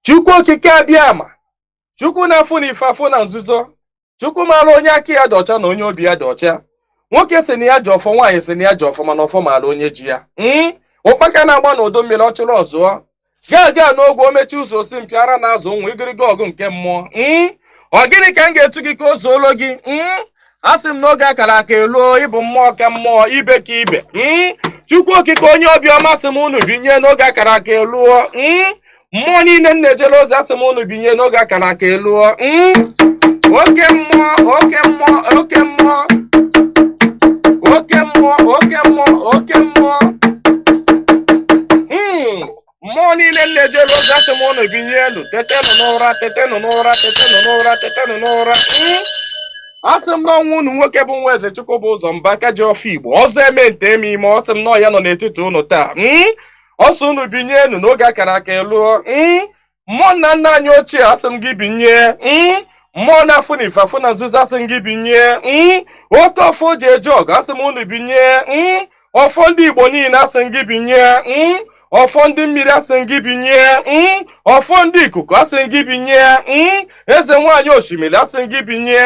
Chukwu okike abịama, Chukwu na-afụ na ife afụ na nzuzo, Chukwu mara onye aka ya dị ọcha na onye obi ya dị ọcha. Nwoke si na ya ji ọfọ, nwaanyị si na ya ji ọfọ, mana ọfọ mara onye ji ya. Ụkpaka na-agba n'udo mmiri ọ chụrụ ọzụọ. Gaa n'ogwe o mechi ụzọ osi mpịara na azụ nwa igiriga ọgụ nke mmụọ. Ọ gịnị ka m ga-etu gị ka o zuolo gị? Asị m n'oge akara aka eluo, ịbụ mmụọ ka mmụọ, ibe ka ibe. Chukwu okike onye obiọma sị m unu binye n'oge akara aka eluo. Mmụọ niile m na-ejere ozi asị m unu binye n'oge akara aka eluo. Oke mmụọ, oke mmụọ, oke mmụọ, oke mmụọ, oke mmụọ, oke mmụọ. Mmụọ niile m na-ejere ozi asị m unu binye elu. Tetenụ n'ụra, tetenụ n'ụra, tetenụ n'ụra, tetenụ n'ụra. Asị m n'ọnwa unu nwoke bụ nwa eze Chukwu bụ ụzọ mba aka ji ọfọ Igbo ọzọ eme nte eme ime. Ọ sị m nọ ya nọ n'etiti unu taa. Ọsọ unu binye enu n'oge akara aka eluo. Mmụọ nna nna anyị ochie asị m gị binye. Mmụọ na-afụ na ife afụ na nzuzo asị m gị binye. Oke ọfọ ji eje ọgụ asị m unu binye. Ọfọ ndị Igbo niile asị m gị binye. Ọfọ ndị mmiri asị m gị binye. Ọfọ ndị ikuku asị m gị binye. Eze nwaanyị osimiri asị m gị binye.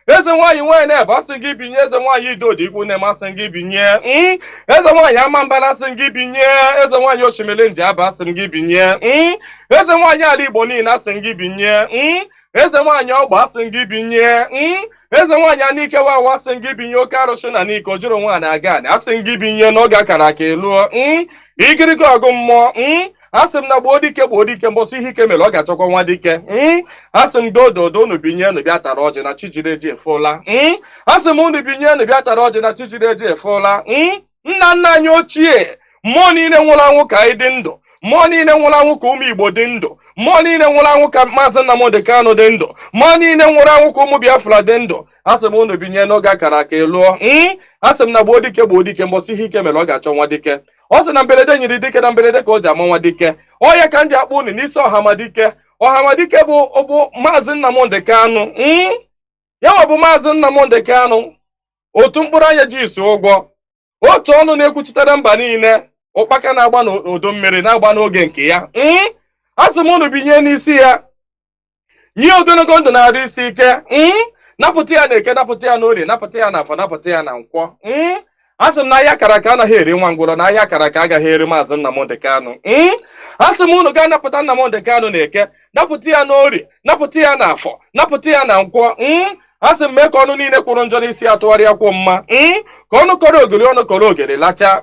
Eze nwaanyị nwanyị na-ebe asị m gị binye. Eze nwaanyị idodi igwu na-eme asị m gị binye. Eze nwaanyị amambara asị m gị binye. Eze nwaanyị osimiri nji aba asị m gị binye. Eze nwaanyị ala Igbo niile asị m gị binye. Eze nwaanyị ọgba asị m gị binye. Eze nwaanyị anike wawa asị m gị binye. Oke arụsị na n'ike o juru nwaanyị aga asị m gị binye n'oge akara aka eluo. Igiriga ọgụ mmụọ. Asị m na gboo dike mbọsị ihe ike mere ọ ga-achọkwa nwa dike. Asị m dododo unu binye unu bịa tara ọjị na chijiri eji efola. Asị m unu binye unu bịa tara ọjị na chijiri eji efola. Nna nna anyị ochie, mmụọ niile nwụrụ anwụ ka anyị dị ndụ. Mmụọ niile nwụrụ anwụ ka ụmụ Igbo dị ndụ. Mmụọ niile nwụrụ anwụ ka Mazi Nnamdi Kanu dị ndụ. Mmụọ niile nwụrụ anwụ ka ụmụ Biafra dị ndụ. Asị m unu binye n'oge akara aka eluo. Asị m na gboo dike mbọsị ihe ike mere ọ ga-achọ nwa dike. Ọ sị na mberede nyiri dike na mberede ka o ji ama nwa dike. Ọ ya ka m ji akpọ unu n'isi ọhamadike. Ọhamadike bụ Mazi Nnamdi Kanu. Ya nwa bụ Mazi Nnamdi Kanu. Otu mkpụrụ anya ji isi ụgwọ. Otu ọnụ na-ekwuchitere mba niile. Ụkpaka na-agba n'udo mmiri na-agba n'oge nke ya. Asị m unu binye n'isi ya. Nye ogologo ndụ na-arụ isi ike. Napụta ya na eke, napụta ya n'orie, napụta ya na afọ, napụta ya na nkwọ. Asị m na ahịa akara aka anaghị eri nwa ngwụrọ, na ahịa akara aka agaghị eri Mazi Nnamdi Kanu. Asị m unu gaa napụta Nnamdi Kanu na eke, napụta ya n'orie, napụta ya na afọ, napụta ya na nkwọ. Asị m mee ka ọnụ niile kwụrụ njọ n'isi atụgharịa kwụ mma. Ka ọnụ kọrọ ogiri ọnụ kọrọ ogiri lacha.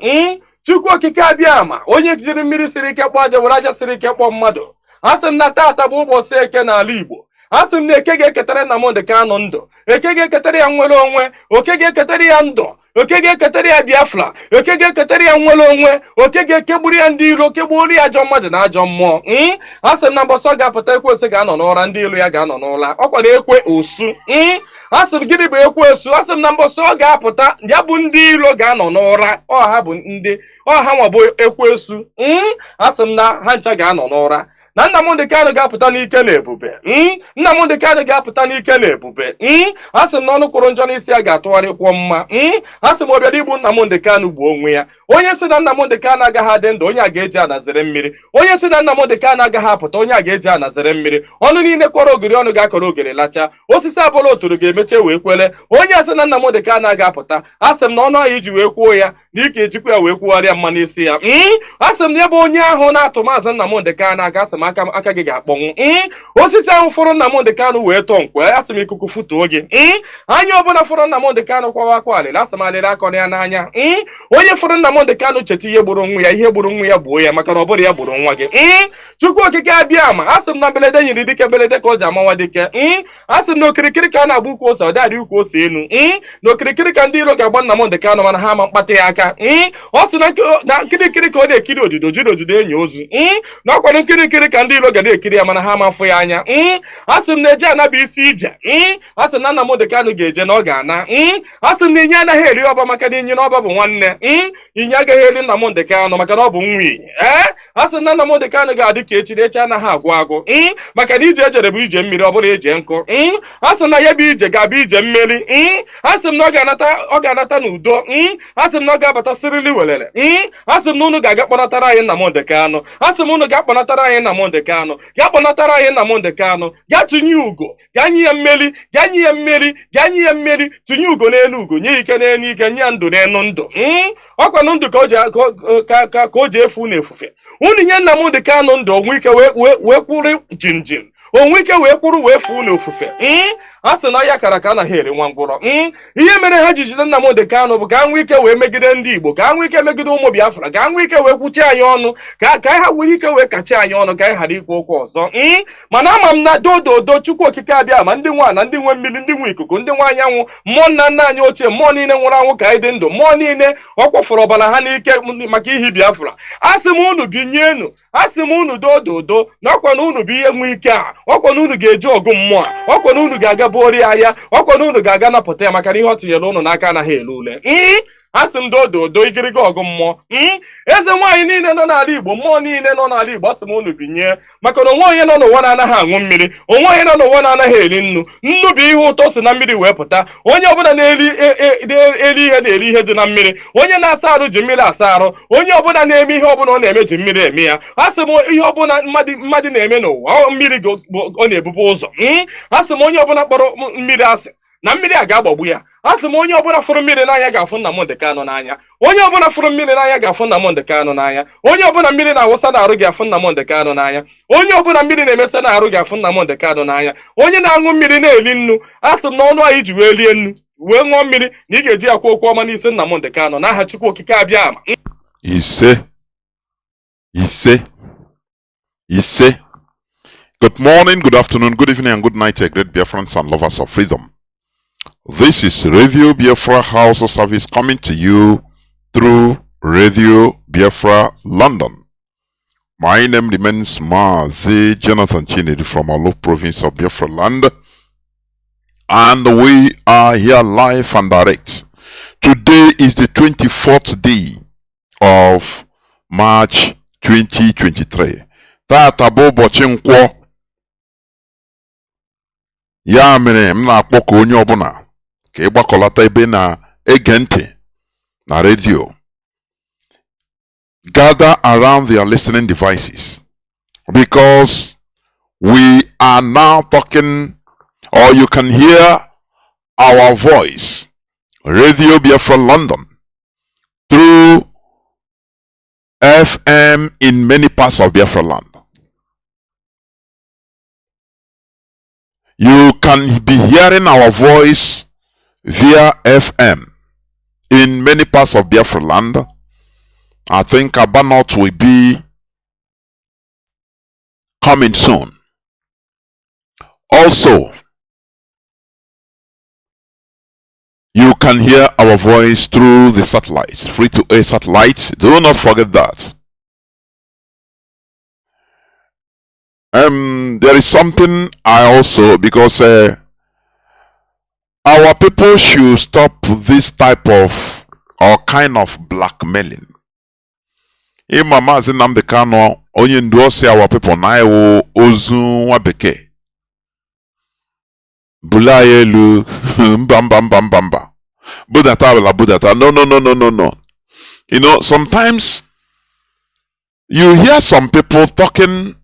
Chukwu okike abịama, onye jiri mmiri siri ike kpọọ aja were aja siri ike kpọọ mmadụ. Asị m na taata bụ ụbọchị eke n'ala Igbo. Asị m na eke ga-eketara Nnamdi Kanu ndụ. Eke ga-eketara ya nwere onwe. Oke ga-eketara ya ndụ. Oke ga-eketara ya Biafra. Oke ga-eketara ya nwere onwe. Oke ga-ekegburu ya ndị iro, kegburu ya ajọ mmadụ na ajọ mmụọ. Asị m na mbọsị ọ ga-apụta ekwensu ga-anọ n'ụra, ndị ilo ya ga-anọ n'ụra. Ọ kwara ekwe osu. Asị m gịnị bụ ekwe osu? Asị m na mbọsị ọ ga-apụta ya bụ ndị ilo ga-anọ n'ụra. Ọha bụ ndị ọha nwa bụ ekwensu. Asị m na ha ncha ga-anọ n'ụra. Na Nnamdi Kanu ga-apụta n'ike na ebube. Nnamdi Kanu ga-apụta n'ike na ebube. Asị m na ọnụ kwụrụ njọ n'isi ya ga-atụgharịkwọ mma. Asị m ọ bịara igbu Nnamdi Kanu gbuo onwe ya. Onye si na Nnamdi Kanu agaghị adị ndụ, onye a ga-eji anazere mmiri. Onye si na Nnamdi Kanu agaghị apụta, onye a ga-eji anazere mmiri. Ọnụ niile kọrọ ogiri ọnụ ga-akọrọ ogiri lacha. Osisi abụla oturu ga-emeche wee kwele. Onye asị na Nnamdi Kanu agaghị apụta, asị m na ọnụ ahụ iji wee kwuo ya na ike ejikwa ya wee kwugharịa mma n'isi ya. Asị m na ebe onye ahụ na-atụ Mazi Nnamdi Kanu aka, asị m aka gị ga-akpọnwụ. Osisi ahụ fụrụ Nnamdi Kanu wee tọọ nkwe, asị m ikuku futuo gị. Anya ọbụla fụrụ Nnamdi Kanu kwawa akwa alịla, asị m alịla akọ ya n'anya. Onye fụrụ Nnamdi Kanu cheta ihe gburu nwa ya, ihe gburu nwa ya gbuo ya, maka na ọ bụrụ ya gburu nwa gị. Chukwu okike abịama, asị m na mberede nyiri dike mberede ka o ji amawa dike. Asị m na okirikiri ka a na-agba ukwu ose, ọ dịghị ukwu ose enu. Na okirikiri ka ndị iro ga-agba Nnamdi Kanu mana ha ama mkpata ya aka. Ọ sị na nkirikiri ka ọ na-ekiri odido jiri odido enyi ozu. Na ọkwara nkirikiri ka ndị iro ga na-ekiri ya mana ha ama afụ ya anya. Asị m na eje anaba isi ije. Asị na Nnamdi Kanu ga-eje na ọ ga-ana. Asị m na inye anaghị eri ọba maka na inye na ọba bụ nwanne. Inye agaghị eri Nnamdi Kanu maka na ọ bụ nwa inye. Asị na Nnamdi Kanu ga-adị ka echi, echi anaghị agwụ agwụ. Maka na ije ejere bụ ije mmiri, ọ bụla eje nkụ. Asị na ya bụ ije ga-abụ ije mmeri. Asị m na ọ ga-anata n'udo. Asị m na ọ ga-abata sirili welere. Asị m na unu ga-aga kpọnatara anyị Nnamdi Kanu. Asị m unu ga-akpọnatara anyị Nnamdi Nnamdi Kanu, ga kpọnatara anyị Nnamdi Kanu, ga tụnye ugo, ga nye ya mmeri, ga nye ya mmeri, ga nye ya mmeri, tụnye ugo n'elu ugo, nye ike n'elu ike, nye ya ndụ n'elu ndụ. Ọkwanụ ndụ ka o ji efu n'efufe. Unu nye Nnamdi Kanu ndụ onwe ike wee kwụrụ jinjin, onwe ike wee kwụrụ wee fu n'ofufe. A sị na ya kara ka anaghị eri nwa ngwụrọ. Ihe mere ha ji jide Nnamdi Kanu bụ ka nwee ike wee megide ndị Igbo, ka nwee ike megide ụmụ Biafra, ka nwee ike wee kwuchi anyị ọnụ, ka ha nwee ike wee kachi anyị ọnụ, ka anyị ghara ikwu okwu ọzọ. Mana ama m na dododo Chukwu okike abịa ma ndị nwa na ndị nwe mmiri, ndị nwe ikuku, ndị nwe anyanwụ, mmụọ nna nna anyị ochie, mmụọ niile nwụrụ anwụ ka anyị dị ndụ, mmụọ niile ọ kwafọrọ ọbara ha n'ike maka ihi Biafra. Asị m unu binyenu, asị m unu dododo na ọkwa na unu bụ ihe nwe ike a, ọkwa na unu ga-eji ọgụ mmụọ a, ọkwa na unu ga-aga buori agha, ọkwa na unu ga-aga napụta ya maka na ihe ọ tinyere unu n'aka anaghị ele ule. Asị m dododo igiriga ọgụ mmụọ. Eze nwaanyị niile nọ n'ala Igbo, mmụọ niile nọ n'ala Igbo, asị m unu binye, maka na onwe onye nọ n'ụwa na-anaghị aṅụ mmiri, onwe onye nọ n'ụwa na-anaghị eri nnu. Nnu bụ ihe ụtọ si na mmiri wee pụta. Onye ọbụla na-eri ihe na-eri ihe dị na mmiri. Onye na-asa arụ ji mmiri asa arụ. Onye ọbụla na-eme ihe ọbụla ọ na-eme ji mmiri eme ya. Asị m ihe ọbụla mmadụ na-eme n'ụwa mmiri ọ na-ebubu ụzọ. Asị m onye ọbụla kpọrọ mmiri asị na mmiri a ga-agbagbu ya. Asị m onye ọbụla fụrụ mmiri n'anya ga-afụ Nnamdi Kanu n'anya. Onye ọbụla fụrụ mmiri n'anya ga-afụ Nnamdi Kanu n'anya. Onye ọbụla mmiri na-awụsa n'arụ ga-afụ Nnamdi Kanu n'anya. Onye ọbụla mmiri na-emesa n'arụ ga-afụ Nnamdi Kanu n'anya. Onye na-aṅụ mmiri na-eli nnu, asị m na ọnụ anyị ji wee lie nnu wee ṅụọ mmiri na ị ga-eji akwa okwu ọma n'isi Nnamdi Kanu n'aha Chukwu okike abịa ama. Ise. Good morning, good afternoon, good evening, and good night, great Biafrans and lovers of freedom. This is Radio Biafra House of Service coming to you through Radio Biafra London. My name remains Mazi Chinasa from Olu province of Biafra land, and we are here live and direct. Today is the 24th day of March 2023. Tata bụ ụbọchị Nkwọ. Ya mere m na-akpọ ka onye ọbụla ka ịgbakọlata ebe na-ege ntị na radio. Gather around their listening devices, because we are now talking, or you can hear our voice, Radio Biafra London, through FM in many parts of Biafra land. You can be hearing our voice via FM in many parts of Biafra land. I think Abanot will be coming soon. Also, you can hear our voice through the satellites, free-to-air satellites. Do not forget that. There is something I also, because our people should stop this type of or kind of blackmailing. Mazi Nnamdi Kanu onye ndu ose our people na iwu ozu nwa bekee bula elu mba budata no. You know, sometimes you hear some people talking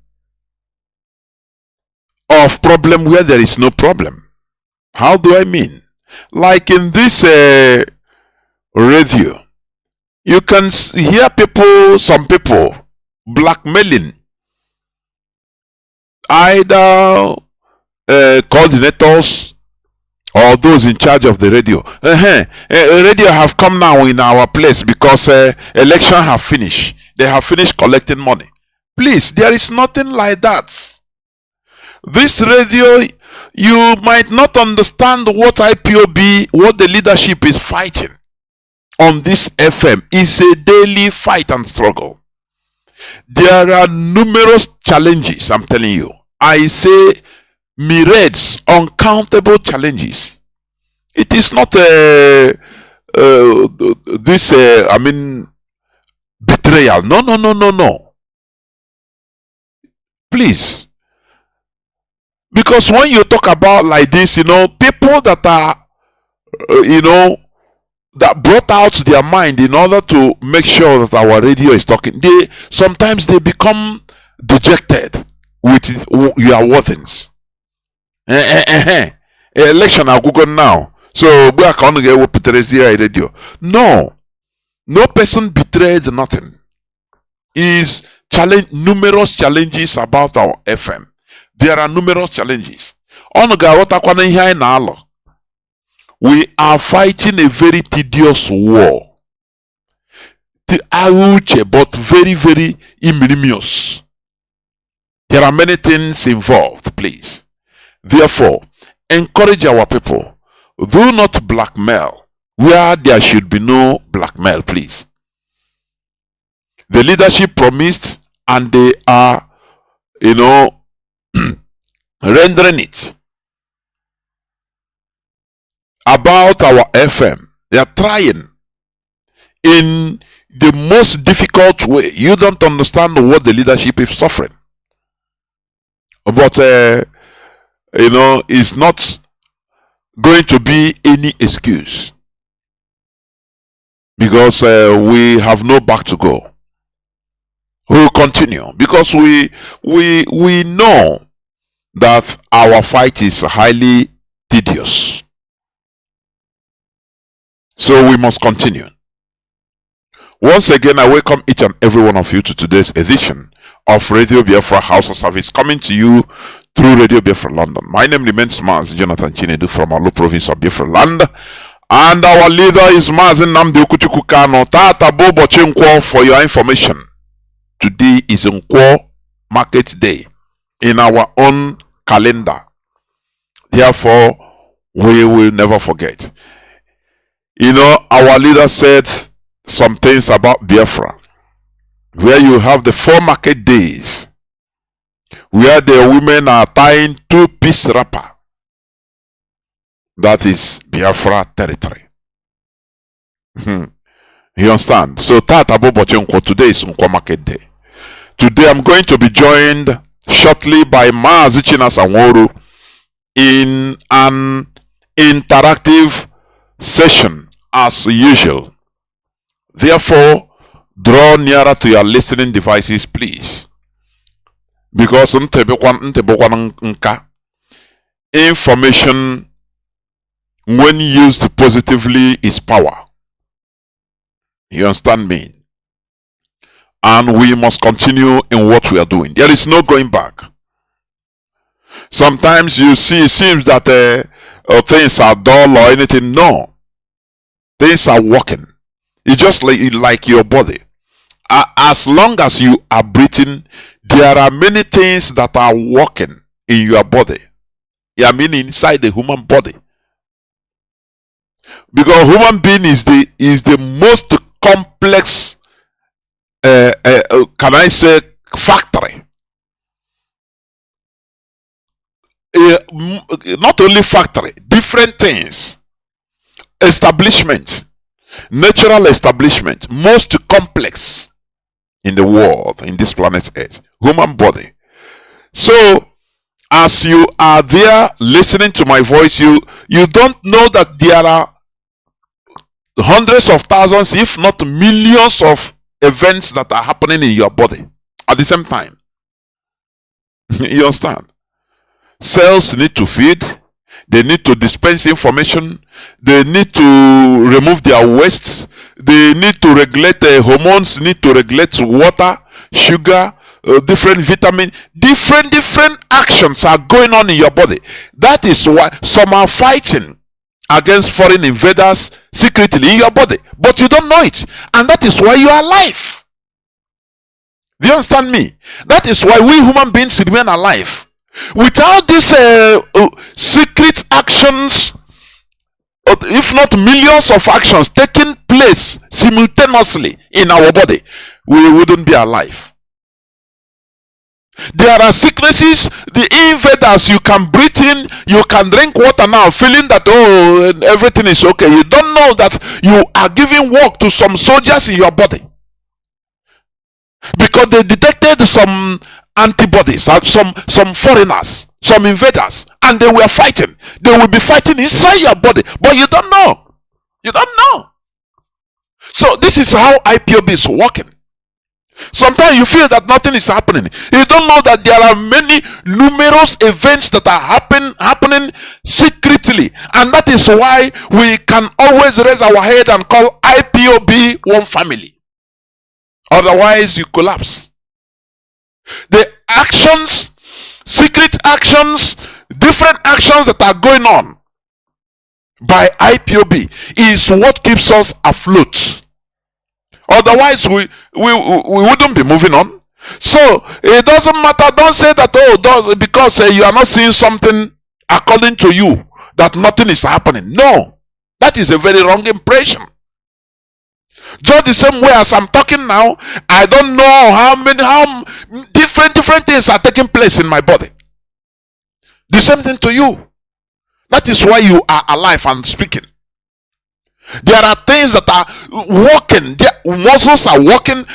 of problem where there is no problem. How do I mean? Like in this radio, you can hear some people blackmailing either coordinators or those in charge of the radio. Radio have come now in our place because election have finished. They have finished collecting money. Please, there is nothing like that. This radio, you might not understand what IPOB, what the leadership is fighting on this FM. Is a daily fight and struggle. There are numerous challenges, I'm telling you. I say myriads, uncountable challenges. It is not betrayal. No. Please. Because when you talk about like this, you know, people that are, that brought out their mind in order to make sure that our radio is talking, sometimes they become dejected. with your worthings. Election are Google now. So we are going to get radio. No, no person betrays nothing. Is numerous challenges about our FM. There are numerous challenges. We are fighting a very tedious war. But very, very ignominious. There are many things involved, please. Therefore, encourage our people. Do not blackmail where there should be no blackmail, please. The leadership promised, and they are, rendering it. About our FM, they are trying in the most difficult way. You don't understand what the leadership is suffering. But, it's not going to be any excuse. Because we have no back to go. We will continue. Because we know that our fight is highly tedious. So we must continue. Once again, I welcome each and every one of you to today's edition of Radio Biafra House of Service, coming to you through Radio Biafra London. My name remains Mazi Chinasa from Olu province of Biafra land. And our leader is Mazi Kanu. Tata Bobo Chenkwo, for your information. Today is Nkwo Market Day in our own calendar. Therefore, we will never forget. Our leader said some things about Biafra, where you have the 4 market days, where the women are tying 2-piece wrapper. That is Biafra territory. You understand? So today is Nkwo Market Day. Today I'm going to be joined shortly by Mazi Chinasa Nworu in an interactive session as usual. Therefore, draw nearer to your listening devices, please. Because information, when used positively, is power. You understand me? And we must continue in what we are doing. There is no going back. Sometimes you see, it seems that things are dull or anything. No. Things are working. It's just like your body. As long as you are breathing, there are many things that are working in your body. I mean inside the human body. Because human being is the most complex, can I say, factory. Not only factory, different things. Establishment, natural establishment, most complex in the world, in this planet Earth, human body. So, as you are there listening to my voice, you don't know that there are hundreds of thousands, if not millions of events that are happening in your body at the same time. You understand? Cells need to feed. They need to dispense information. They need to remove their waste. They need to regulate hormones, need to regulate water, sugar, different vitamins. Different actions are going on in your body. That is why some are fighting against foreign invaders secretly in your body. But you don't know it. And that is why you are alive. Do you understand me? That is why we human beings remain alive. Without these secret actions, if not millions of actions taking place simultaneously in our body, we wouldn't be alive. There are sicknesses, the invaders, you can breathe in, you can drink water now, feeling that, oh, everything is okay. You don't know that you are giving work to some soldiers in your body. Because they detected some antibodies, some foreigners, some invaders, and they were fighting. They will be fighting inside your body, but you don't know. You don't know. So this is how IPOB is working. Sometimes you feel that nothing is happening. You don't know that there are many numerous events that are happening secretly, and that is why we can always raise our head and call IPOB one family. Otherwise, you collapse. The actions, secret actions, different actions that are going on by IPOB is what keeps us afloat. Otherwise, we wouldn't be moving on. So it doesn't matter. Don't say that because you are not seeing something according to you that nothing is happening. No, that is a very wrong impression. Just the same way as I'm talking now, I don't know how different things are taking place in my body. The same thing to you. That is why you are alive and speaking. There are things that are working. Muscles are working,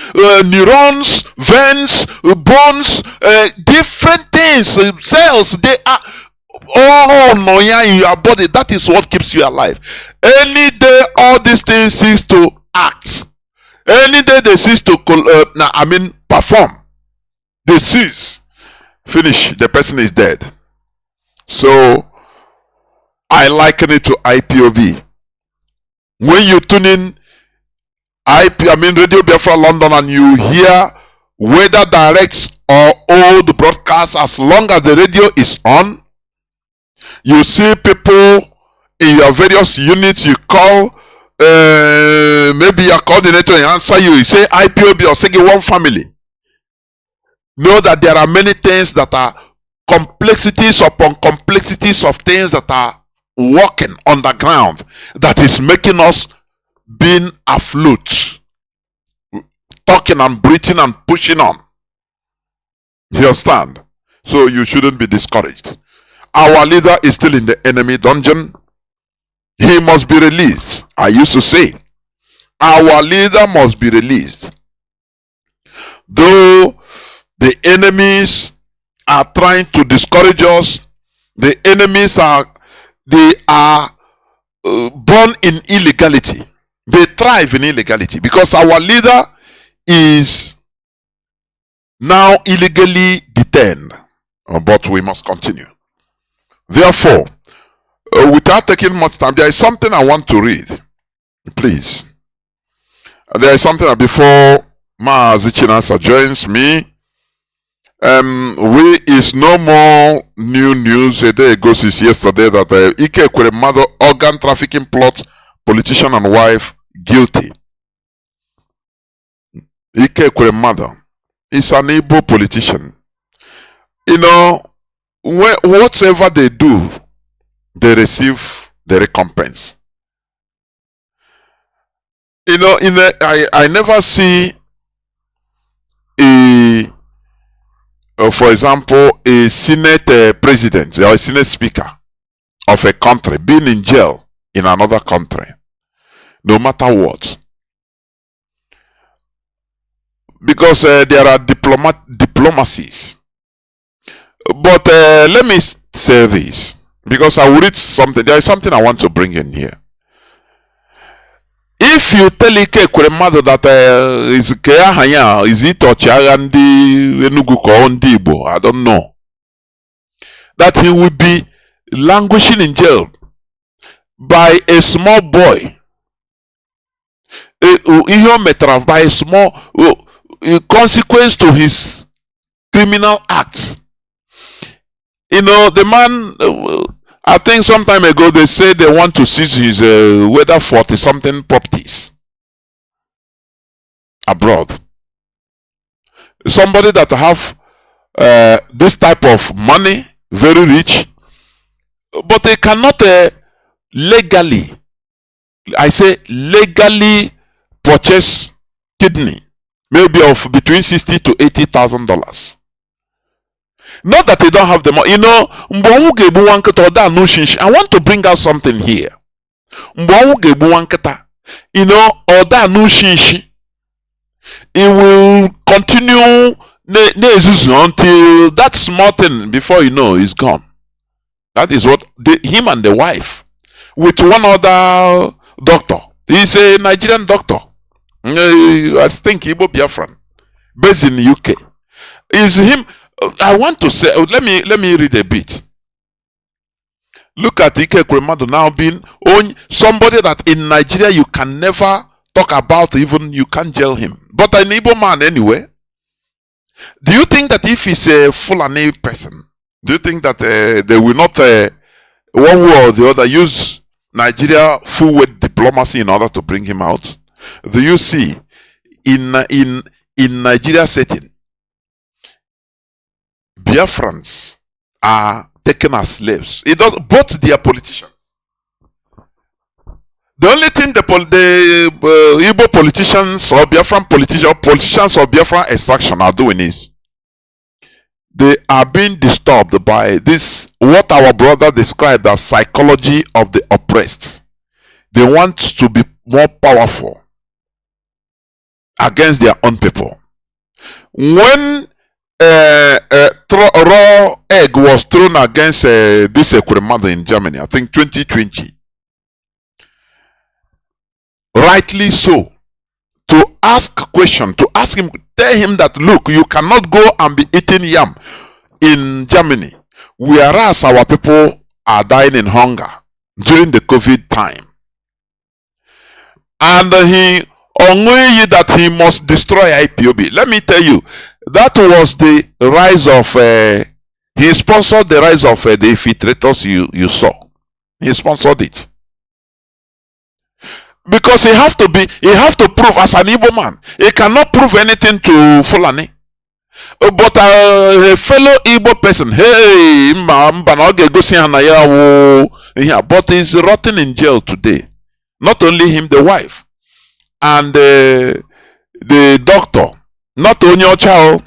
neurons, veins, bones, different things, cells. They are all in your body. That is what keeps you alive. Any day, all these things cease to act. Any day they cease to perform. They cease. Finish. The person is dead. So I liken it to IPOB. When you tune in Radio Biafra London and you hear whether direct or old broadcasts, as long as the radio is on, you see people in your various units. You call, maybe your coordinator and answer you. You say IPOB or say one family. Know that there are many things that are complexities upon complexities of things that are working on the ground that is making us being afloat, talking and breathing and pushing on. You understand? So you shouldn't be discouraged. Our leader is still in the enemy dungeon. He must be released. I used to say, our leader must be released. Though the enemies are trying to discourage us, the enemies are born in illegality. They thrive in illegality because our leader is now illegally detained. But we must continue. Therefore, without taking much time, there is something I want to read. Please. There is something that before Mazi Chinasa joins me. Is no more new news. A day ago since yesterday that Ike Ekweremadu organ trafficking plot, politician and wife guilty. Ike Ekweremadu is an Igbo politician. You know, whatever they do, they receive the recompense. You know, I never see for example, a Senate president or a Senate speaker of a country being in jail in another country, no matter what. Because there are diplomacies. But let me say this, because I will read something. There is something I want to bring in here. If you tell Ike Ekweremadu that is it Ochiagha ndị Enugu ka ndị Igbo, I don't know, that he will be languishing in jail by a small boy, by a small consequence to his criminal act. You know, the man, I think some time ago they said they want to seize his whether 40-something properties abroad. Somebody that have this type of money, very rich, but they cannot legally, I say legally, purchase kidney, maybe of between $60,000 to $80,000. Not that they don't have the money. You know, I want to bring out something here. You know, it will continue until that small thing, before you know, is gone. That is what him and the wife, with one other doctor. He's a Nigerian doctor. I think Igbo Biafran. based in UK. Is him. I want to say. Let me read a bit. Look at Ike Kremado now being somebody that in Nigeria you can never talk about, even you can't jail him. But an Igbo man anyway. Do you think that if he's a Fulani person, do you think that they will not one way or the other use Nigeria full weight diplomacy in order to bring him out? Do you see in Nigeria setting, Biafrans are taken as slaves? It does both their politicians. The only thing the Igbo politicians or Biafran politicians of Biafran extraction are doing is they are being disturbed by this, what our brother described as psychology of the oppressed. They want to be more powerful against their own people. When raw egg was thrown against this Ekuremado in Germany, I think 2020, rightly so, to ask a question, to ask him, tell him that, look, you cannot go and be eating yam in Germany, whereas our people are dying in hunger during the COVID time. And he only that he must destroy IPOB. Let me tell you, that was the rise of he sponsored the rise of the infiltrators you saw. He sponsored it. Because he have to prove as an Igbo man. He cannot prove anything to Fulani. But a fellow Igbo person, hey, but he's rotting in jail today. Not only him, the wife and the doctor, not only your child,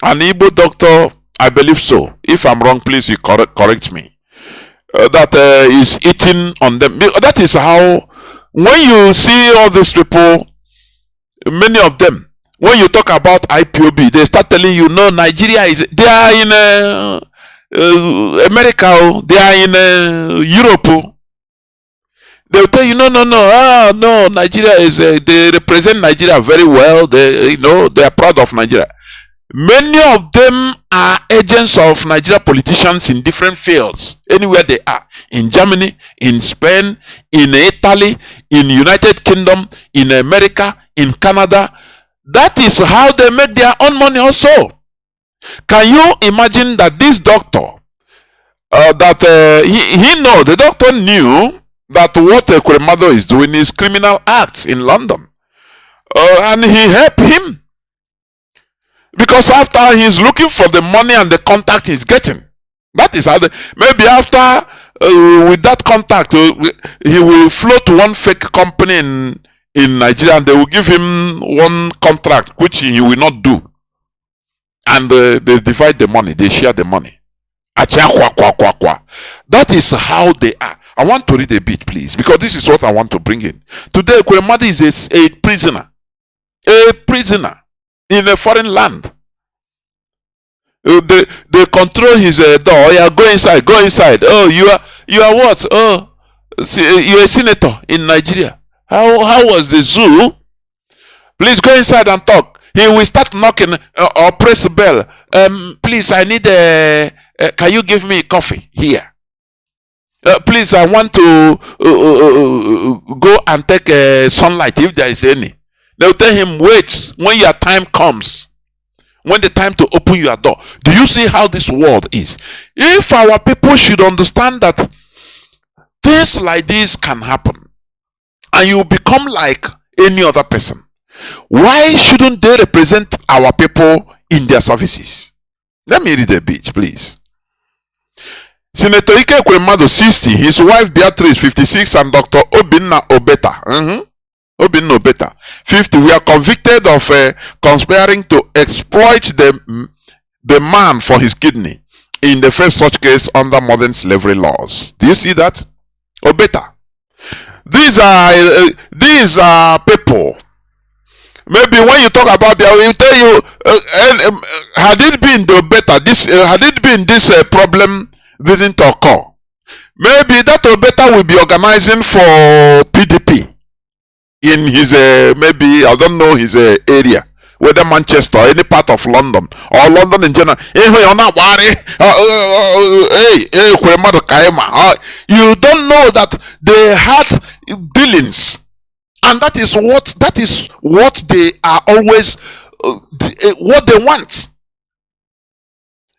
an Igbo doctor, I believe so. If I'm wrong, please you correct me. That is eating on them. That is how. When you see all these people, many of them, when you talk about IPOB, they start telling you, no, Nigeria is, they are in America, they are in Europe. They'll tell you, no, Nigeria is, they represent Nigeria very well. They are proud of Nigeria. Many of them are agents of Nigeria politicians in different fields, anywhere they are. In Germany, in Spain, in Italy, in United Kingdom, in America, in Canada. That is how they make their own money also. Can you imagine that this doctor, the doctor knew that what Ekuremado is doing is criminal acts in London. And he helped him. Because after he's looking for the money and the contact he's getting. That is how maybe after with that contact he will float to one fake company in Nigeria and they will give him one contract which he will not do. And they divide the money, they share the money. That is how they are. I want to read a bit, please, because this is what I want to bring in. Today, Ekuremado is a prisoner. A prisoner in a foreign land. They control his door. Oh, yeah, go inside, go inside. Oh, you are what? Oh, you're a senator in Nigeria. How was the zoo? Please go inside and talk. He will start knocking or press the bell. Please, I need can you give me coffee here? Please, I want to go and take sunlight if there is any. They'll tell him, wait, when your time comes, when the time to open your door. Do you see how this world is? If our people should understand that things like this can happen, and you become like any other person, why shouldn't they represent our people in their services? Let me read a bit, please. Senator Ike Ekuremado 60, his wife Beatrice 56, and Dr. Obinna Obeta. Obinna Obeta 50 were convicted of conspiring to exploit the man for his kidney in the first such case under modern slavery laws. Do you see that? Obeta. These are people. Maybe when you talk about them, will tell you, had it been the Obeta, had it been this problem didn't occur, maybe that Obeta will be organizing for PDP in his maybe I don't know his area whether Manchester or any part of London or London in general. You don't know that they had dealings, and that is what they are always what they want.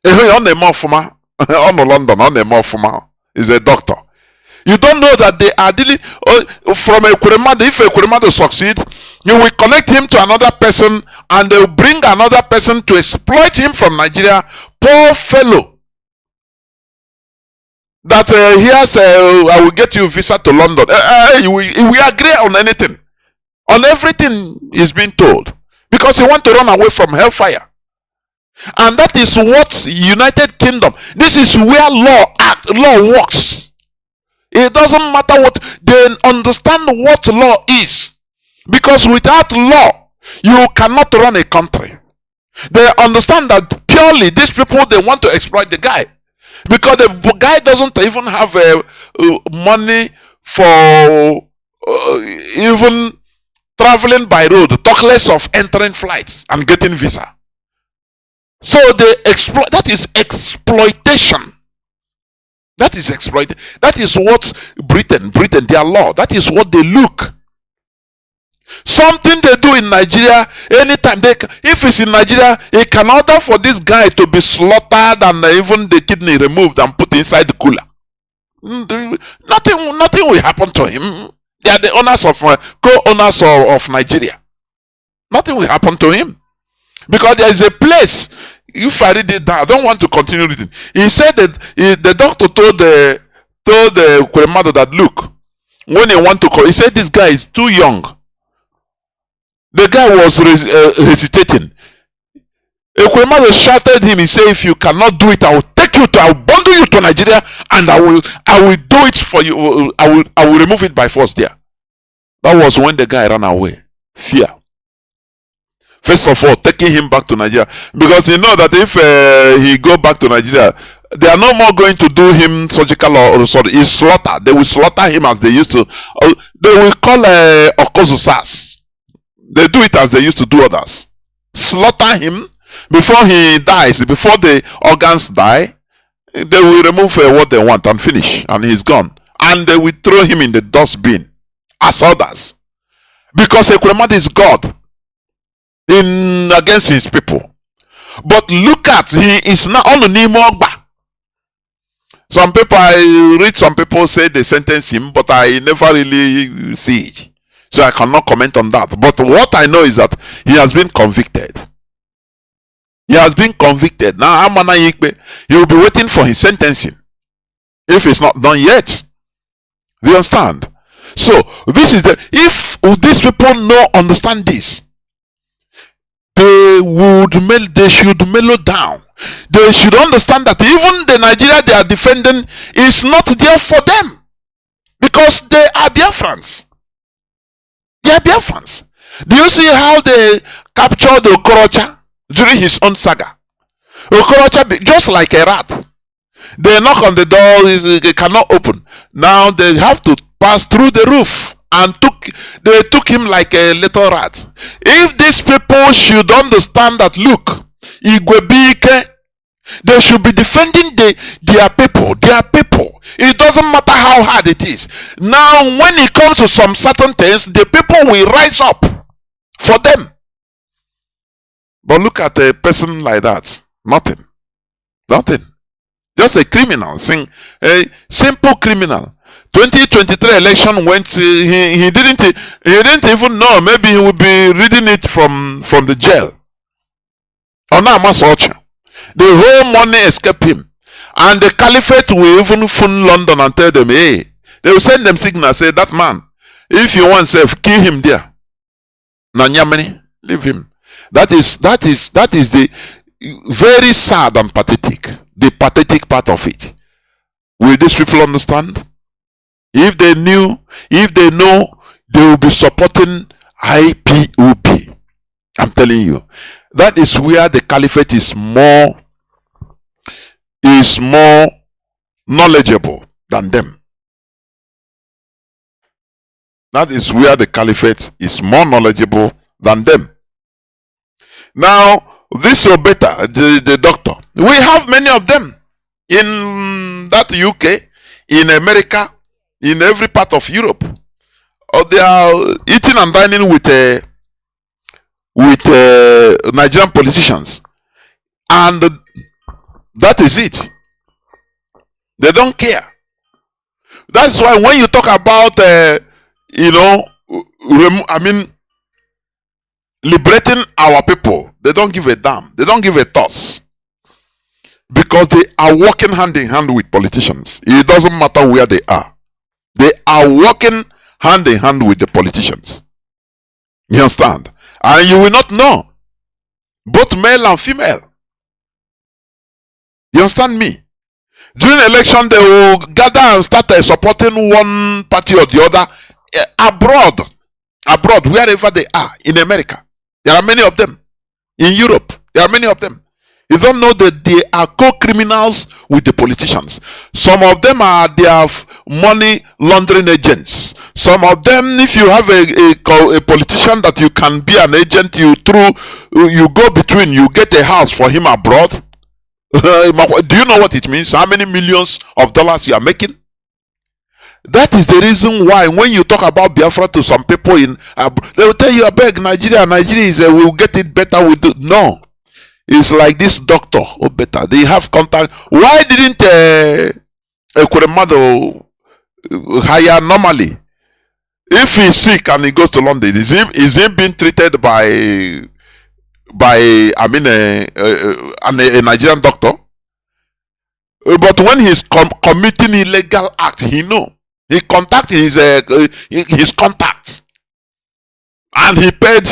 On London, is a doctor. You don't know that they are dealing from a Kuremado. If a Kuremado succeed, you will connect him to another person, and they will bring another person to exploit him from Nigeria. Poor fellow. That here's I will get you a visa to London. We agree on anything, on everything is being told, because he want to run away from hellfire. And that is what United Kingdom. This is where law works. It doesn't matter what they understand what law is, because without law you cannot run a country. They understand that purely these people, they want to exploit the guy, because the guy doesn't even have money for even traveling by road, talk less of entering flights and getting visa. So they exploit. That is exploitation. That is exploited. That is what Britain, their law. That is what they look. Something they do in Nigeria, anytime if it's in Nigeria, he can order for this guy to be slaughtered and even the kidney removed and put inside the cooler. Nothing will happen to him. They are the owners of co-owners of Nigeria. Nothing will happen to him, because there is a place. If I read it down, I don't want to continue reading. He said that the doctor told the Kuremado that, look, when he want to call, he said this guy is too young. The guy was hesitating. Kuremado shouted him. He said, if you cannot do it, I will bundle you to Nigeria, and I will do it for you. I will remove it by force there. That was when the guy ran away. Fear. First of all, taking him back to Nigeria, because you know that if he go back to Nigeria, they are no more going to do him surgical or he's slaughter. They will slaughter him as they used to. They will call Okozusas. They do it as they used to do others. Slaughter him before he dies, before the organs die. They will remove what they want and finish, and he's gone. And they will throw him in the dustbin as others, because Ekuremadu is God against his people. But look at, he is not on the Nimogba. Some people, I read some people say they sentence him, but I never really see it, so I cannot comment on that. But what I know is that he has been convicted. He has been convicted. Now Amana Yikbe, he will be waiting for his sentencing, if it's not done yet. Do you understand? So this is if these people understand this, they should mellow down. They should understand that even the Nigeria they are defending is not there for them, because they are Biafrans. They are Biafrans. Do you see how they captured Okorocha during his own saga? Okorocha, just like a rat, they knock on the door, they cannot open. Now they have to pass through the roof, and they took him like a little rat. If these people should understand that, look, Igwebike, they should be defending their people. It doesn't matter how hard it is. Now, when it comes to some certain things, the people will rise up for them. But look at a person like that. Nothing. Just a criminal, a simple criminal. 2023 election went. He didn't even know. Maybe he would be reading it from the jail. The whole money escaped him, and the caliphate will even phone London and tell them, hey, they will send them signal, say, that man, if you want self, kill him there. Nanyamani, leave him. That is the very sad and pathetic. The pathetic part of it. Will these people understand? If they know, they will be supporting IPOB. I'm telling you. That is where the caliphate is more knowledgeable than them. That is where the caliphate is more knowledgeable than them. Now, this Obeta, the doctor, we have many of them in that UK, in America, in every part of Europe. Or they are eating and dining with Nigerian politicians, and that is it. They don't care. That's why when you talk about, liberating our people, they don't give a damn. They don't give a toss. Because they are working hand in hand with politicians. It doesn't matter where they are. They are working hand in hand with the politicians. You understand? And you will not know. Both male and female. You understand me? During election, they will gather and start supporting one party or the other abroad, wherever they are, in America. There are many of them. In Europe, there are many of them. You don't know that they are co-criminals with the politicians. Some of them are their money laundering agents. Some of them, if you have a politician that you can be an agent, you go between, you get a house for him abroad. Do you know what it means? How many millions of dollars you are making? That is the reason why when you talk about Biafra to some people in, they will tell you, I beg, Nigeria is, we'll get it better. No. It's like this doctor, or better. They have contact. Why didn't Kuremado hire normally? If he's sick and he goes to London, is he being treated by a Nigerian doctor? But when he's committing illegal act, he know. He contact his contact, and he pays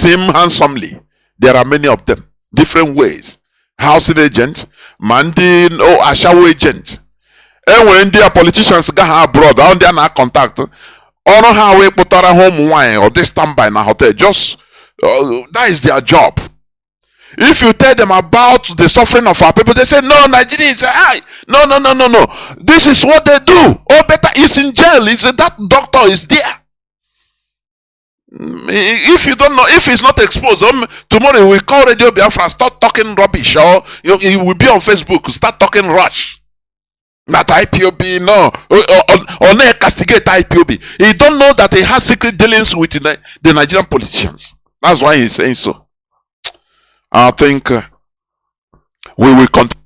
him handsomely. There are many of them, different ways. Housing agent, Mandi, Ashawo agent. And when their politicians go abroad, on their contact, or how we put our home wine or they stand by in a hotel, just that is their job. If you tell them about the suffering of our people, they say, no, Nigeria is high. No. This is what they do. Better is in jail. That doctor is there. If you don't know, if he's not exposed, tomorrow we call Radio Biafra, start talking rubbish, or you will be on Facebook, start talking rush. Not IPOB, no. Or not castigate IPOB. He don't know that he has secret dealings with the Nigerian politicians. That's why he's saying so. I think we will continue.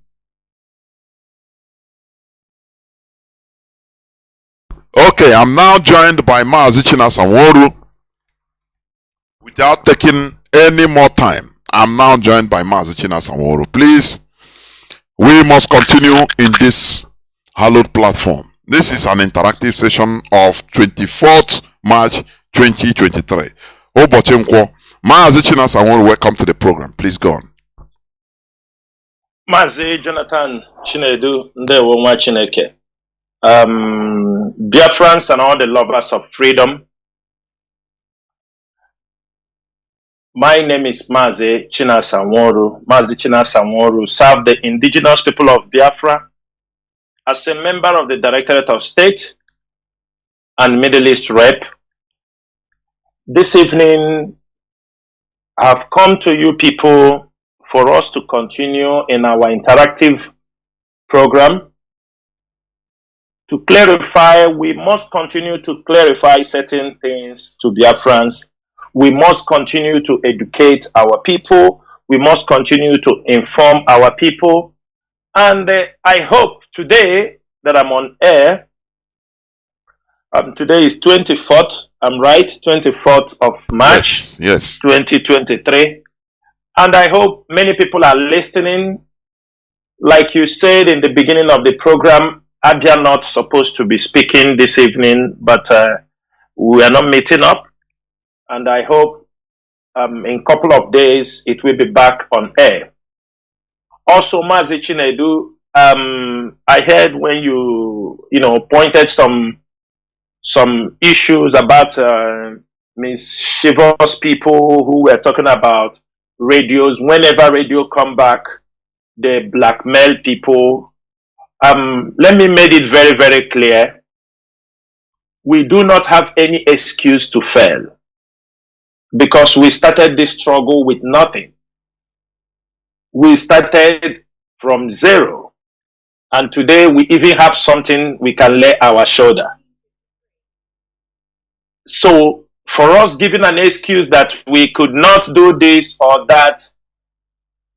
Okay, I'm now joined by Mazi Chinasa Nworu. Without taking any more time, I'm now joined by Mazi Chinasa Nworu. Please, we must continue in this hallowed platform. This is an interactive session of 24th March 2023. Obochenkwo, Mazi Chinasa Nworu, welcome to the program. Please go on. Mazi Jonathan Chinedu Ndewo Nwa Chineke. Biafrans and all the lovers of freedom. My name is Mazi Chinasa Nworu. Mazi Chinasa Nworu served the indigenous people of Biafra as a member of the Directorate of State and Middle East Rep. This evening, I have come to you people for us to continue in our interactive program. To clarify, we must continue to clarify certain things to Biafrans. We must continue to educate our people. We must continue to inform our people. And I hope today that I'm on air, today is 24th, I'm right, 24th of March, yes. 2023. And I hope many people are listening. Like you said in the beginning of the program, Abia not supposed to be speaking this evening, but we are not meeting up. And I hope in a couple of days it will be back on air. Also, Mazi Chinedu, I heard when you pointed some issues about mischievous people who were talking about radios. Whenever radio come back, they blackmail people. Let me make it very, very clear. We do not have any excuse to fail. because we started this struggle with nothing. We started from zero. And today we even have something we can lay our shoulder. So for us giving an excuse that we could not do this or that,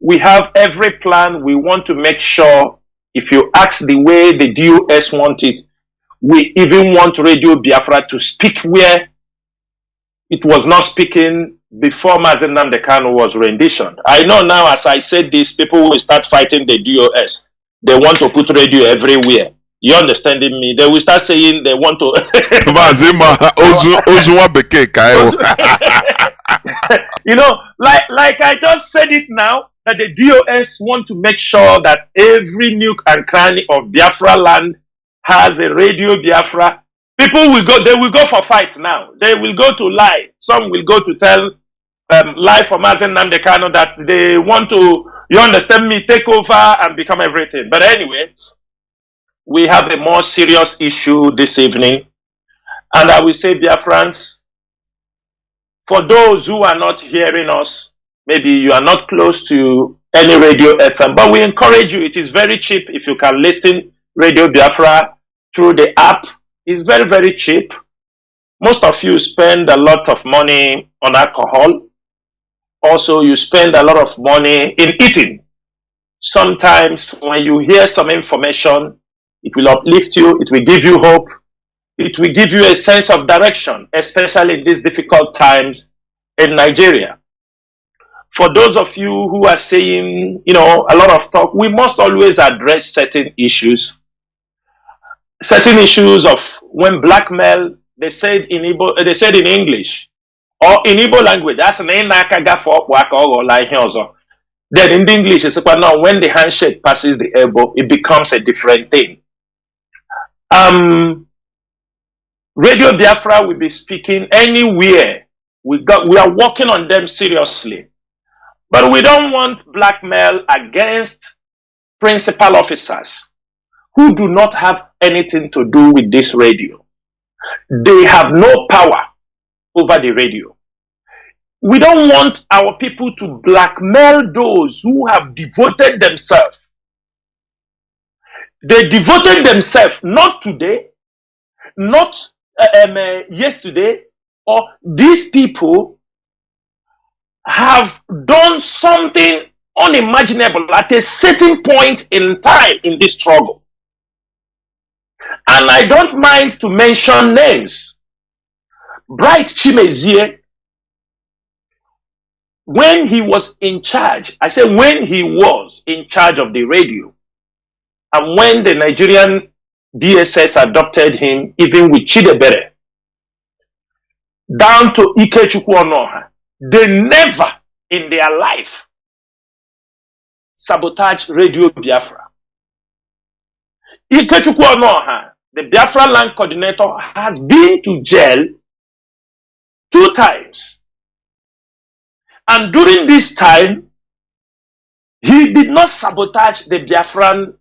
we have every plan. We want to make sure, if you ask the way the DOS want it, we even want Radio Biafra to speak where it was not speaking before Mazi Kanu was renditioned. I know now, as I said this, people will start fighting the DOS. They want to put radio everywhere. You understanding me? They will start saying they want to. You know, like I just said it now, that the DOS want to make sure that every nook and cranny of Biafra land has a Radio Biafra. People will go, they will go for fight now. They will go to lie. Some will go to tell lie for Mazi Kanu that they want to, you understand me, take over and become everything. But anyway, we have a more serious issue this evening. And I will say, Biafrans, for those who are not hearing us, maybe you are not close to any radio FM, but we encourage you. It is very cheap if you can listen Radio Biafra through the app. It's very, very cheap. Most of you spend a lot of money on alcohol. Also, you spend a lot of money in eating. Sometimes when you hear some information, it will uplift you, it will give you hope, it will give you a sense of direction, especially in these difficult times in Nigeria. For those of you who are saying, you know, a lot of talk, we must always address certain issues. Certain issues of when blackmail, they said in English or in Igbo language, that's an then in English, it's now when the handshake passes the elbow, it becomes a different thing. Radio Biafra will be speaking anywhere. We are working on them seriously. But we don't want blackmail against principal officers who do not have anything to do with this radio. They have no power over the radio. We don't want our people to blackmail those who have devoted themselves. They devoted themselves not today, not yesterday, or these people have done something unimaginable at a certain point in time in this struggle. And I don't mind to mention names. Bright Chimezie, when he was in charge, I say when he was in charge of the radio, and when the Nigerian DSS adopted him, even with Chidebere, down to Ikechukwu Onoha, they never in their life sabotaged Radio Biafra. Ikechukwu Onoha, the Biafra land coordinator, has been to jail 2 times. And during this time, he did not sabotage the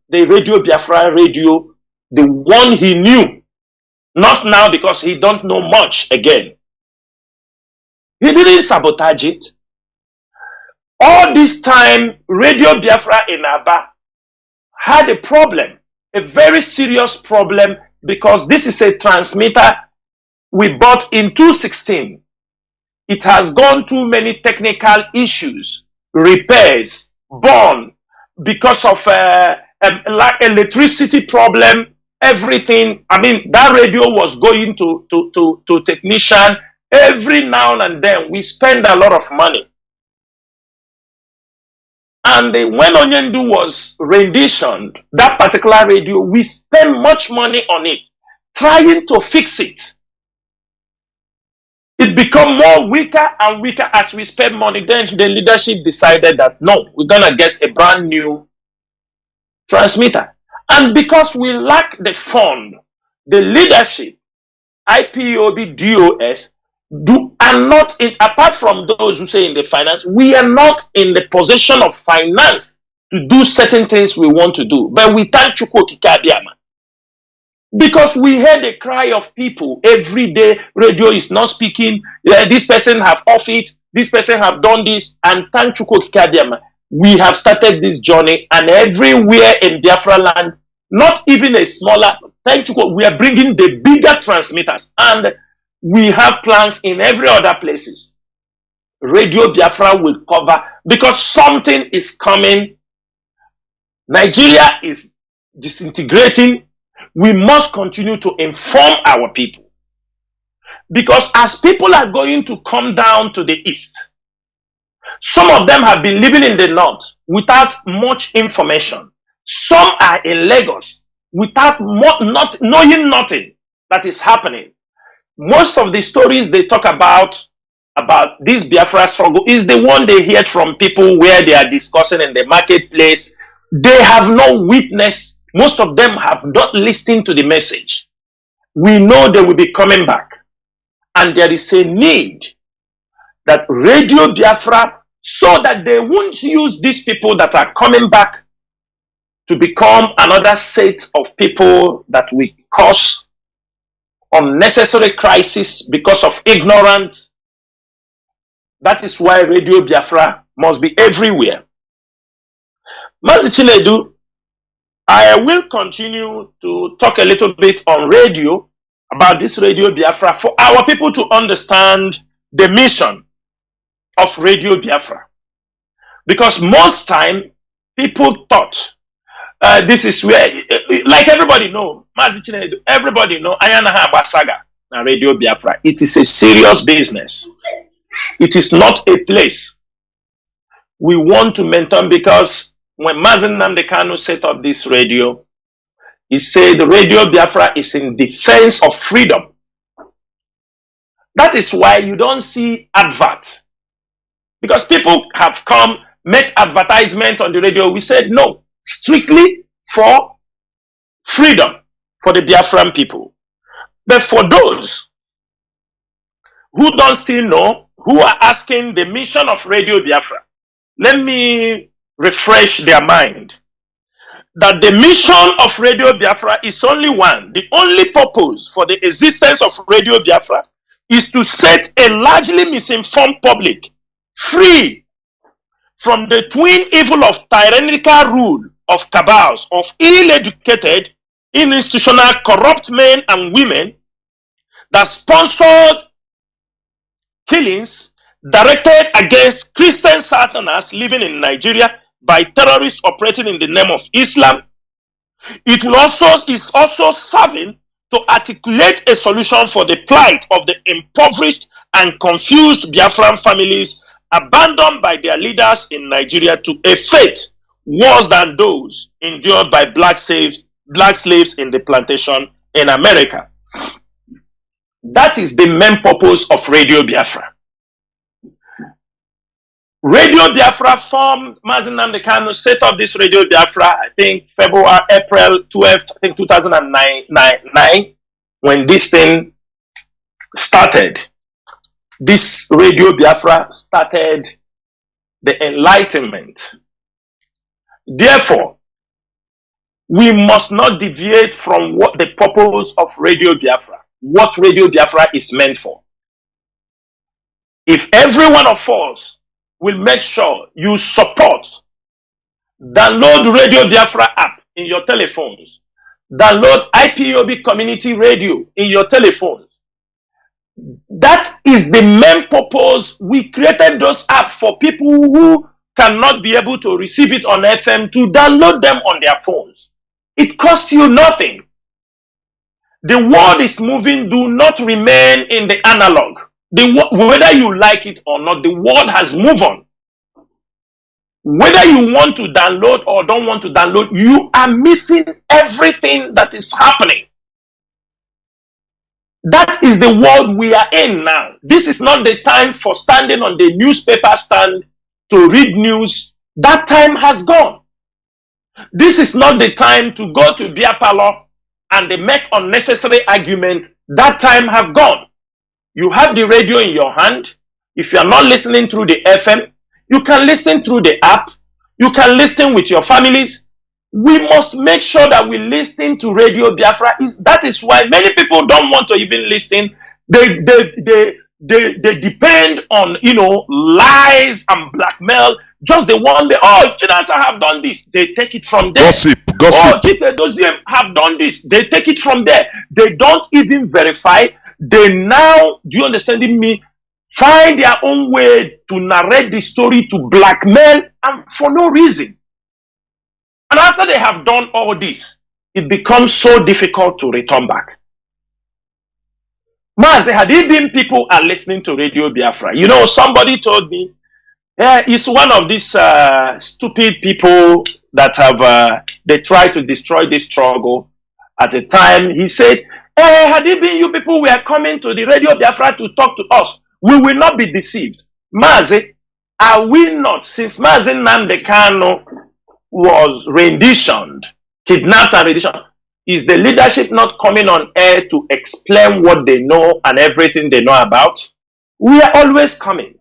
Radio Biafra radio, the one he knew. Not now, because he don't know much again. He didn't sabotage it. All this time, Radio Biafra in Aba had a problem, a very serious problem, because this is a transmitter we bought in 2016. It has gone through many technical issues, repairs, born because of like electricity problem, everything. I mean, that radio was going to technician every now and then. We spend a lot of money. And when Onyendu was renditioned, that particular radio, we spent much money on it, trying to fix it. It became more weaker and weaker as we spend money. Then the leadership decided that no, we're gonna get a brand new transmitter. And because we lack the fund, the leadership, IPOB, DOS, are not in, apart from those who say in the finance, we are not in the position of finance to do certain things we want to do. But we thank Chukwu Okike Abiyama Because we hear the cry of people every day. Radio is not speaking. This person have off it. This person have done this. And thank you, we have started this journey, and everywhere in Biafra land, not even a smaller, thank you, we are bringing the bigger transmitters, and we have plans in every other places. Radio Biafra will cover, because something is coming. Nigeria is disintegrating. We must continue to inform our people, because as people are going to come down to the east, some of them have been living in the north without much information. Some are in Lagos without not knowing nothing that is happening. Most of the stories they talk about this Biafra struggle is the one they hear from people where they are discussing in the marketplace. They have no witness. Most of them have not listened to the message. We know they will be coming back. And there is a need that Radio Biafra, so that they won't use these people that are coming back to become another set of people that will cause unnecessary crisis because of ignorance. That is why Radio Biafra must be everywhere. Mazi Chinedu, I will continue to talk a little bit on radio, about this Radio Biafra, for our people to understand the mission of Radio Biafra. Because most time, people thought this is where, like everybody know, Mazi Chinedu, everybody know, Ayana Basaga, Radio Biafra. It is a serious business. It is not a place we want to maintain, because when Mazi Nnamdi Kanu set up this radio, he said the Radio Biafra is in defense of freedom. That is why you don't see advert. Because people have come, make advertisement on the radio. We said no, strictly for freedom, for the Biafran people. But for those who don't still know, who are asking the mission of Radio Biafra, let me refresh their mind that the mission of Radio Biafra is only one. The only purpose for the existence of Radio Biafra is to set a largely misinformed public free from the twin evil of tyrannical rule of cabals, of ill-educated, institutional, corrupt men and women that sponsored killings directed against Christian Southerners living in Nigeria by terrorists operating in the name of Islam. It is also serving to articulate a solution for the plight of the impoverished and confused Biafran families abandoned by their leaders in Nigeria to a fate worse than those endured by black slaves in the plantation in America. That is the main purpose of Radio Biafra. Radio Biafra formed, Mazi Nnamdi Kanu set up this Radio Biafra, I think April 12th, I think 2009, when this thing started. This Radio Biafra started the Enlightenment. Therefore, we must not deviate from what the purpose of Radio Biafra, what Radio Biafra is meant for. If every one of us will make sure you support, download Radio Biafra app in your telephones, download IPOB community radio in your telephones. That is the main purpose. We created those apps for people who cannot be able to receive it on FM to download them on their phones. It costs you nothing. The world is moving. Do not remain in the analog. Whether you like it or not, the world has moved on. Whether you want to download or don't want to download, you are missing everything that is happening. That is the world we are in now. This is not the time for standing on the newspaper stand to read news. That time has gone. This is not the time to go to beer parlor and make unnecessary argument. That time have gone. You have the radio in your hand. If you are not listening through the FM, you can listen through the app. You can listen with your families. We must make sure that we listen to Radio Biafra. That is why many people don't want to even listen. They depend on, lies and blackmail. Just the one day, Chinasa have done this. They take it from there. Gossip. Oh, Chike Doziem have done this. They take it from there. They don't even verify. They now, do you understand me? Find their own way to narrate the story, to blackmail, and for no reason. And after they have done all this, it becomes so difficult to return back. Mazi, had it been people are listening to Radio Biafra, somebody told me, it's one of these stupid people that have, they try to destroy this struggle. At the time, he said, had it been you people were coming to the Radio Biafra to talk to us, we will not be deceived. Mazi, are we not, since Mazi Nnamdi Kanu was renditioned, kidnapped and renditioned, is the leadership not coming on air to explain what they know and everything they know about? We are always coming.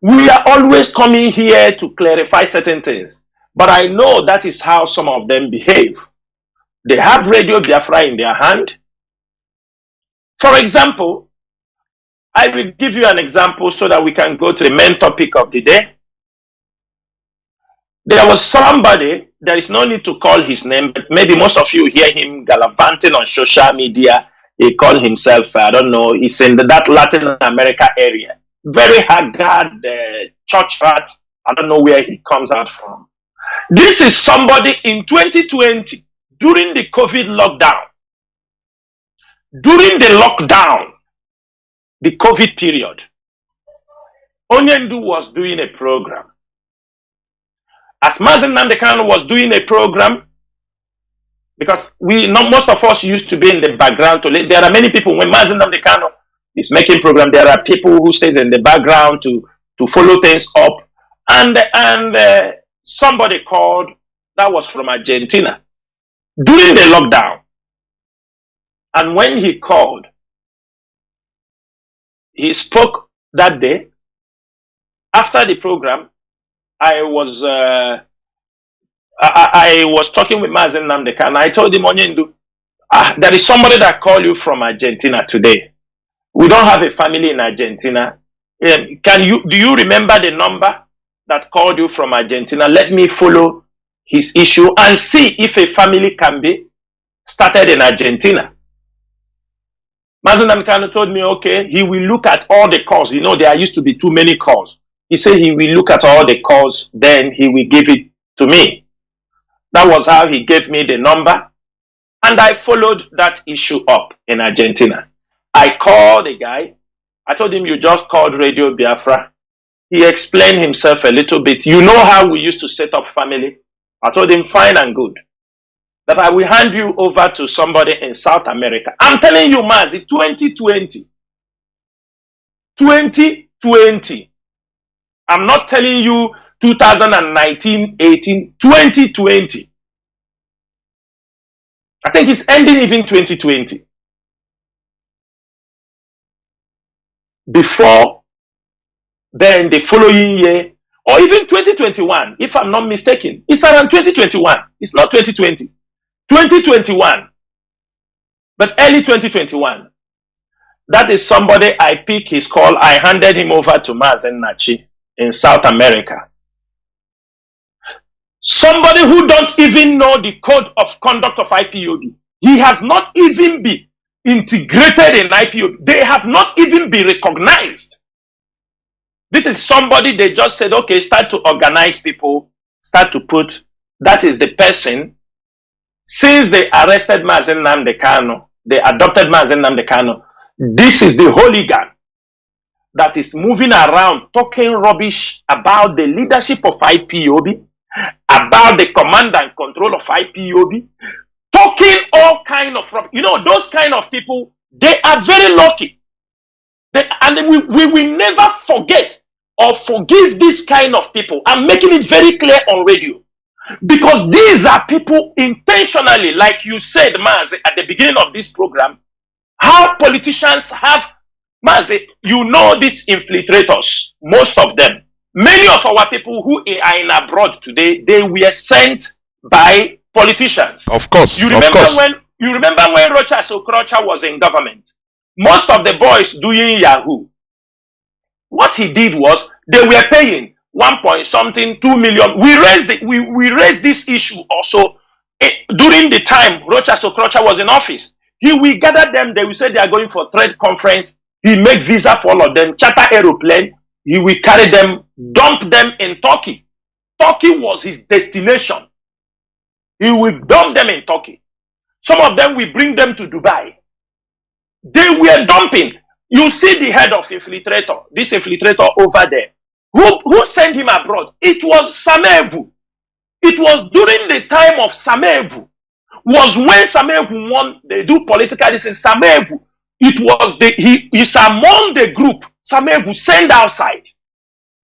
We are always coming here to clarify certain things. But I know that is how some of them behave. They have Radio Biafra in their hand. For example, I will give you an example so that we can go to the main topic of the day. There was somebody, there is no need to call his name, but maybe most of you hear him gallivanting on social media. He called himself, I don't know, he's in that Latin America area. Very haggard, church rat. I don't know where he comes out from. This is somebody in 2020, during the COVID lockdown. During the lockdown, the COVID period, Onyendu was doing a program. As Mazi Nnamdi Kanu was doing a program, because most of us used to be in the background. There are many people, when Mazi Nnamdi Kanu is making program, there are people who stays in the background to follow things up. And somebody called, that was from Argentina, during the lockdown. And when he called, he spoke that day. After the program, I was talking with Mazi Nnamdi Kanu. I told him, Onyendu, there is somebody that called you from Argentina today. We don't have a family in Argentina. Do you remember the number that called you from Argentina? Let me follow his issue and see if a family can be started in Argentina. Mazi Nnamdi Kanu told me, okay, he will look at all the calls. There used to be too many calls. He said he will look at all the calls, then he will give it to me. That was how he gave me the number. And I followed that issue up in Argentina. I called the guy. I told him, you just called Radio Biafra. He explained himself a little bit. You know how we used to set up family? I told him, fine and good, that I will hand you over to somebody in South America. I'm telling you, Mazi, 2020. 2020. I'm not telling you 2019, 18, 2020. I think it's ending even 2020. Before then, the following year, or even 2021, if I'm not mistaken, it's around 2021. It's not 2020. 2021. But early 2021. That is somebody, I picked his call. I handed him over to Mazi Nachi in South America. Somebody who don't even know the code of conduct of IPOB. He has not even been integrated in IPOB. They have not even been recognized. This is somebody they just said, okay, start to organize people, start to put, that is the person. Since they arrested Mazi Nnamdi Kanu, they adopted Mazi Nnamdi Kanu, this is the hooligan that is moving around talking rubbish about the leadership of IPOB, about the command and control of IPOB, talking all kind of rubbish. Those kind of people, they are very lucky. And we will never forget or forgive this kind of people. I'm making it very clear on radio. Because these are people intentionally, like you said, Mazi, at the beginning of this program, how politicians have, Mazi, these infiltrators, most of them, many of our people who are in abroad today, they were sent by politicians. Of course. You remember when Rochas Okrocha was in government? Most of the boys doing Yahoo. What he did was they were paying 1 point something, 2 million. We raised this issue also during the time Rochas Okrocha was in office. He will gather them, they will say they are going for trade conference. He make visa for all of them, charter aeroplane. He will carry them, dump them in Turkey. Turkey was his destination. He will dump them in Turkey. Some of them will bring them to Dubai. They were dumping. You see the head of infiltrator, this infiltrator over there. Who sent him abroad? It was Samebu. It was during the time of Samebu. Was when Samebu won, they do political this in Samebu. It was he is among the group Samebu sent outside.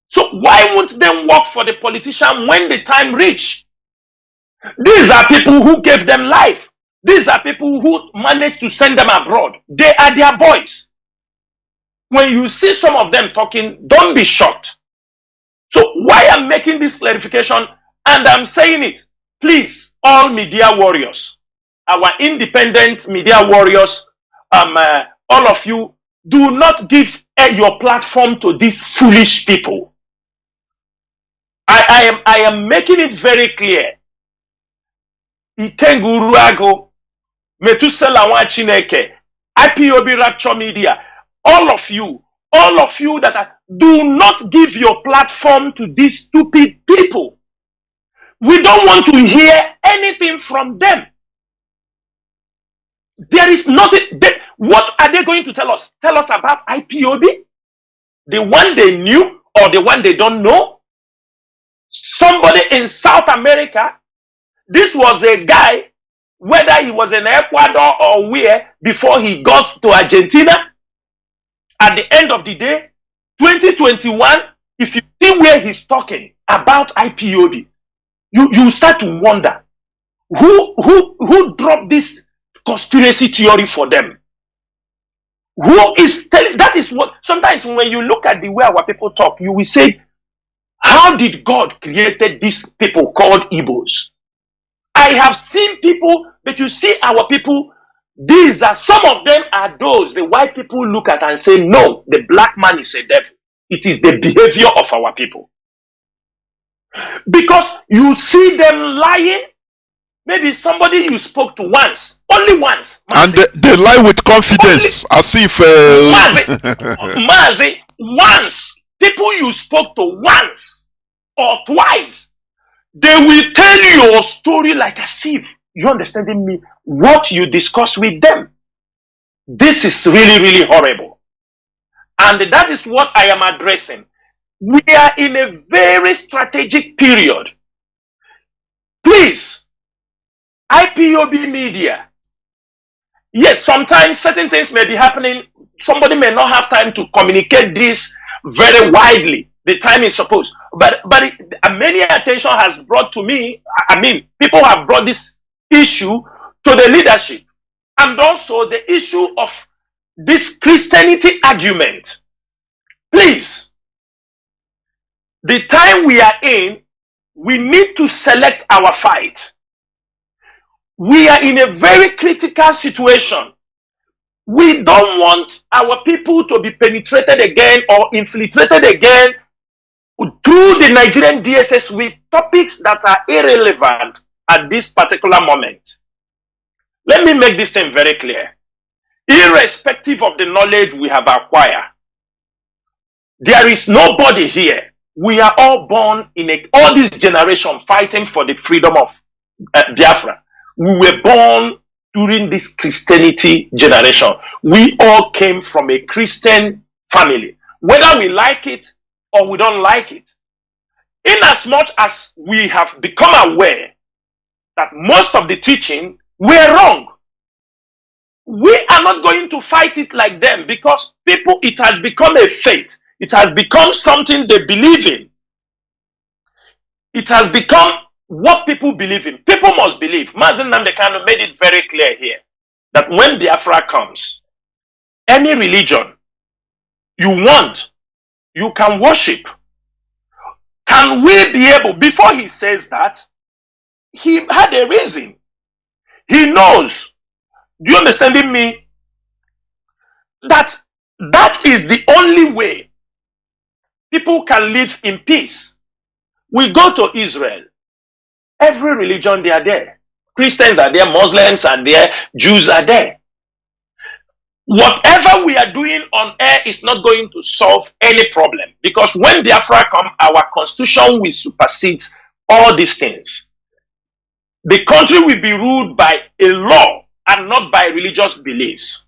So why won't they work for the politician when the time reach? These are people who gave them life. These are people who managed to send them abroad. They are their boys. When you see some of them talking, don't be shocked. So why I'm making this clarification, and I'm saying it, please, all media warriors, our independent media warriors, all of you, do not give your platform to these foolish people. I am making it very clear. Itenguruago, Metusela wa Chineke, IPOB Rapture Media, all of you that do not give your platform to these stupid people. We don't want to hear anything from them. There is nothing. What are they going to tell us? Tell us about IPOB? The one they knew or the one they don't know? Somebody in South America, this was a guy, whether he was in Ecuador or where, before he got to Argentina. At the end of the day, 2021, if you see where he's talking about IPOB, you start to wonder who dropped this conspiracy theory for them. Who is telling? That is what sometimes when you look at the way our people talk, you will say, how did God created these people called Igbos? I have seen people, but you see our people, these are, some of them are those the white people look at and say, no, the black man is a devil. It is the behavior of our people. Because you see them lying. Maybe somebody you spoke to once, only once. Mazi. And they lie with confidence, as if... Mazi, once. People you spoke to once or twice, they will tell you your story like as if you understanding me, what you discuss with them. This is really, really horrible. And that is what I am addressing. We are in a very strategic period. Please, IPOB media. Yes, sometimes certain things may be happening. Somebody may not have time to communicate this very widely. The time is supposed. But many attention has brought to me. I mean, people have brought this issue to the leadership. And also the issue of this Christianity argument. Please, the time we are in, we need to select our fight. We are in a very critical situation. We don't want our people to be penetrated again or infiltrated again through the Nigerian DSS with topics that are irrelevant at this particular moment. Let me make this thing very clear. Irrespective of the knowledge we have acquired, there is nobody here. We are all born in all this generation fighting for the freedom of Biafra. We were born during this Christianity generation. We all came from a Christian family. Whether we like it or we don't like it. Inasmuch as we have become aware that most of the teaching were wrong, we are not going to fight it like them, because people, it has become a faith. It has become something they believe in. It has become what people believe in. People must believe. Mazi Nnamdi made it very clear here that when Biafra comes, any religion you want, you can worship. Can we be able, before he says that, He had a reason. He knows. Do you understand me? That is the only way people can live in peace. We go to Israel. Every religion, they are there. Christians are there, Muslims are there, Jews are there. Whatever we are doing on air is not going to solve any problem, because when Biafra come, our constitution will supersede all these things. The country will be ruled by a law and not by religious beliefs.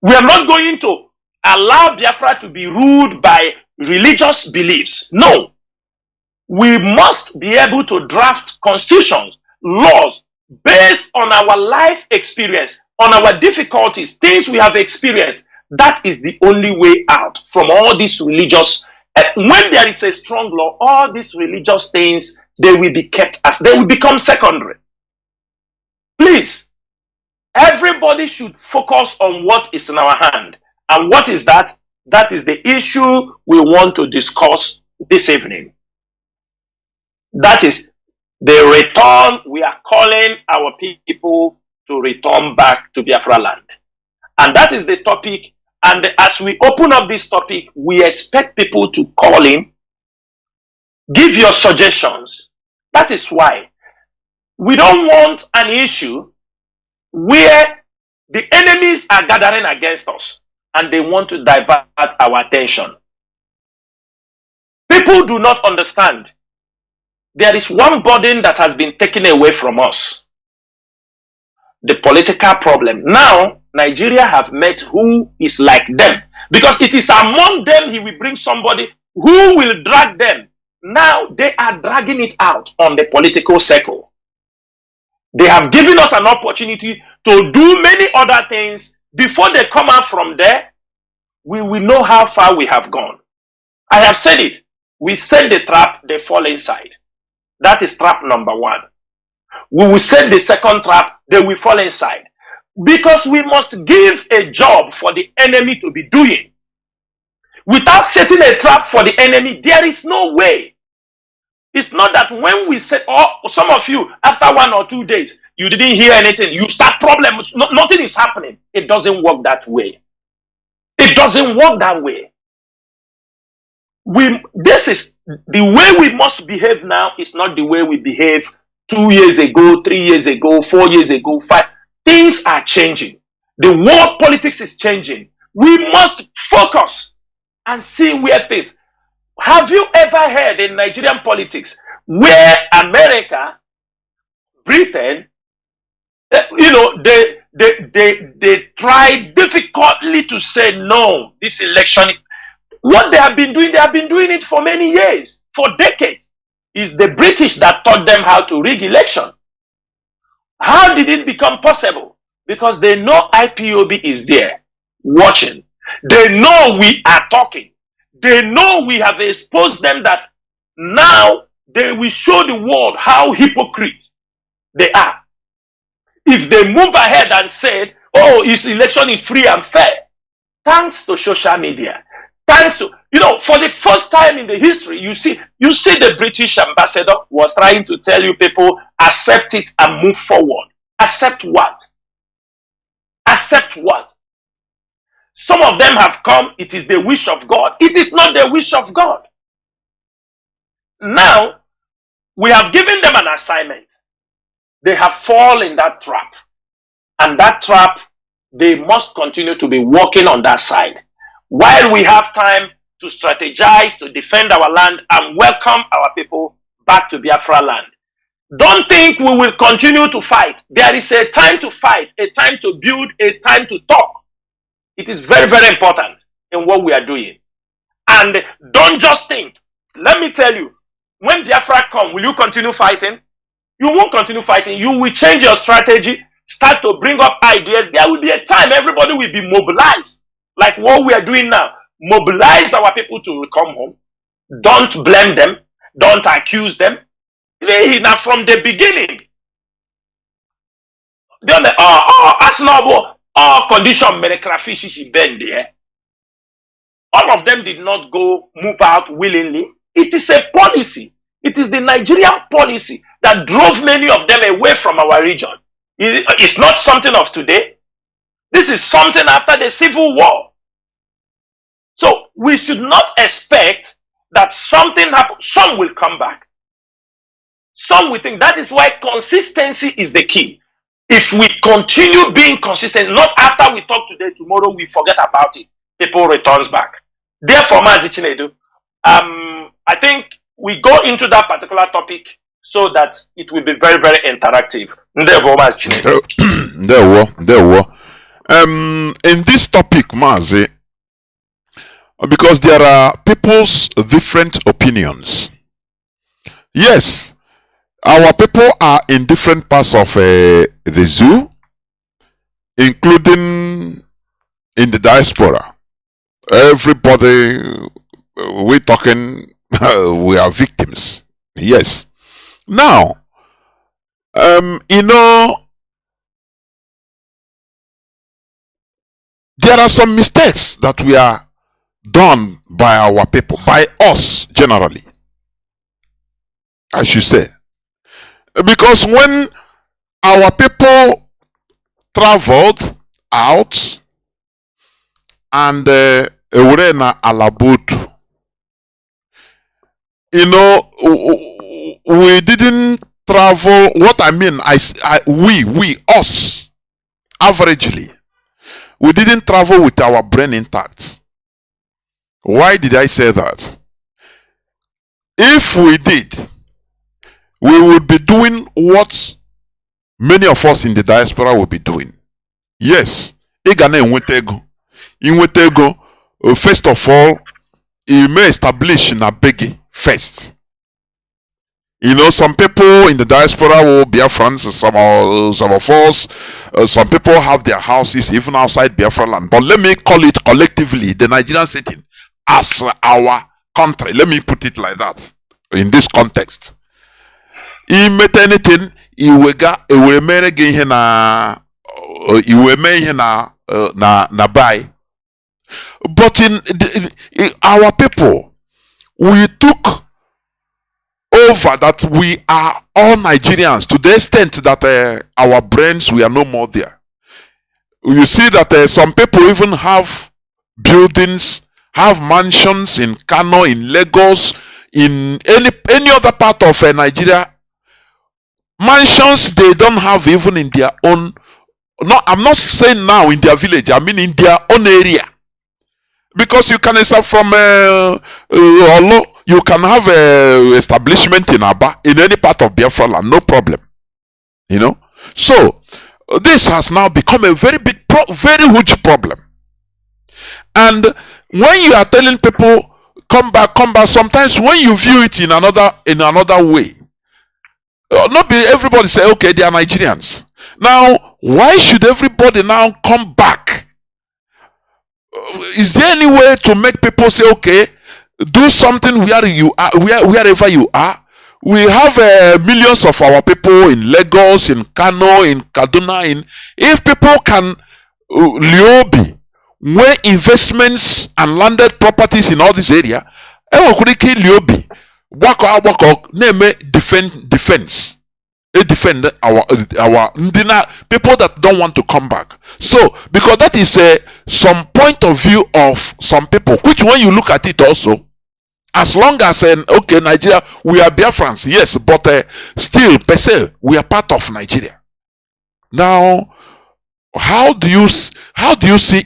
We are not going to allow Biafra to be ruled by religious beliefs. No. We must be able to draft constitutions, laws, based on our life experience, on our difficulties, things we have experienced. That is the only way out from all these religious. When there is a strong law, all these religious things, they will be kept as, they will become secondary. Please, everybody should focus on what is in our hand. And what is that? That is the issue we want to discuss this evening. That is the return. We are calling our people to return back to Biafra land. And that is the topic. And as we open up this topic, we expect people to call in, give your suggestions. That is why we don't want an issue where the enemies are gathering against us and they want to divert our attention. People do not understand. There is one burden that has been taken away from us. The political problem. Now, Nigeria have met who is like them. Because it is among them he will bring somebody who will drag them. Now, they are dragging it out on the political circle. They have given us an opportunity to do many other things. Before they come out from there, we will know how far we have gone. I have said it. We set the trap, they fall inside. That is trap number one. We will set the second trap, they will fall inside. Because we must give a job for the enemy to be doing. Without setting a trap for the enemy, there is no way. It's not that when we set, or some of you, after 1 or 2 days, you didn't hear anything, you start problems, nothing is happening. It doesn't work that way. It doesn't work that way. This is the way we must behave now. Is not the way we behaved 2 years ago, 3 years ago, 4 years ago, 5. Things are changing. The world politics is changing. We must focus and see where things. Have you ever heard in Nigerian politics where America, Britain, they try difficultly to say no, this election. What they have been doing it for many years, for decades. It's the British that taught them how to rig election. How did it become possible? Because they know IPOB is there, watching. They know we are talking. They know we have exposed them that now they will show the world how hypocrite they are. If they move ahead and say, oh, his election is free and fair, thanks to social media, thanks to, for the first time in the history, you see the British ambassador was trying to tell you people, accept it and move forward. Accept what? Accept what? Some of them have come, it is the wish of God. It is not the wish of God. Now, we have given them an assignment. They have fallen in that trap. And that trap, they must continue to be working on that side. While we have time to strategize, to defend our land, and welcome our people back to Biafra land. Don't think we will continue to fight. There is a time to fight, a time to build, a time to talk. It is very, very important in what we are doing. And don't just think. Let me tell you, when Biafra come, will you continue fighting? You won't continue fighting. You will change your strategy, start to bring up ideas. There will be a time everybody will be mobilized. Like what we are doing now. Mobilize our people to come home. Don't blame them. Don't accuse them. Now from the beginning. All condition she bend there. All of them did not go move out willingly. It is a policy. It is the Nigerian policy that drove many of them away from our region. It's not something of today. This is something after the Civil War. So we should not expect that something happens. Some will come back. Some will think. That is why consistency is the key. If we continue being consistent, not after we talk today, tomorrow we forget about it, people returns back. Therefore, Mazi Chinedu, I think we go into that particular topic so that it will be very, very interactive. Therefore, Mazi Chinedu. There were. In this topic, Mazi, because there are people's different opinions. Yes, our people are in different parts of the zoo, including in the diaspora. Everybody, we're talking, we are victims. Yes. Now, you know, there are some mistakes that we are done by our people, by us generally, I should say. Because when our people traveled out and were na Alabutu, you know, we didn't travel. What I mean, we, us, averagely, we didn't travel with our brain intact. Why did I say that? If we did, we would be doing what many of us in the diaspora will be doing. Yes, first of all, you may establish in a biggie first. You know, some people in the diaspora will Biafrans, some of us, some people have their houses even outside Biafra land. But let me call it collectively the Nigerian setting as our country. Let me put it like that in this context. Imete anything, iwe mere ge ihe na buy. But in our people, we took over that we are all Nigerians to the extent that our brains, we are no more there. You see that some people even have buildings, have mansions in Kanu, in Lagos, in any other part of Nigeria. Mansions they don't have even in their own. No, I'm not saying now in their village. I mean in their own area. Because you can start from Olo, you can have a establishment in Aba, in any part of Biafra land, no problem. You know? So, this has now become a very big, very huge problem. And when you are telling people, come back, sometimes when you view it in another way, not be everybody say, okay, they are Nigerians. Now, why should everybody now come back? Is there any way to make people say, okay, do something where you are, wherever you are? We have millions of our people in Lagos, in Kano, in Kaduna. If people can Liobi, where investments and landed properties in all this area, Liobi, name defense. They defend our people that don't want to come back. So, because that is some point of view of some people, which when you look at it also, as long as okay, Nigeria, we are Biafrans, yes, but still, per se, we are part of Nigeria. Now, how do you see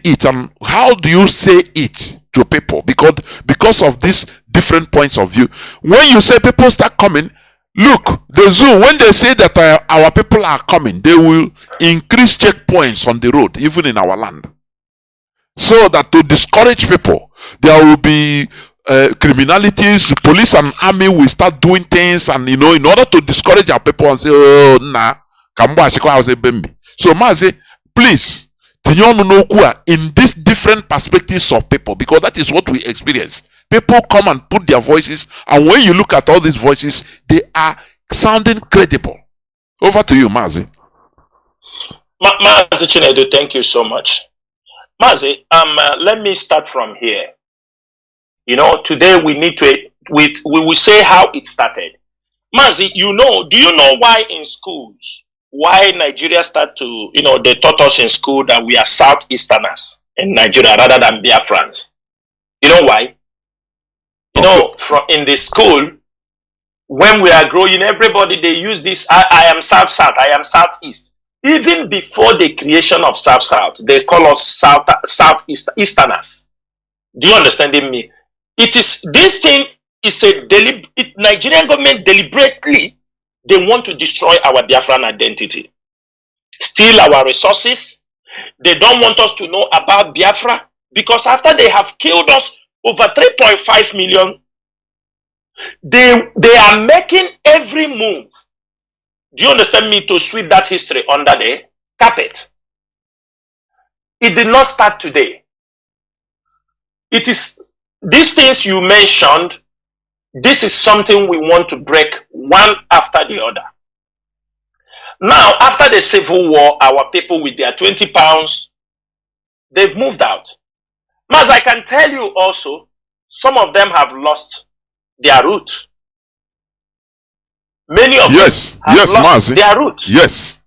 it, and how do you say it to people? Because of these different points of view, when you say people start coming. Look, the zoo, when they say that our people are coming, they will increase checkpoints on the road, even in our land. So that to discourage people, there will be criminalities, police and army will start doing things, and in order to discourage our people and say, oh, nah, so Mazi, please, in these different perspectives of people, because that is what we experience. People come and put their voices, and when you look at all these voices, they are sounding credible. Over to you, Mazi. Mazi Chinedu, thank you so much. Mazi, let me start from here. Today we need to, we will say how it started. Mazi, do you know why in schools, why Nigeria start to, they taught us in school that we are Southeasterners in Nigeria rather than Biafrans? You know why? In the school, when we are growing, everybody, they use this, I am South-South, I am Southeast. Even before the creation of South-South, they call us Southeasterners. Do you understand me? This thing is Nigerian government deliberately, they want to destroy our Biafran identity. Steal our resources. They don't want us to know about Biafra, because after they have killed us over 3.5 million, they are making every move. Do you understand me? To sweep that history under the carpet. It did not start today. It is these things you mentioned. This is something we want to break one after the other. Now, after the Civil War, our people with their 20 pounds, they've moved out. Mas, I can tell you also, some of them have lost their root. Many of them have lost Mazi. their root. Yes.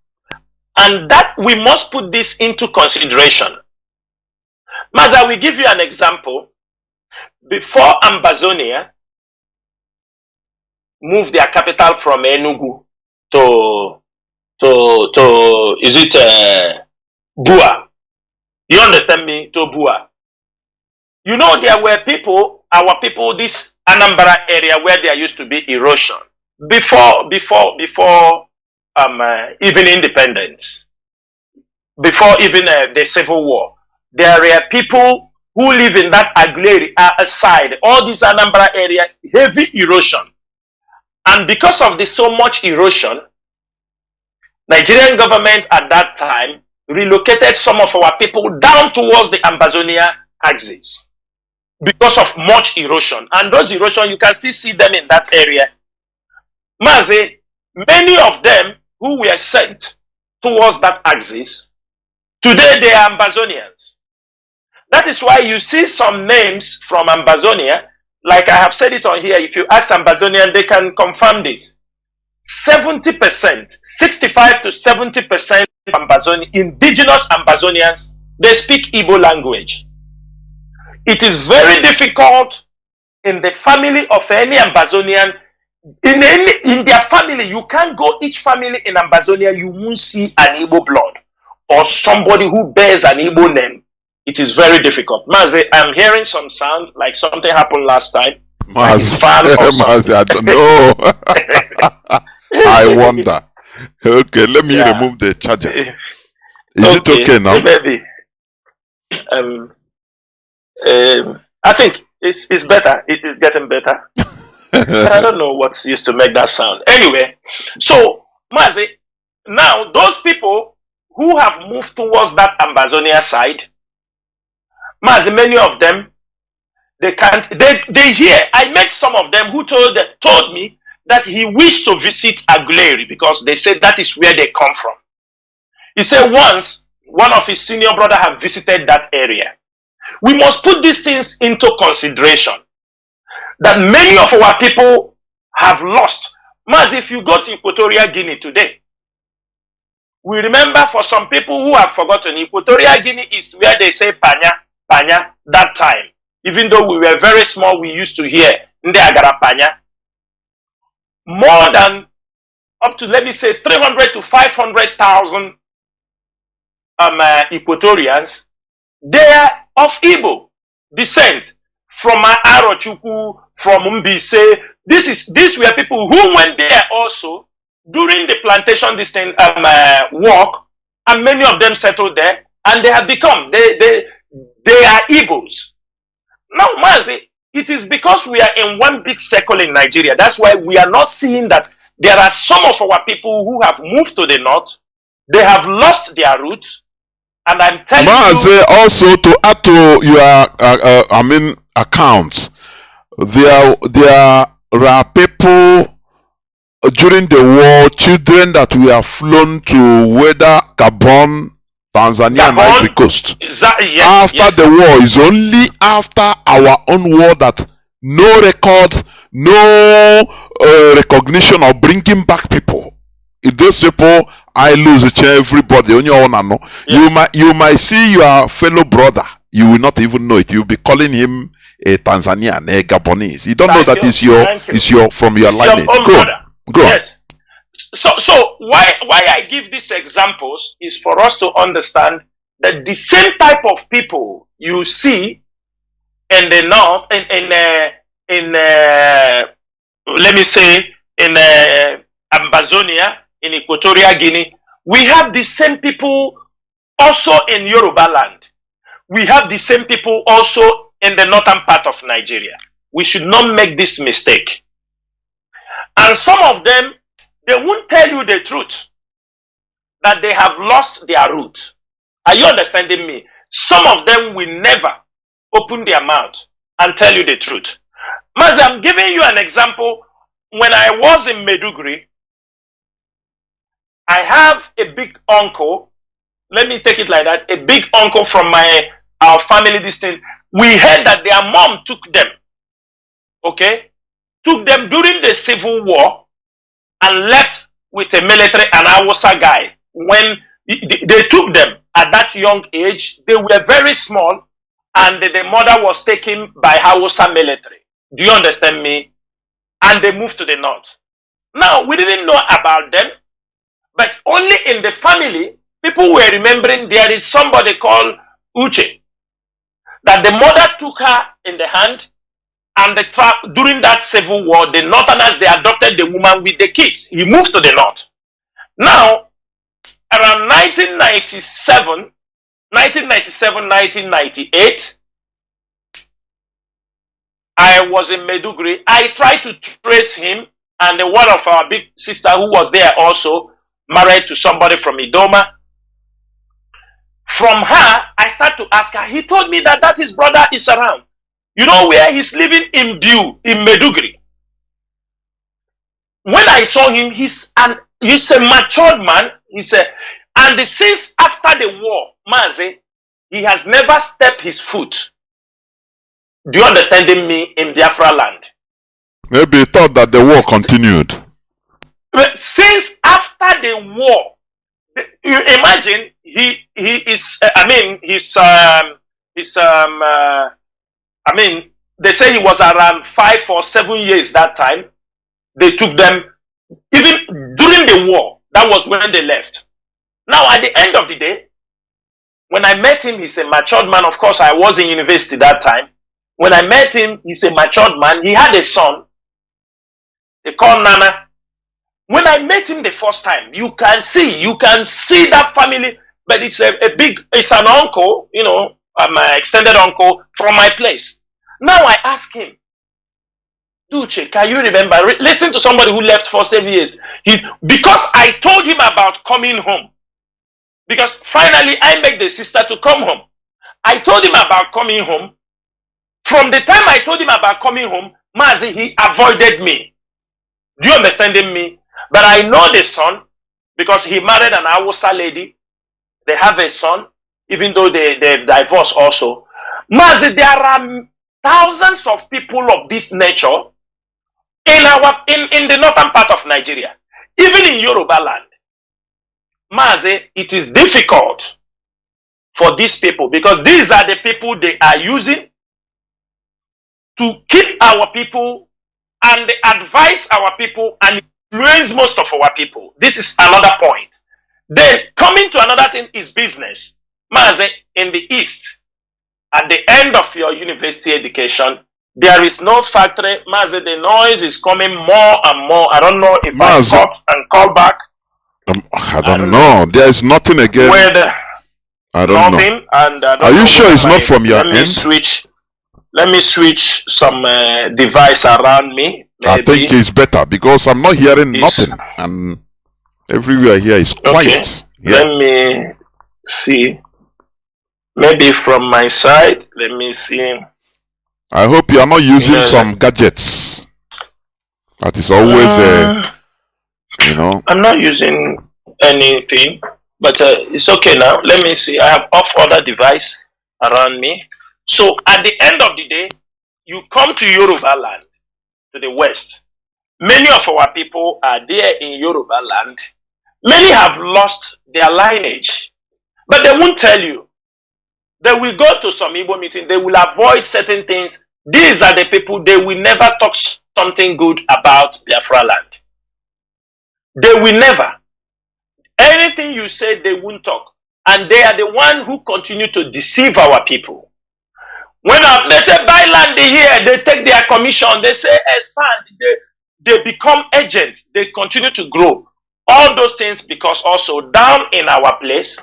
And that we must put this into consideration. Mas, I will give you an example. Before Ambazonia moved their capital from Enugu to Bua. You understand me? To Bua. There were people, our people, this Anambra area where there used to be erosion before even independence, before even the Civil War. There were people who live in that Aguilera side, all this Anambra area, heavy erosion. And because of the so much erosion, Nigerian government at that time relocated some of our people down towards the Ambazonia axis because of much erosion. And those erosion, you can still see them in that area. Mazi, many of them who were sent towards that axis, today they are Ambazonians. That is why you see some names from Ambazonia, like I have said it on here. If you ask Ambazonian, they can confirm this. 70%, 65 to 70% indigenous Ambazonians, they speak Igbo language. It is very difficult in the family of any Ambazonian, in their family, you can't go each family in Ambazonia, you won't see an Igbo blood or somebody who bears an Igbo name. It is very difficult. Mazi, I'm hearing some sound like something happened last time. Mazi, Mazi, I don't know. I wonder. Okay, let me remove the charger. Is it okay now? Maybe. I think it's better. It is getting better. I don't know what's used to make that sound. Anyway, so Mazi, now those people who have moved towards that Ambazonia side, Mazi, many of them, they hear. I met some of them who told me that he wished to visit Aguilera because they said that is where they come from. He said once one of his senior brother had visited that area. We must put these things into consideration. That many of our people have lost. Mas, if you go to Equatorial Guinea today, we remember for some people who have forgotten, Equatorial Guinea is where they say Panya, Panya, that time. Even though we were very small, we used to hear Nde Agara Panya. More than up to, let me say, 300 to 500,000 Equatorians, they are of Igbo descent. From Arochukwu, from Mbise. These were people who went there also during the plantation walk, and many of them settled there, and they have become, they are Igbos. Now, Mazi, it is because we are in one big circle in Nigeria. That's why we are not seeing that there are some of our people who have moved to the north. They have lost their roots. And I'm telling Mazi, also to add to your, account, there are people during the war, children that we have flown to whether Gabon, Tanzania, and Ivory Coast. After the war, is only after our own war that no record, no recognition or bringing back people. If those people, I lose a chair, everybody on your own, no. Yes. You might see your fellow brother. You will not even know it. You'll be calling him a Tanzanian, a Gabonese. You don't know that it's your from your lineage. Your own Go brother. on. Go on. Yes. So why I give these examples is for us to understand that the same type of people you see in the north, let me say in Ambazonia, in Equatorial Guinea, we have the same people also in Yoruba land. We have the same people also in the northern part of Nigeria. We should not make this mistake. And some of them, they won't tell you the truth, that they have lost their root. Are you understanding me? Some of them will never open their mouth and tell you the truth. Mazi, I'm giving you an example. When I was in Maiduguri, I have a big uncle. Let me take it like that. A big uncle from our family distant. We heard that their mom took them. Okay? Took them during the Civil War and left with a military and Hausa guy. When they took them at that young age, they were very small, and the mother was taken by Hausa military. Do you understand me? And they moved to the north. Now, we didn't know about them, but only in the family, people were remembering there is somebody called Uche, that the mother took her in the hand, and during that Civil War, the Northerners, they adopted the woman with the kids. He moved to the north. Now, around 1997, 1998, I was in Maiduguri. I tried to trace him, and one of our big sister who was there also, married to somebody from Idoma. From her, I started to ask her. He told me that his brother is around. You know where he's living? In Biu, in Maiduguri. When I saw him, he's a matured man. And since after the war, Mazi, he has never stepped his foot. Do you understand me? In Biafra land. Maybe he thought that the war continued. Since after the war, you imagine he is. They say he was around 5 or 7 years that time. They took them even during the war. That was when they left. Now, at the end of the day, when I met him, he's a matured man. Of course, I was in university that time. When I met him, he's a matured man. He had a son. They call Nana. When I met him the first time, you can see that family, but it's it's an uncle, my extended uncle from my place. Now I ask him, Duce, can you remember? Listen to somebody who left for 7 years. Because I told him about coming home. Because finally I begged the sister to come home. I told him about coming home. From the time I told him about coming home, Mazi, he avoided me. Do you understand me? But I know the son because he married an Hausa lady. They have a son, even though they divorced also. Mazi, there are thousands of people of this nature in the northern part of Nigeria, even in Yoruba land. Mazi, it is difficult for these people because these are the people they are using to keep our people and advise our people and influence most of our people. This is another point. Then coming to another thing is business. Mazi, in the East, at the end of your university education, there is no factory. Mazi, the noise is coming more and more. I don't know if I cut and call back. I don't know. There is nothing again. I don't know. And are you sure it's not from your end? Let me switch some device around me. Maybe. I think it's better because I'm not hearing nothing, and everywhere here is quiet. Okay. Yeah. Let me see. Maybe from my side. Let me see. I hope you are not using some gadgets. That is always I'm not using anything, but it's okay now. Let me see. I have off other device around me. So at the end of the day, you come to Yoruba land, to the west. Many of our people are there in Yoruba land. Many have lost their lineage, but they won't tell you. They will go to some Igbo meeting. They will avoid certain things. These are the people, they will never talk something good about Biafra land. They will never. Anything you say, they won't talk. And they are the one who continue to deceive our people. When they say buy land here, they take their commission, they say expand, they become agents, they continue to grow. All those things because also down in our place,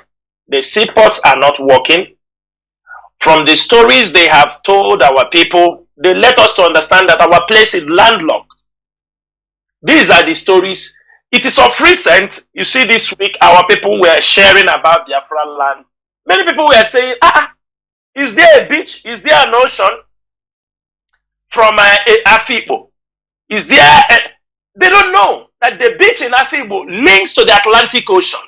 the seaports are not working. From the stories they have told our people, they let us to understand that our place is landlocked. These are the stories. It is of recent, you see this week, our people were sharing about Biafra land. Many people were saying, is there a beach? Is there an ocean from Afibo? Is there they don't know that the beach in Afibo links to the Atlantic Ocean.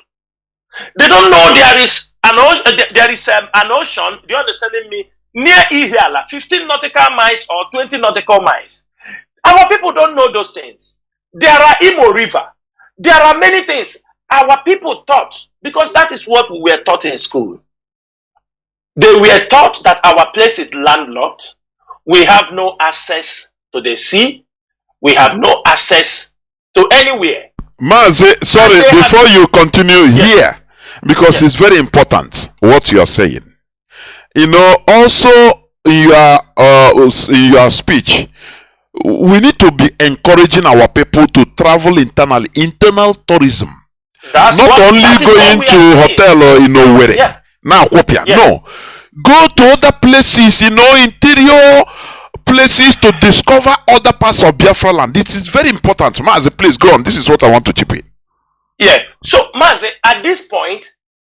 They don't know there is an ocean, an ocean, do you understand me, near Ihiala, 15 nautical miles or 20 nautical miles. Our people don't know those things. There are Imo River. There are many things our people taught, because that is what we were taught in school. They were taught that our place is landlocked. We have no access to the sea. We have no access to anywhere. Mazi, sorry, before you continue here, because it's very important what you are saying. You know, also in your speech, we need to be encouraging our people to travel internally, internal tourism. Not only going to hotel or Owerri. Now, no. Go to other places, interior places to discover other parts of Biafra land. This is very important. Mazi, please go on. This is what I want to chip in. Yeah. So, Mazi, at this point,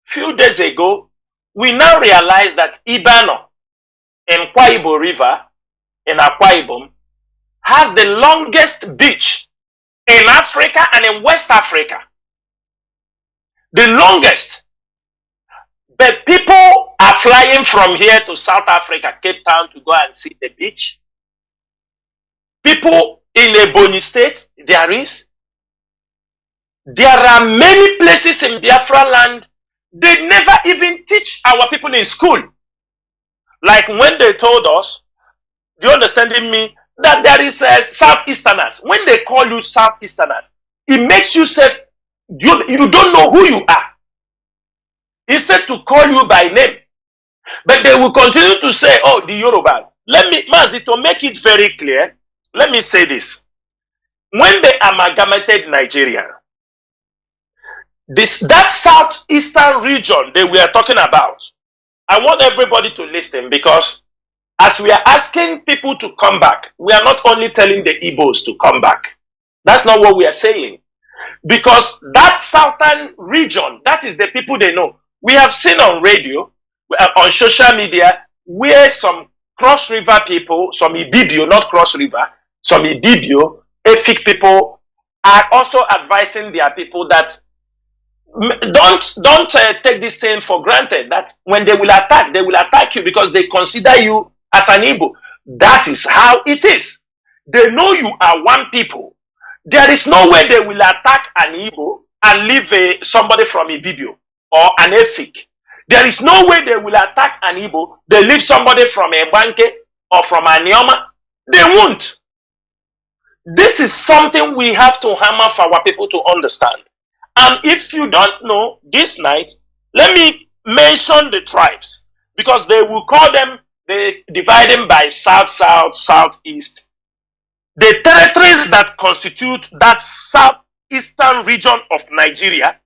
few days ago, we now realize that Ibano in Kwaibo River, in Akwa Ibom, has the longest beach in Africa and in West Africa. The longest. But people are flying from here to South Africa, Cape Town, to go and see the beach. People in Ebonyi State, there is. There are many places in Biafra land, they never even teach our people in school. Like when they told us, do you understand me, that there is Southeasterners. When they call you Southeasterners, it makes you say, you don't know who you are. Instead to call you by name. But they will continue to say, oh, the Yorubas. Let me, Mazi, to make it very clear, let me say this. When they amalgamated Nigeria, that southeastern region they were talking about, I want everybody to listen, because as we are asking people to come back, we are not only telling the Igbos to come back. That's not what we are saying. Because that southern region, that is the people they know. We have seen on radio, on social media, where some Cross River people, some Ibibio, not Cross River, some Ibibio, Efik people are also advising their people that don't take this thing for granted, that when they will attack you because they consider you as an Igbo. That is how it is. They know you are one people. There is no way they will attack an Igbo and leave somebody from Ibibio or an Efik. There is no way they will attack an Igbo, they leave somebody from Ebanke or from Anioma. They won't. This is something we have to hammer for our people to understand. And if you don't know, this night, let me mention the tribes, because they will call them, they divide them by south, south, southeast. The territories that constitute that southeastern region of Nigeria,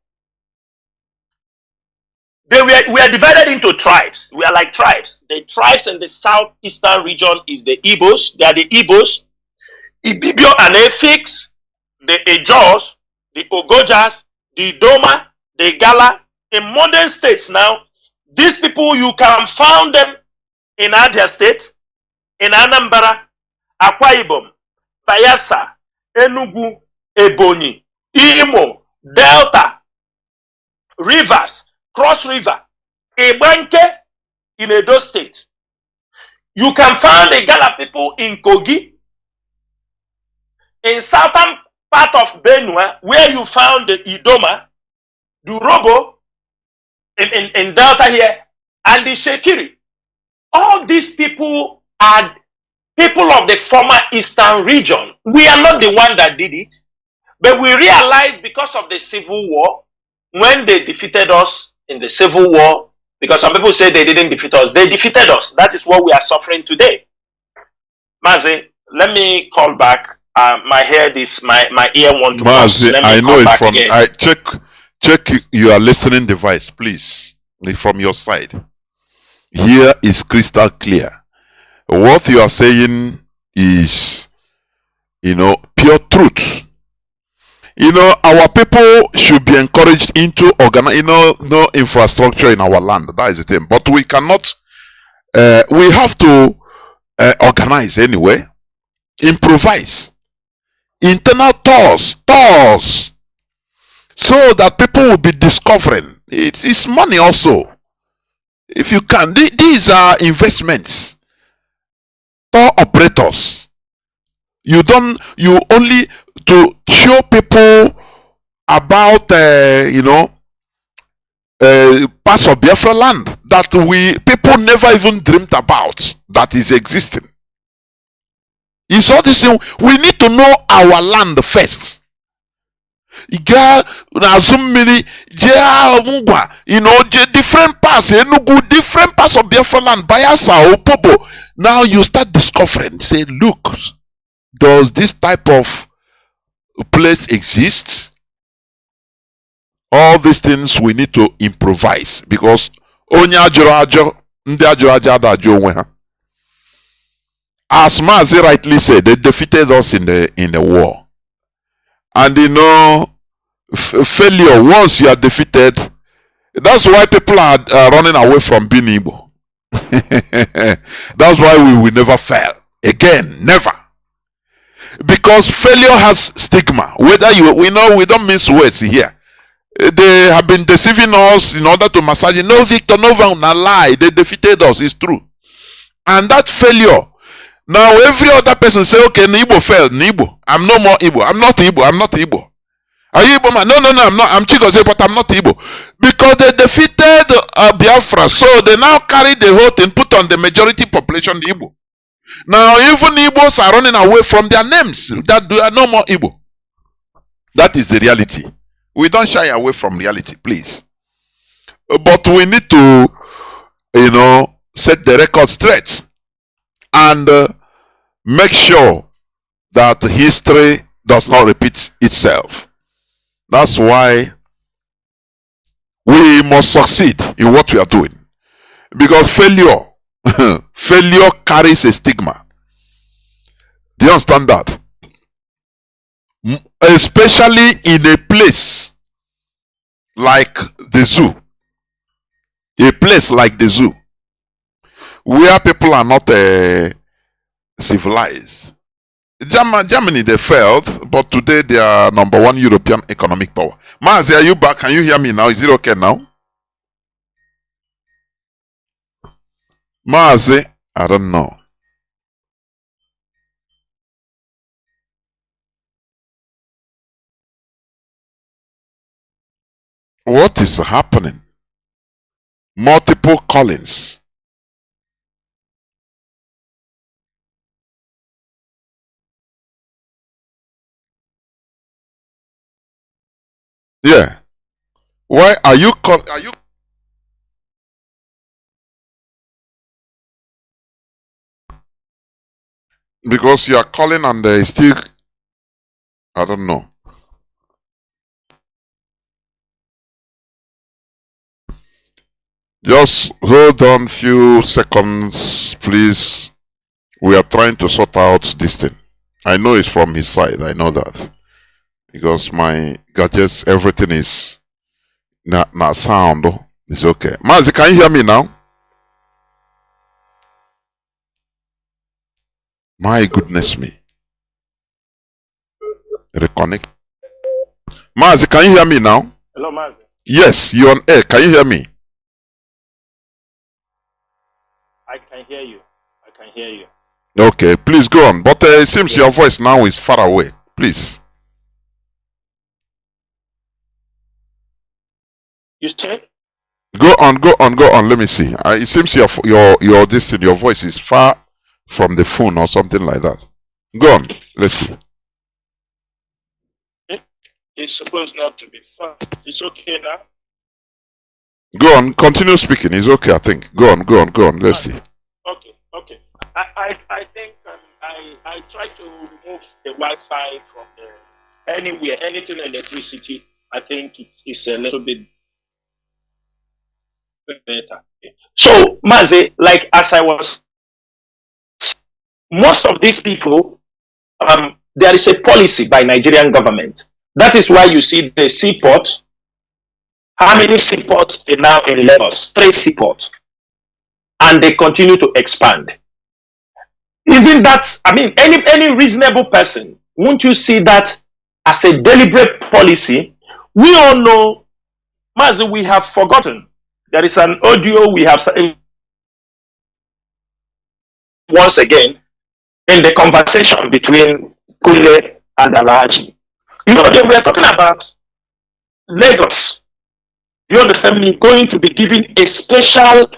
we are divided into tribes. We are like tribes. The tribes in the southeastern region is the Igbos. They are the Igbos, Ibibio and Efiks, the Ejos, the Ogojas, the Doma, the Gala. In modern states now, these people, you can find them in Abia State, in Anambra, Akwa Ibom, Bayelsa, Enugu, Ebonyi, Imo, Delta, Rivers, Cross River, Ebanke in Edo State. You can find the Gala people in Kogi, in southern part of Benue, where you found the Idoma, the Robo in Delta here, and the Shekiri. All these people are people of the former Eastern region. We are not the one that did it, but we realized because of the civil war, when they defeated us in the civil war, because some people say they didn't defeat us, they defeated us. That is what we are suffering today. Mazi, let me call back. My ear want to Mazi, I know it from again. I check your listening device, please, from your side. Here is crystal clear. What you are saying is, pure truth. Our people should be encouraged into no infrastructure in our land. That is the thing. But we cannot. We have to organize anyway. Improvise. Internal tours, so that people will be discovering. It's money also. If you can, these are investments. Tour operators. You only to show people about parts of Biafra land that people never even dreamed about that is existing. It's all this thing. We need to know our land first. Different parts, different parts of Biafra land, Bayelsa, Opobo. Now you start discovering, say, look, does this type of place exist? All these things we need to improvise, because as Mazi rightly said, they defeated us in the war. And failure, once you are defeated, that's why people are running away from being Igbo. That's why we will never fail again, never. Because failure has stigma. Whether we don't mince words here. They have been deceiving us in order to massage it. No, Victor, no, lie. They defeated us. It's true. And that failure. Now every other person say, okay, Igbo failed. Igbo. I'm no more Igbo. I'm not Igbo. I'm not Igbo. Are you Igbo man? No, I'm not. I'm Chigozie, but I'm not Igbo. Because they defeated Biafra. So they now carry the whole thing, put on the majority population, the Igbo. Now even Igbos are running away from their names. That they are no more Igbo. That is the reality. We don't shy away from reality, please. But we need to, set the record straight. And make sure that history does not repeat itself. That's why we must succeed in what we are doing. Because failure carries a stigma. Do you understand that? Especially in a place like the zoo. A place like the zoo, where people are not civilized. Germany, they failed, but today they are #1 European economic power. Mazi, are you back? Can you hear me now? Is it okay now? Mazi, I don't know. What is happening? Multiple callings. Yeah. Why are you because you are calling and they still, I don't know. Just hold on few seconds, please. We are trying to sort out this thing. I know it's from his side. I know that. Because my gadgets, everything is not sound. It's okay. Mazi, can you hear me now? My goodness me. Reconnect. Mazi, can you hear me now? Hello, Mazi. Yes, you're on air. Can you hear me? I can hear you. I can hear you. Okay, please go on. But it seems your voice now is far away. Please. You said? Go on, go on, go on. Let me see. It seems your this thing, your voice is far from the phone or something like that. Go on. Let's see. It's supposed not to be far. It's okay now. Go on. Continue speaking. It's okay, I think. Go on, go on, go on. Let's see. Okay. I think I try to remove the Wi-Fi from anywhere, anything electricity. I think it's a little bit better. So, Mazi, like as I was, most of these people, there is a policy by Nigerian government. That is why you see the seaport. How many seaports are now in Lagos? 3 seaports. And they continue to expand. Isn't that, I mean, any reasonable person, won't you see that as a deliberate policy? We all know, Mazi, we have forgotten. There is an audio we have once again in the conversation between Kule and Alaji. You know, they were talking about Lagos. You understand me? Going to be given a special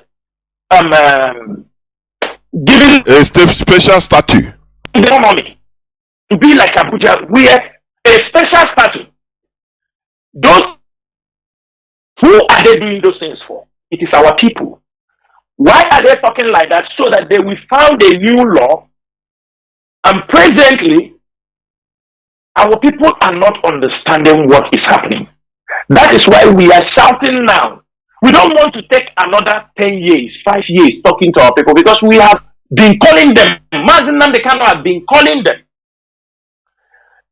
giving A special statue. economy to be like Abuja, where a special statue. Those who are they doing those things for? It is our people. Why are they talking like that? So that they will found a new law, and presently our people are not understanding what is happening. That is why we are shouting now. We don't want to take another 10 years, 5 years talking to our people, because we have been calling them. Mazi Nnamdi Kanu have been calling them.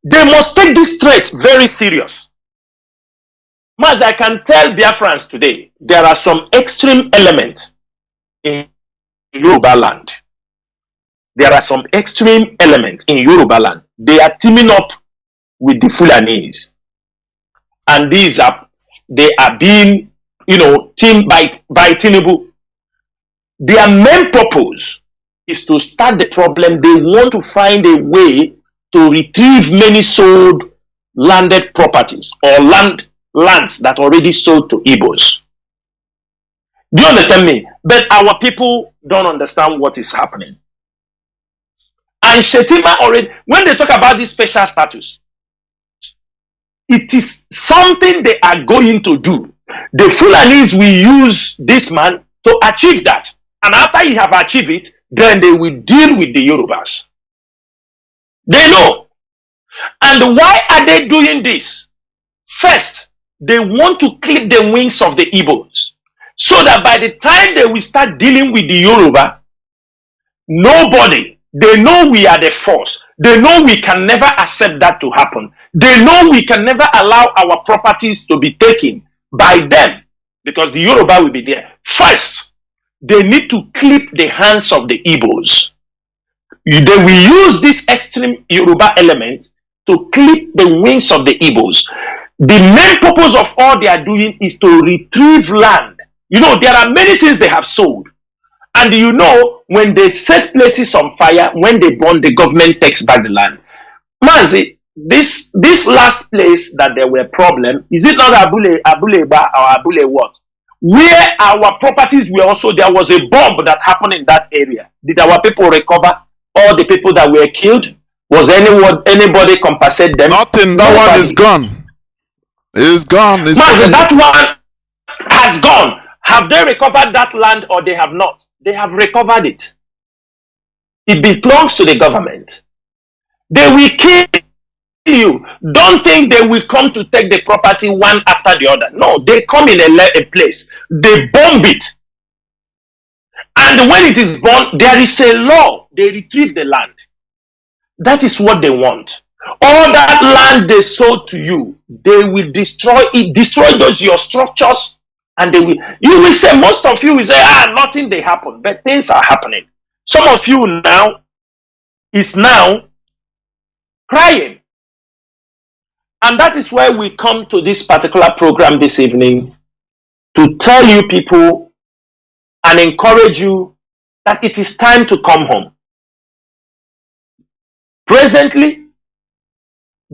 They must take this threat very serious. Mazi, I can tell Biafrans today, there are some extreme elements in Yoruba land. There are some extreme elements in Yoruba land. They are teaming up with the Fulanis. And they are being, teamed by Tinubu. Their main purpose is to start the problem. They want to find a way to retrieve many sold landed properties or lands that already sold to Igbos. Do you understand me? But our people don't understand what is happening. And Shetima already, when they talk about this special status, it is something they are going to do. The Fulanis will use this man to achieve that. And after he have achieved it, then they will deal with the Yorubas. They know. And why are they doing this? First, they want to clip the wings of the Igbos, so that by the time they will start dealing with the Yoruba, they know we are the force. They know we can never accept that to happen. They know we can never allow our properties to be taken by them, because the Yoruba will be there. First, they need to clip the hands of the Igbos. They will use this extreme Yoruba element to clip the wings of the Igbos. The main purpose of all they are doing is to retrieve land. There are many things they have sold. And when they set places on fire, when they burn, the government takes back the land. Mazi, this last place that there were problem, is it not Abuleba or Abule what? Where our properties were also, there was a bomb that happened in that area. Did our people recover all the people that were killed? Was anybody compensate them? Nothing. That one is gone. It's gone. Mazi, that one has gone. Have they recovered that land or they have not? They have recovered it. It belongs to the government. They will kill you. Don't think they will come to take the property one after the other. No, they come in a place. They bomb it. And when it is bombed, there is a law. They retrieve the land. That is what they want. All that land they sold to you, they will destroy it, destroy your structures, and you will say, most of you will say, nothing they happen, but things are happening. Some of you is now crying. And that is why we come to this particular program this evening, to tell you people and encourage you that it is time to come home. Presently,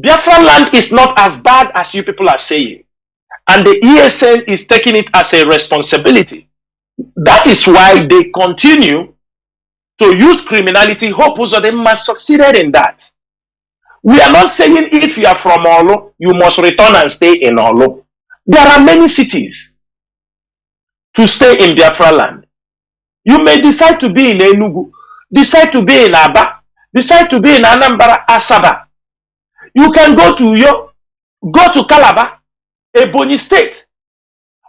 Biafra land is not as bad as you people are saying. And the ESN is taking it as a responsibility. That is why they continue to use criminality. Hope they must succeed in that. We are not saying if you are from Olo, you must return and stay in Olo. There are many cities to stay in Biafra land. You may decide to be in Enugu, decide to be in Aba, decide to be in Anambra, Asaba. You can go to Uyo, go to Calabar, Ebonyi State.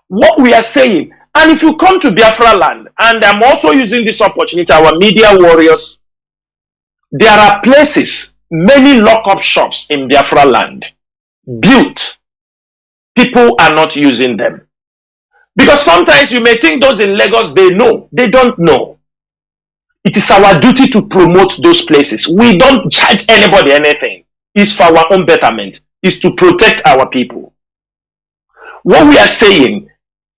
What we are saying, and if you come to Biafra land, and I'm also using this opportunity, our media warriors, there are places, many lock-up shops in Biafra land, built. People are not using them. Because sometimes you may think those in Lagos, they know. They don't know. It is our duty to promote those places. We don't charge anybody anything. It's for our own betterment. It's to protect our people. What we are saying,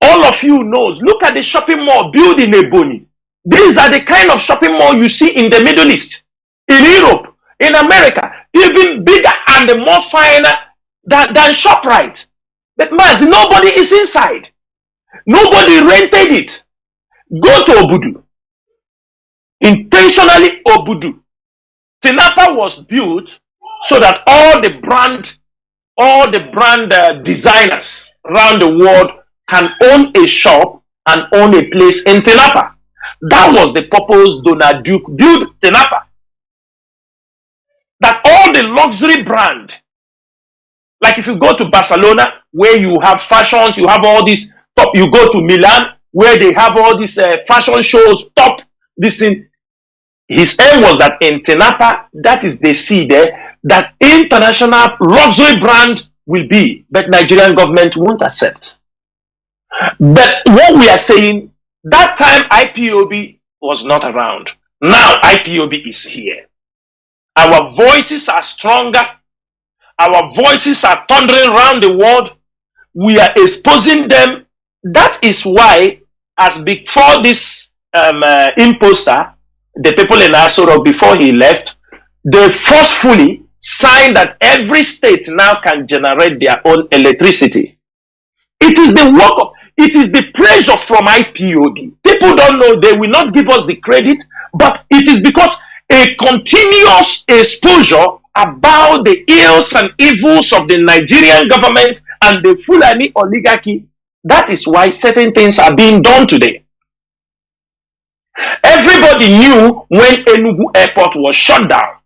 all of you knows, look at the shopping mall built in Ebonyi. These are the kind of shopping mall you see in the Middle East, in Europe, in America, even bigger and more finer than ShopRite. But Mazi, nobody is inside. Nobody rented it. Go to Obudu. Intentionally Obudu. Tinapa was built so that all the brand designers around the world can own a shop and own a place in Tinapa. That was the purpose Donald Duke built Tinapa. That all the luxury brand, like if you go to Barcelona, where you have fashions, you have all these top, you go to Milan, where they have all these fashion shows, top, this thing. His aim was that in Tinapa, that is the seed there, that international luxury brand will be, but Nigerian government won't accept. But what we are saying, that time IPOB was not around. Now IPOB is here. Our voices are stronger. Our voices are thundering around the world. We are exposing them. That is why, as before this imposter, the people in Asoro, before he left, they forcefully signed that every state now can generate their own electricity. It is the work of, it is the pressure from IPOB. People don't know, they will not give us the credit, but it is because a continuous exposure about the ills and evils of the Nigerian government and the Fulani oligarchy. That is why certain things are being done today. Everybody knew when Enugu Airport was shut down.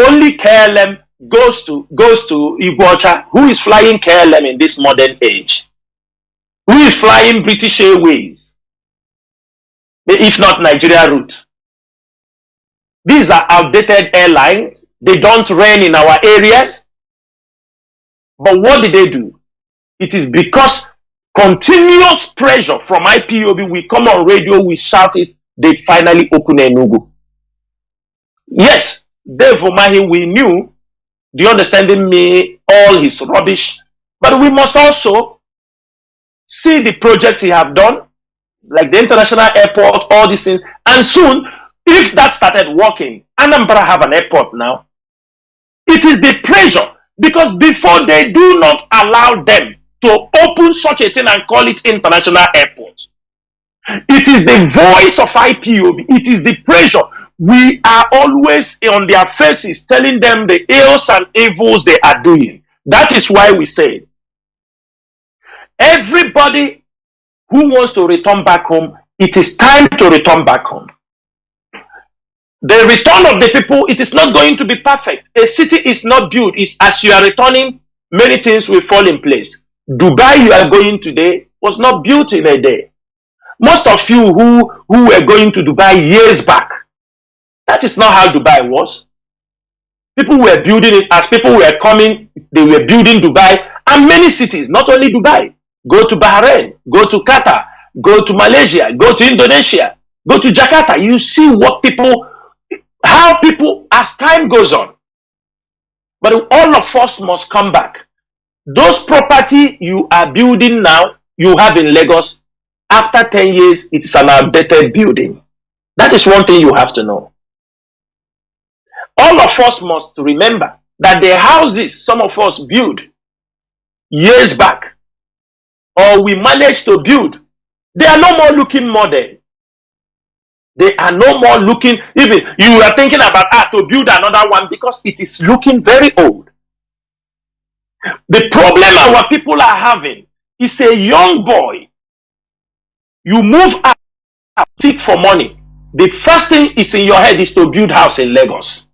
Only KLM goes to Iguacha. Who is flying KLM in this modern age? Who is flying British Airways? If not Nigeria route. These are outdated airlines. They don't run in our areas. But what did they do? It is because continuous pressure from IPOB, we come on radio, we shout it, they finally open Enugu. Yes, Dave Omahi, we knew, do you understand me, all his rubbish, but we must also see the project he have done, like the international airport, all these things, and soon, if that started working, Anambra have an airport now. It is the pressure, because before they do not allow them to open such a thing and call it international airport. It is the voice of IPOB. It is the pressure. We are always on their faces telling them the ills and evils they are doing. That is why we say, everybody who wants to return back home, it is time to return back home. The return of the people, it is not going to be perfect. A city is not built. It's as you are returning, many things will fall in place. Dubai you are going today was not built in a day. Most of you who were going to Dubai years back, that is not how Dubai was. People were building it as people were coming, they were building Dubai and many cities, not only Dubai. Go to Bahrain, go to Qatar, go to Malaysia, go to Indonesia, go to Jakarta. You see what people, how people, as time goes on. But all of us must come back. Those property you are building now, you have in Lagos, after 10 years, it is an outdated building. That is one thing you have to know. All of us must remember that the houses some of us build, years back, or we managed to build, they are no more looking modern. They are no more looking, even you are thinking about to build another one because it is looking very old. The problem our people are having is a young boy. You move out, seek for money. The first thing is in your head is to build house in Lagos.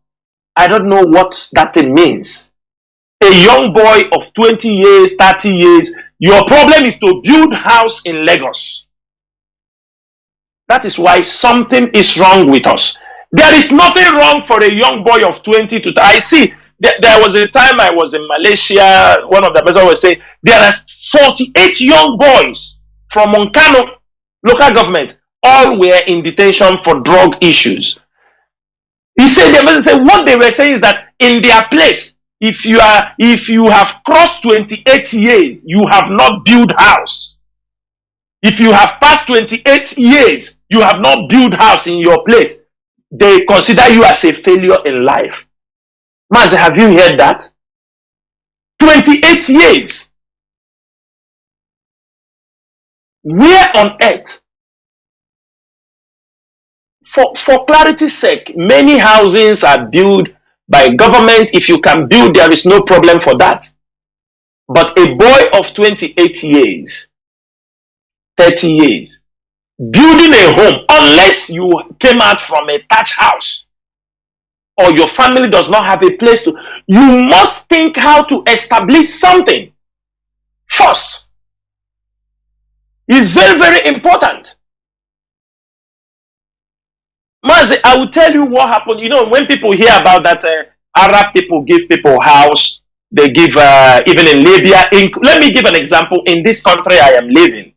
I don't know what that thing means. A young boy of 20 years, 30 years, your problem is to build house in Lagos. That is why something is wrong with us. There is nothing wrong for a young boy of 20 to... I see, there was a time I was in Malaysia, one of the persons was saying, there are 48 young boys from Kanu local government, all were in detention for drug issues. He said, what they were saying is that in their place, if you have crossed 28 years, you have not built house. If you have passed 28 years, you have not built house in your place, they consider you as a failure in life. Mazi, have you heard that? 28 years. Where on earth? For clarity's sake, many houses are built by government. If you can build, there is no problem for that. But a boy of 28 years, 30 years, building a home, unless you came out from a thatch house or your family does not have a place to, you must think how to establish something first. It's very, very important. Mazi, I will tell you what happened. You know, when people hear about that, Arab people give people house, they give, even in Libya. Let me give an example. In this country I am living,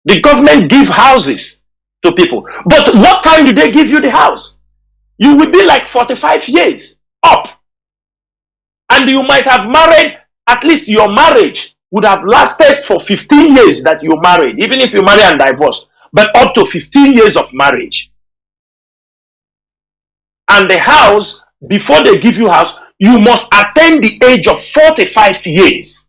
the government give houses to people. But what time do they give you the house? You will be like 45 years up. And you might have married, at least your marriage would have lasted for 15 years that you married, even if you marry and divorce, but up to 15 years of marriage. And the house, before they give you house, you must attain the age of 45 years.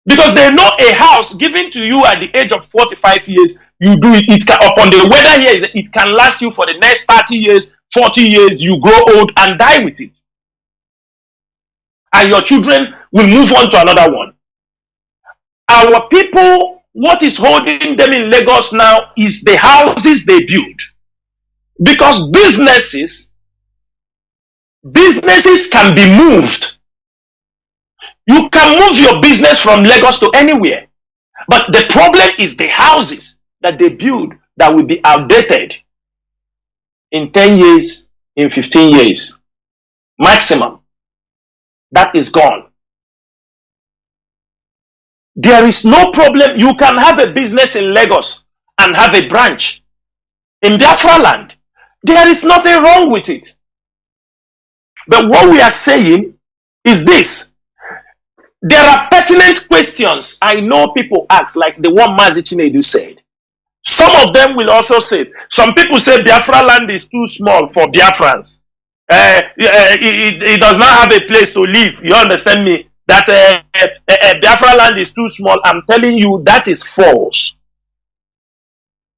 Because they know a house given to you at the age of 45 years, you do it, it can, upon the weather here, it can last you for the next 30 years, 40 years, you grow old and die with it. And your children will move on to another one. Our people, what is holding them in Lagos now is the houses they build. Because businesses can be moved. You can move your business from Lagos to anywhere. But the problem is the houses that they build that will be outdated in 10 years, in 15 years. Maximum. That is gone. There is no problem. You can have a business in Lagos and have a branch in Biafra land. There is nothing wrong with it. But what we are saying is this. There are pertinent questions I know people ask, like the one Mazi Chinasa Nworu said. Some of them will also say, some people say Biafra land is too small for Biafrans. It does not have a place to live. You understand me? That Biafra land is too small. I'm telling you, that is false.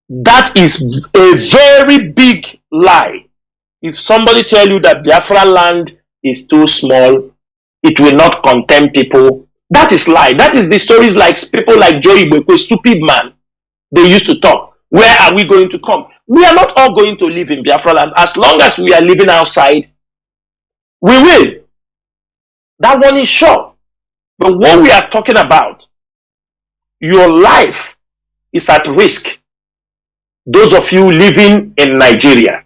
That is a very big lie. If somebody tell you that Biafra land is too small, it will not contain people, that is lie. That is the stories like people like Joe Ibekwe, stupid man. They used to talk. Where are we going to come? We are not all going to live in Biafra land. As long as we are living outside, we will. That one is sure. But what we are talking about, your life is at risk. Those of you living in Nigeria.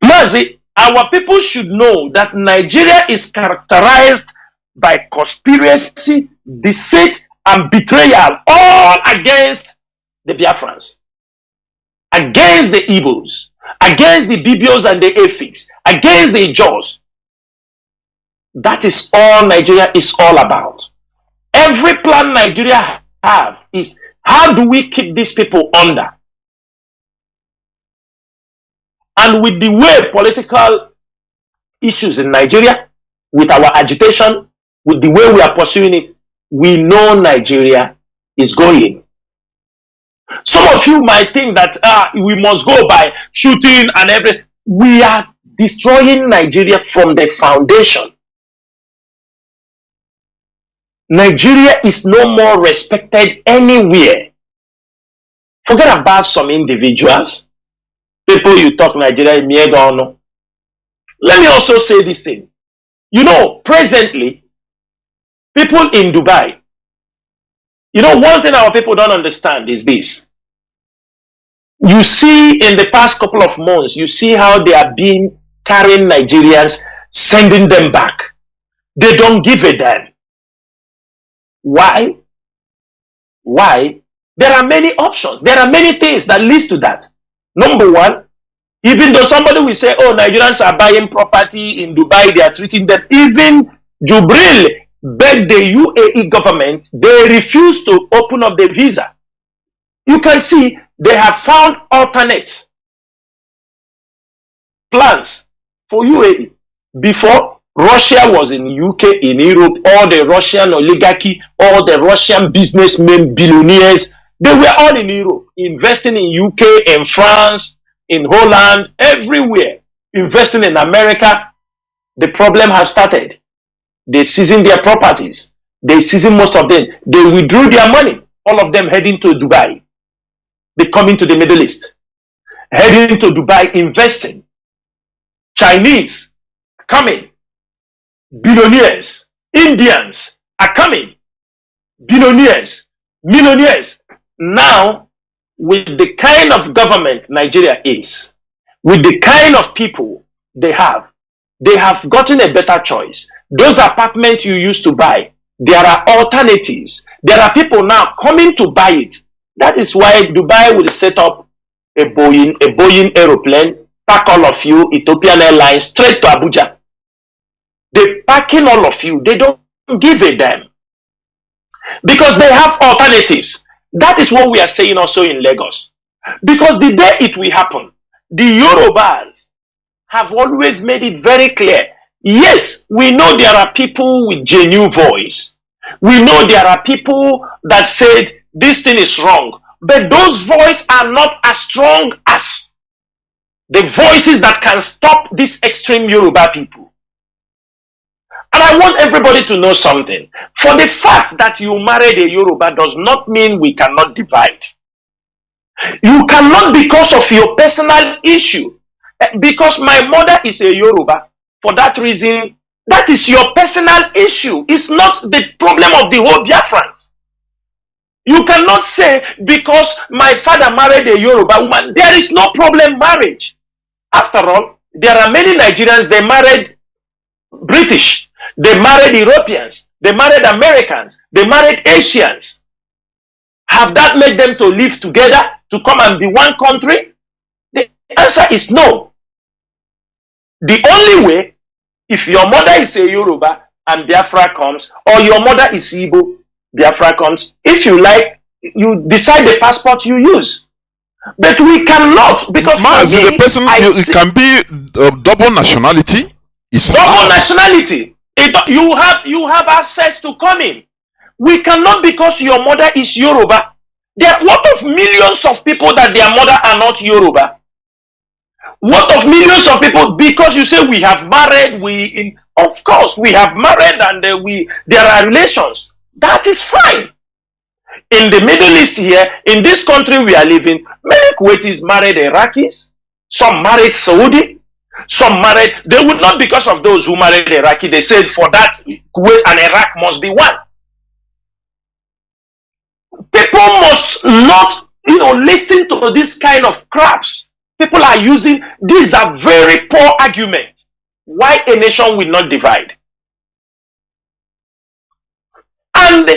Mazi, our people should know that Nigeria is characterized by conspiracy, deceit, and betrayal, all against the Biafrans, against the Igbos, against the Bibios and the Efiks, against the Jaws. That is all Nigeria is all about. Every plan Nigeria have is, how do we keep these people under? And with the way political issues in Nigeria, with our agitation, with the way we are pursuing it, we know Nigeria is going. Some of you might think that we must go by shooting and everything. We are destroying Nigeria from the foundation. Nigeria is no more respected anywhere. Forget about some individuals. People you talk Nigeria, let me also say this thing. You know, presently, people in Dubai, you know, one thing our people don't understand is this. You see in the past couple of months, you see how they are being carrying Nigerians, sending them back. They don't give a damn. Why? Why? There are many options. There are many things that leads to that. Number one, even though somebody will say, oh, Nigerians are buying property in Dubai, they are treating them. Even Jubril begged the UAE government, they refused to open up the visa. You can see they have found alternate plans for UAE. Before, Russia was in UK, in Europe, all the Russian oligarchy, all the Russian businessmen, billionaires, they were all in Europe, investing in UK, in France, in Holland, everywhere, investing in America. The problem has started. They seizing their properties. They seizing most of them. They withdrew their money, all of them heading to Dubai. They come into the Middle East, heading to Dubai, investing. Chinese coming. Billionaires, Indians are coming. Billionaires, millionaires. Now, with the kind of government Nigeria is, with the kind of people they have gotten a better choice. Those apartments you used to buy, there are alternatives. There are people now coming to buy it. That is why Dubai will set up a Boeing aeroplane, pack all of you, Ethiopian Airlines, straight to Abuja. They packing all of you. They don't give a damn. Because they have alternatives. That is what we are saying also in Lagos. Because the day it will happen, the Yorubas have always made it very clear. Yes, we know there are people with genuine voice. We know there are people that said this thing is wrong. But those voices are not as strong as the voices that can stop these extreme Yoruba people. And I want everybody to know something. For the fact that you married a Yoruba does not mean we cannot divide. You cannot, because of your personal issue. Because my mother is a Yoruba, for that reason, that is your personal issue. It's not the problem of the whole Biafrans. You cannot say, because my father married a Yoruba woman, there is no problem marriage. After all, there are many Nigerians, they married British, they married Europeans, they married Americans, they married Asians. Have that made them to live together, to come and be one country? The answer is no. The only way, if your mother is a Yoruba and Biafra comes, or your mother is Igbo, Biafra comes, if you like, you decide the passport you use. But we cannot, because Mazi, the person, it can be double nationality. It's double nationality. You have access to come in. We cannot, because your mother is Yoruba. What of millions of people that their mother are not Yoruba? What of millions of people, because you say we have married, of course we have married and there are relations. That is fine. In the Middle East here, in this country we are living, many Kuwaitis married Iraqis, some married Saudi, some married, they would not, because of those who married Iraqi, they said for that Kuwait and Iraq must be one. People must not, listen to this kind of craps. People are using, these are very poor arguments. Why a nation will not divide? And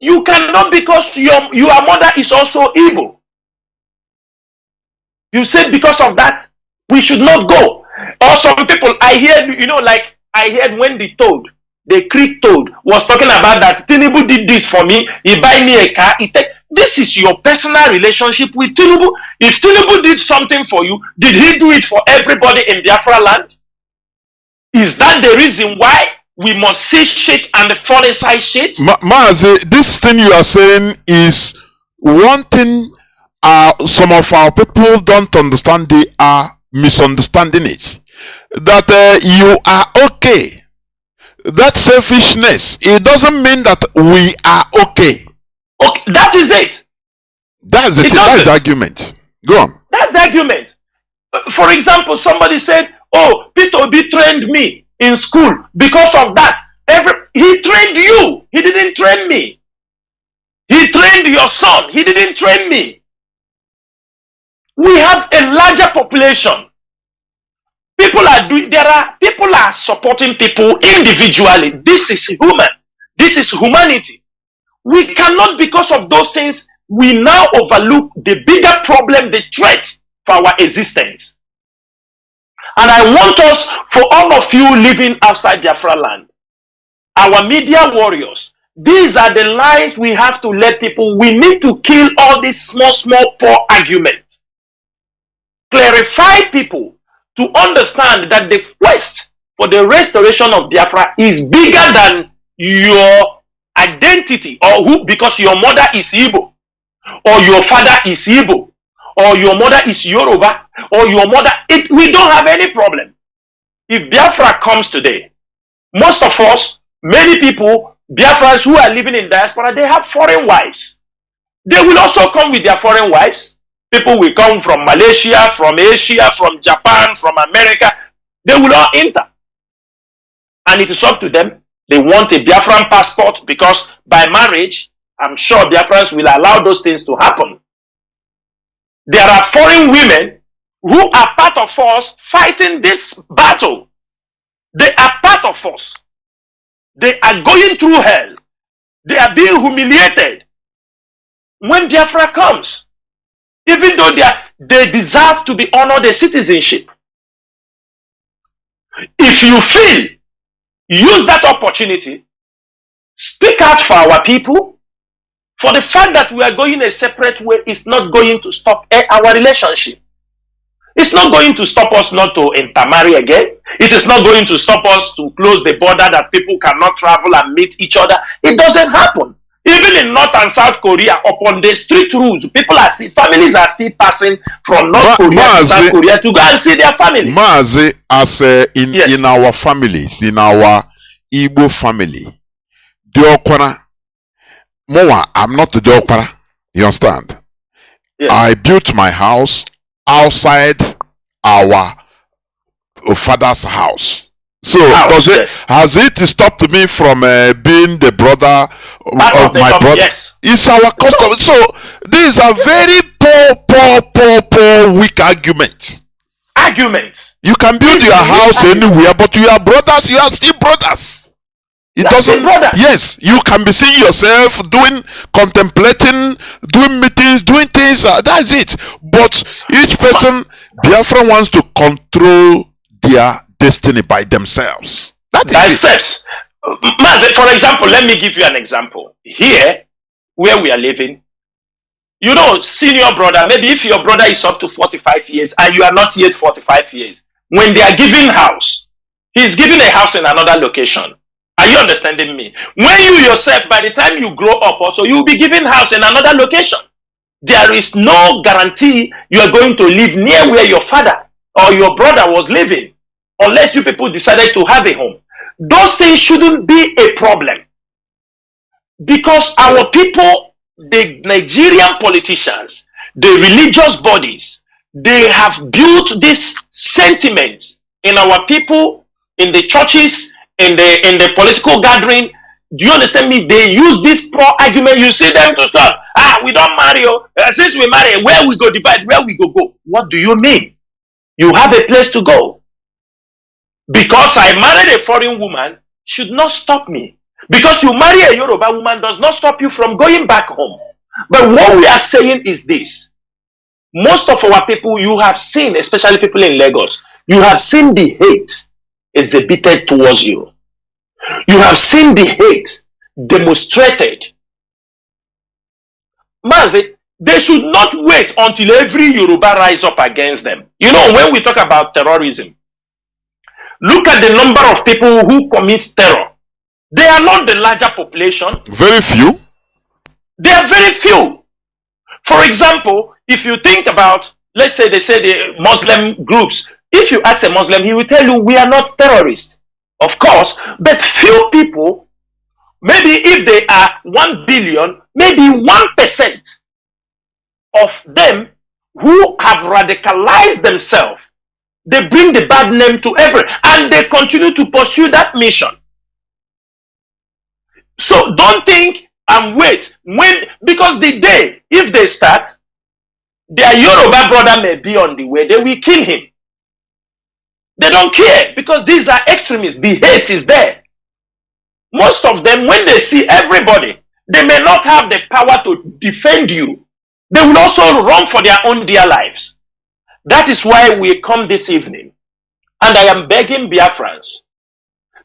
you cannot, because your mother is also evil. You said because of that, we should not go. Or some people, I heard when the Creek Toad was talking about that Tinubu did this for me, he buy me a car, this is your personal relationship with Tinubu. If Tinubu did something for you, did he do it for everybody in Biafra land? Is that the reason why we must see shit and fall inside shit. Mazi, this thing you are saying is one thing some of our people don't understand. They are misunderstanding it. That you are okay. That selfishness, it doesn't mean that we are okay. Okay, that is it. That's it. That's the argument. Go on. That's the argument. For example, somebody said, "Oh, Peter Obi trained me in school because of that." He trained you. He didn't train me. He trained your son. He didn't train me. We have a larger population. People are supporting people individually. This is human. This is humanity. We cannot, because of those things, we now overlook the bigger problem, the threat for our existence. And I want us, for all of you living outside Biafra land, our media warriors, these are the lines we have to let people. We need to kill all these small, poor arguments. Clarify people to understand that the quest for the restoration of Biafra is bigger than your identity, or who, because your mother is Igbo, or your father is Igbo, or your mother is Yoruba, or your mother. We don't have any problem. If Biafra comes today, most of us, many people, Biafrans who are living in diaspora, they have foreign wives. They will also come with their foreign wives. People will come from Malaysia, from Asia, from Japan, from America. They will all enter. And it is up to them. They want a Biafran passport, because by marriage, I'm sure Biafrans will allow those things to happen. There are foreign women who are part of us fighting this battle. They are part of us. They are going through hell. They are being humiliated. When Biafra comes, even though they deserve to be honored their citizenship. If you feel, use that opportunity, speak out for our people, for the fact that we are going a separate way is not going to stop our relationship. It's not going to stop us not to intermarry again. It is not going to stop us to close the border that people cannot travel and meet each other. It doesn't happen. Even in North and South Korea, upon the strict rules, families are still passing from North Korea to South Korea to go and see their family. Mazi, as in our families, in our Igbo family, Diokwana, I'm not the Diokwana, you understand? Yes. I built my house outside our father's house. So has it stopped me from being the brother of my brother? Yes. It's our custom. So these are very poor, weak arguments. You can build your house anywhere, but you are brothers. You are still brothers. It doesn't. Yes, you can be seeing yourself contemplating, doing meetings, doing things. That's it. But each person, Biafra wants to control their destiny by themselves. Themselves. For example, let me give you an example. Here, where we are living, you know, senior brother, maybe if your brother is up to 45 years and you are not yet 45 years, when they are giving house, he's giving a house in another location. Are you understanding me? When you yourself, by the time you grow up also, you will be giving house in another location. There is no guarantee you are going to live near where your father or your brother was living, unless you people decided to have a home. Those things shouldn't be a problem. Because our people, the Nigerian politicians, the religious bodies, they have built this sentiment in our people, in the churches, in the political gathering. Do you understand me? They use this pro argument. You see them to talk. We don't marry. Since we marry, where we go divide, where we go. What do you mean? You have a place to go. Because I married a foreign woman should not stop me. Because you marry a Yoruba woman does not stop you from going back home. But what we are saying is this. Most of our people, you have seen, especially people in Lagos, you have seen the hate exhibited towards you. You have seen the hate demonstrated. Mazi, they should not wait until every Yoruba rise up against them. You know, when we talk about terrorism, look at the number of people who commit terror They are not the larger population. Very few. They are very few. For example, if you think about, let's say they say the Muslim groups, if you ask a Muslim, he will tell you we are not terrorists. Of course, but few people, maybe if they are 1 billion, maybe 1% of them who have radicalized themselves, they bring the bad name to and they continue to pursue that mission. So don't think and wait because the day, if they start, their Yoruba brother may be on the way, they will kill him. They don't care because these are extremists. The hate is there. Most of them, when they see everybody, they may not have the power to defend you. They will also run for their own dear lives. That is why we come this evening. And I am begging Biafrans,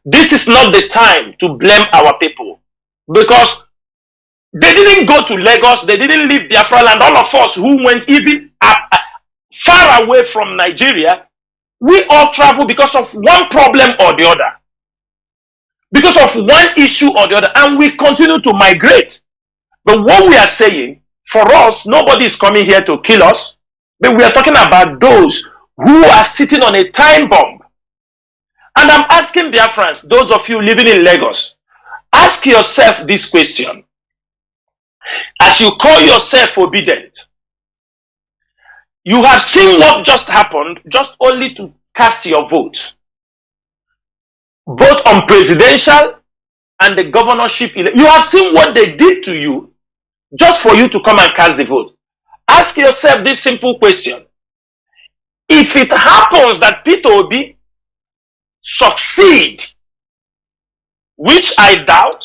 this is not the time to blame our people. Because they didn't go to Lagos, they didn't leave Biafra land. All of us who went even far away from Nigeria, we all travel because of one problem or the other. Because of one issue or the other. And we continue to migrate. But what we are saying, for us, nobody is coming here to kill us. But we are talking about those who are sitting on a time bomb. And I'm asking Biafrans, those of you living in Lagos, ask yourself this question. As you call yourself obedient, you have seen what just happened, just only to cast your vote, both on presidential and the governorship. You have seen what they did to you just for you to come and cast the vote. Ask yourself this simple question. If it happens that Peter Obi succeed, which I doubt,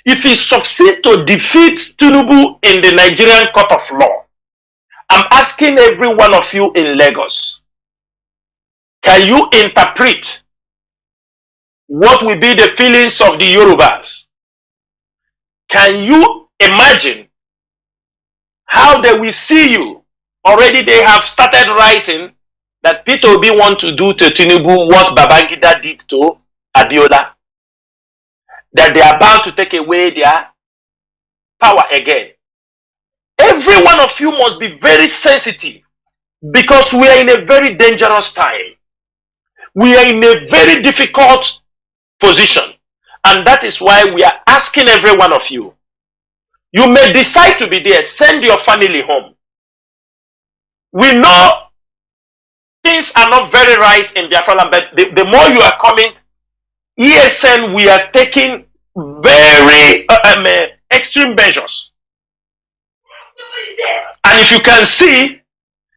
if he succeed to defeat Tinubu in the Nigerian court of law, I'm asking every one of you in Lagos, can you interpret what will be the feelings of the Yorubas? Can you imagine how they will see you? Already they have started writing that Peter Obi want to do to Tinubu what Babangida did to Abiola. That they are about to take away their power again. Every one of you must be very sensitive because we are in a very dangerous time. We are in a very difficult position. And that is why we are asking every one of you. You may decide to be there. Send your family home. We know things are not very right in Biafra, but the more you are coming, ESN, we are taking very extreme measures. And if you can see,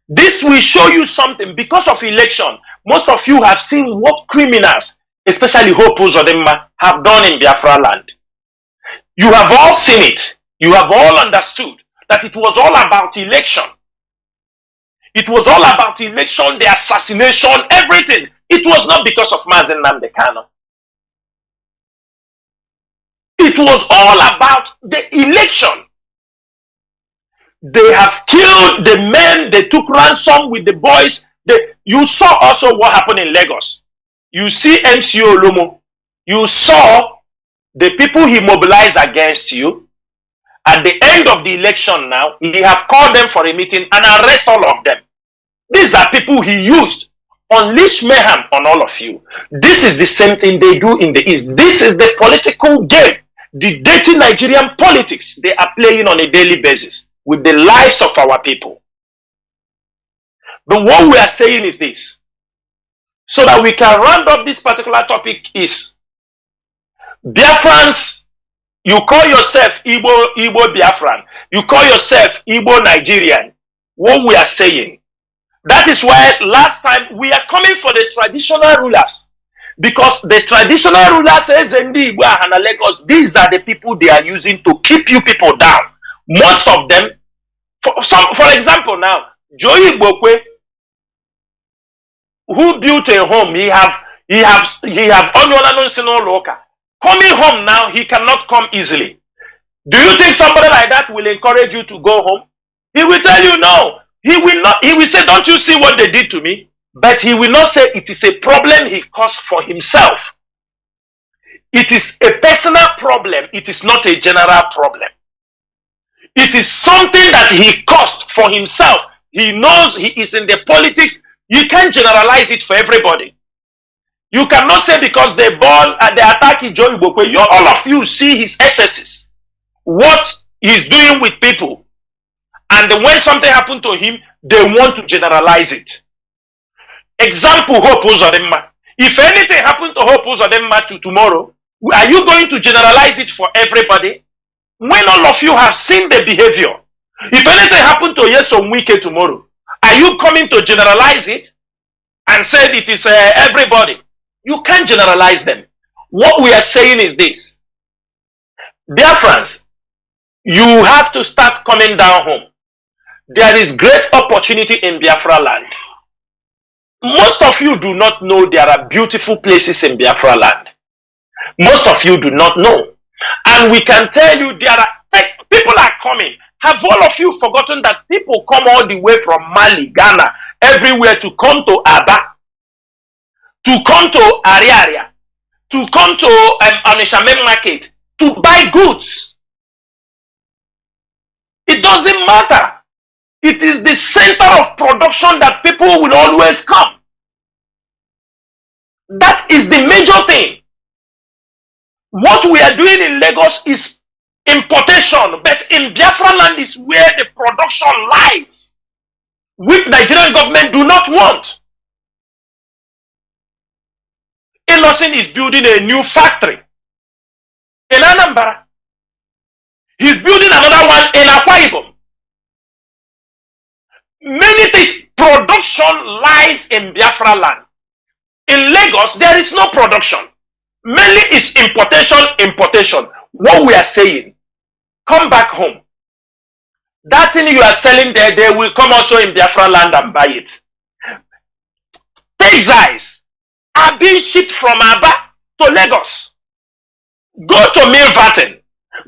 this will show you something. Because of election, most of you have seen what criminals, especially Hope Uzodinma, have done in Biafra land. You have all seen it. You have all understood that it was all about election. It was all about election, the assassination, everything. It was not because of Mazi Kanu. It was all about the election. They have killed the men, they took ransom with the boys. You saw also what happened in Lagos. You see MCO Olomo. You saw the people he mobilized against you. At the end of the election now, he have called them for a meeting and arrest all of them. These are people he used. Unleash mayhem on all of you. This is the same thing they do in the East. This is the political game. The dirty Nigerian politics they are playing on a daily basis with the lives of our people. But what we are saying is this. So that we can round up this particular topic is, Biafrans, you call yourself Igbo Biafran. You call yourself Igbo Nigerian. What we are saying. That is why last time we are coming for the traditional rulers. Because the traditional rulers, these are the people they are using to keep you people down. Most of them, for example now, Joey Bokwe, who built a home, he have coming home now, he cannot come easily. Do you think somebody like that will encourage you to go home? He will tell you no. He will not. He will say, don't you see what they did to me? But he will not say it is a problem he caused for himself. It is a personal problem. It is not a general problem. It is something that he caused for himself. He knows he is in the politics. You can't generalize it for everybody. You cannot say because they attack Joe Ibokwe, all of you see his excesses, what he's doing with people. And when something happened to him, they want to generalize it. Example, Hope Uzodimma. If anything happened to Hope Uzodimma to tomorrow, are you going to generalize it for everybody? When all of you have seen the behavior, if anything happened to Yesom Wike tomorrow, are you coming to generalize it and say it is everybody? You can't generalize them. What we are saying is this. Biafrans, you have to start coming down home. There is great opportunity in Biafra land. Most of you do not know there are beautiful places in Biafra land. Most of you do not know. And we can tell you there are people are coming. Have all of you forgotten that people come all the way from Mali, Ghana, everywhere to come to Aba, to come to Ariaria, to come to Onitsha main market, to buy goods. It doesn't matter. It is the center of production that people will always come. That is the major thing. What we are doing in Lagos is importation, but in Biafra land is where the production lies, which Nigerian government do not want. Innocent is building a new factory in Anambra. He's building another one in Akwa Ibom. Many things, production lies in Biafra land. In Lagos, there is no production. Mainly it's importation. What we are saying, come back home. That thing you are selling there, they will come also in Biafra land and buy it. Textiles are being shipped from Aba to Lagos. Go to Milverton.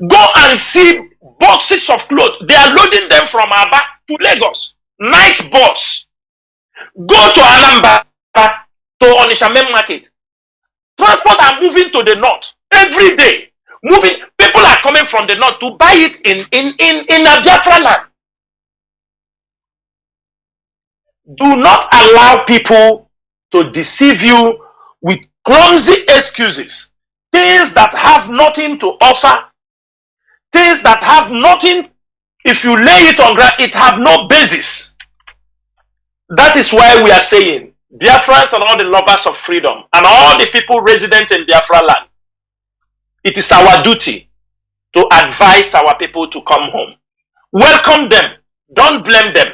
Go and see boxes of clothes. They are loading them from Aba to Lagos. Night bus. Go to Anambra, to Onitsha main market. Transport are moving to the north every day. Moving, people are coming from the north to buy it in Biafra land. Do not allow people to deceive you with clumsy excuses. Things that have nothing to offer. Things that have nothing, if you lay it on ground, it have no basis. That is why we are saying, Biafrans and all the lovers of freedom and all the people resident in Biafra land, it is our duty to advise our people to come home. Welcome them. Don't blame them.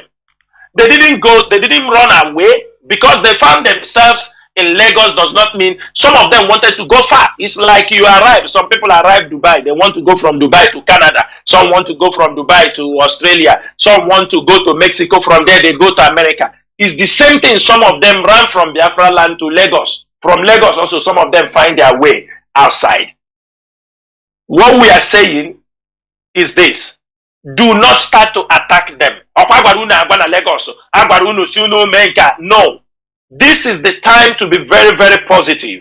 They didn't run away because they found themselves in Lagos. Does not mean some of them wanted to go far. It's like you arrive. Some people arrive Dubai. They want to go from Dubai to Canada. Some want to go from Dubai to Australia. Some want to go to Mexico. From there, they go to America. It's the same thing. Some of them ran from Biafra land to Lagos. From Lagos also, some of them find their way outside. What we are saying is this. Do not start to attack them. No. This is the time to be very, very positive.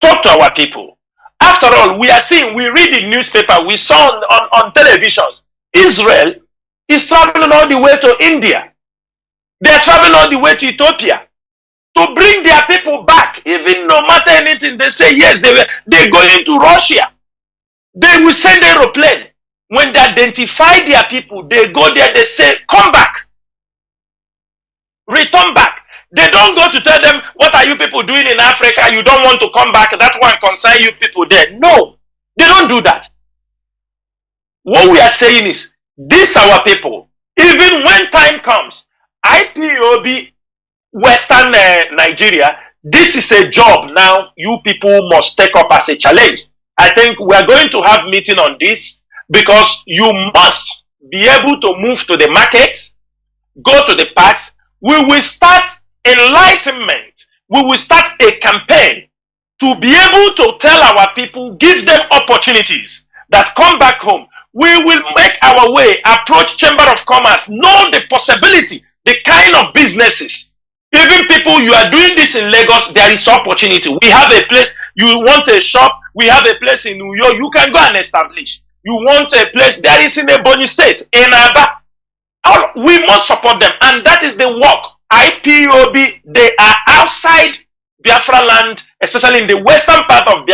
Talk to our people. After all, we are seeing, we read the newspaper, we saw on televisions, Israel is traveling all the way to India. They are traveling all the way to Ethiopia to bring their people back. Even no matter anything, they say yes, they're going to Russia. They will send aeroplane. When they identify their people, they go there, they say, come back. Return back. They don't go to tell them, what are you people doing in Africa? You don't want to come back. That one concern you people there. No, they don't do that. What we are saying is, these our people, even when time comes, IPOB, Western Nigeria, this is a job now you people must take up as a challenge. I think we are going to have meeting on this because you must be able to move to the markets, go to the parks. We will start enlightenment. We will start a campaign to be able to tell our people, give them opportunities that come back home. We will make our way, approach Chamber of Commerce, know the possibility, the kind of businesses. Even people, you are doing this in Lagos, there is opportunity. We have a place, you want a shop, We have a place in New York. You can go and establish. You want a place, there is in Ebonyi State, in Aba. We must support them. And that is the work. IPOB, they are outside Biafra land, especially in the western part of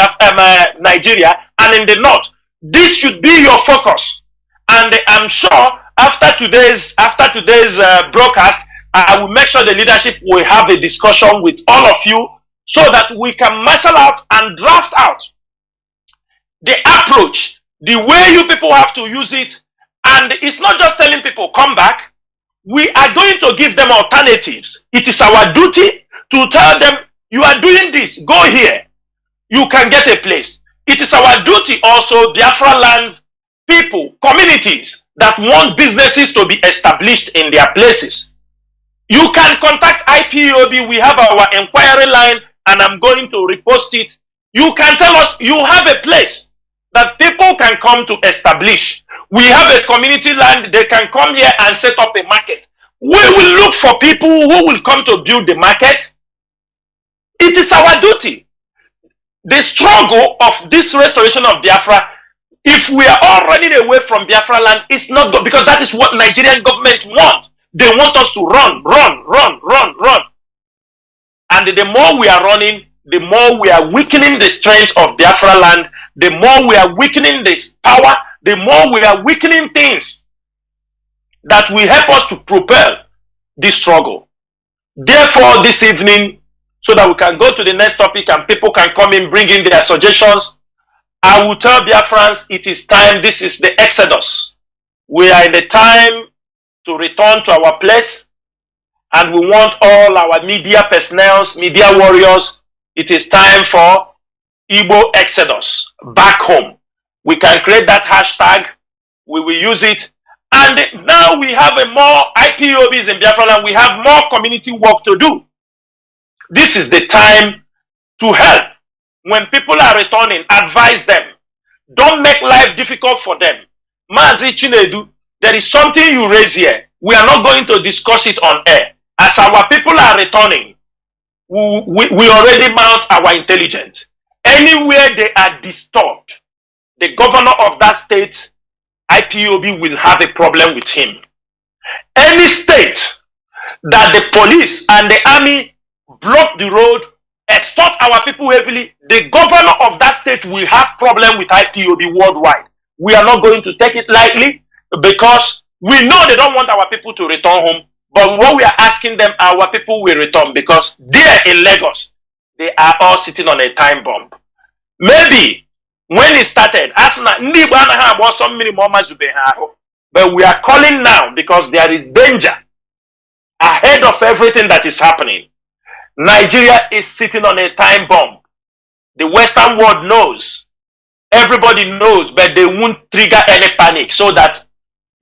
Nigeria and in the north. This should be your focus. And I'm sure after today's broadcast, I will make sure the leadership will have a discussion with all of you so that we can marshal out and draft out the approach, the way you people have to use it. And it's not just telling people, come back. We are going to give them alternatives. It is our duty to tell them, you are doing this, go here. You can get a place. It is our duty also, Biafra land people, communities that want businesses to be established in their places. You can contact IPOB. We have our inquiry line and I'm going to repost it. You can tell us you have a place that people can come to establish. We have a community land. They can come here and set up a market. We will look for people who will come to build the market. It is our duty. The struggle of this restoration of Biafra, if we are all running away from Biafra land, it's not good, because that is what Nigerian government wants. They want us to run. And the more we are running, the more we are weakening the strength of Biafra land, the more we are weakening this power, the more we are weakening things that will help us to propel this struggle. Therefore, this evening, so that we can go to the next topic and people can come in, bring in their suggestions, I will tell Biafrans it is time. This is the Exodus. We are in the time to return to our place, and we want all our media personnel, media warriors. It is time for Igbo Exodus back home. We can create that hashtag. We will use it. And now we have a more IPOBs in Biafra land. We have more community work to do. This is the time to help. When people are returning, advise them. Don't make life difficult for them. Mazi Chinedu, there is something you raise here. We are not going to discuss it on air. As our people are returning, we already mount our intelligence. Anywhere they are disturbed, the governor of that state, IPOB, will have a problem with him. Any state that the police and the army block the road, extort our people heavily, the governor of that state will have problem with IPOB worldwide. We are not going to take it lightly, because we know they don't want our people to return home. But what we are asking them, our people will return, because there in Lagos, they are all sitting on a time bomb. Maybe when it started, but we are calling now because there is danger ahead of everything that is happening. Nigeria is sitting on a time bomb. The Western world knows. Everybody knows, but they won't trigger any panic so that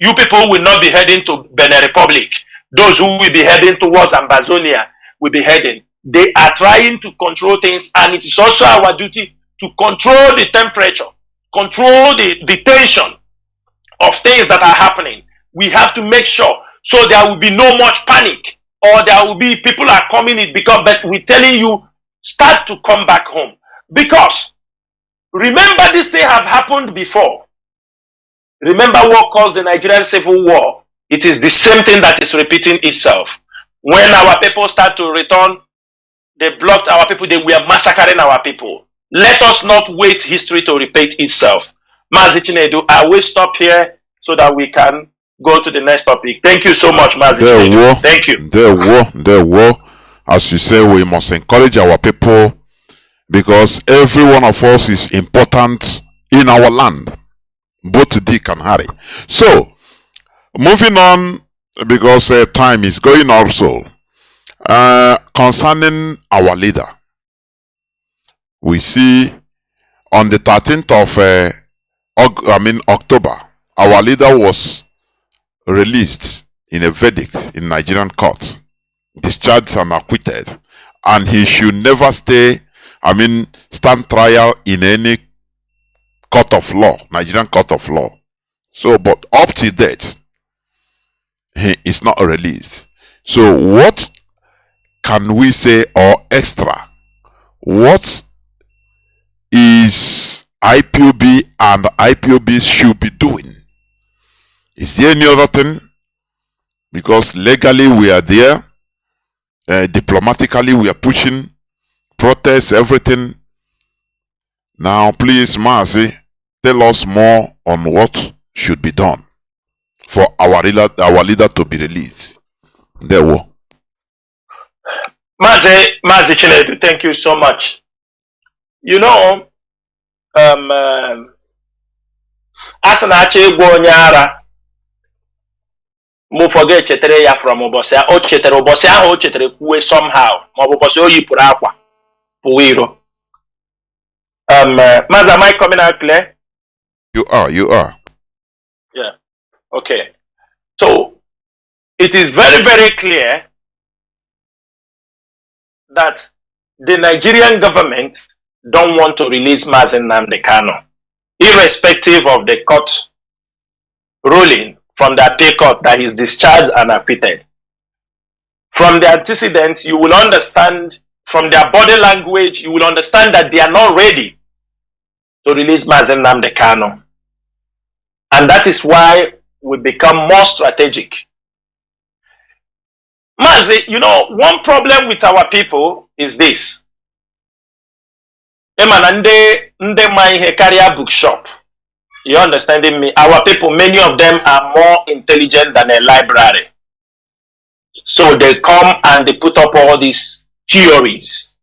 you people will not be heading to Benin Republic. Those who will be heading towards Ambazonia will be heading. They are trying to control things, and it is also our duty to control the temperature, control the tension of things that are happening. We have to make sure so there will be no much panic, or there will be people are coming in, because but we're telling you, start to come back home. Because remember, this thing have happened before. Remember what caused the Nigerian Civil War. It is the same thing that is repeating itself. When our people start to return, they blocked our people, they were massacring our people. Let us not wait history to repeat itself. Mazi Chinedu, I will stop here so that we can go to the next topic. Thank you so much, Mazi Chinedu. Thank you. There were. As you say, we must encourage our people, because every one of us is important in our land, both Dick and Harry. So, moving on, because time is going also, concerning our leader, we see on the 13th of October, our leader was released in a verdict in Nigerian court, discharged and acquitted, and he should never stand trial in any court of law, Nigerian court of law. So, but up to date, he is not released. So, what can we say, or extra? What is IPOB and IPOB should be doing? Is there any other thing? Because legally we are there, diplomatically we are pushing, protests, everything. Now please, Mazi, tell us more on what should be done for our leader to be released. There we go. Mazi Chinasa, thank you so much. You know, as an Achegwonyara, mo forget chetere ya from obosi o chetere obosi ahụ o chetere kwuwe somehow ma obosi o yipụrụ akwa puwiro. Mazi, am I coming out clear? You are. Yeah. Okay. So it is very, very clear that the Nigerian government don't want to release Mazi Nnamdi Kanu, irrespective of the court ruling from the appeal court that he's discharged and acquitted. From the antecedents, you will understand, from their body language, you will understand that they are not ready to release Mazi Nnamdi Kanu. And that is why we become more strategic. Mazi, you know, one problem with our people is this. Bookshop. You understanding me? Our people, many of them are more intelligent than a library. So they come and they put up all these theories.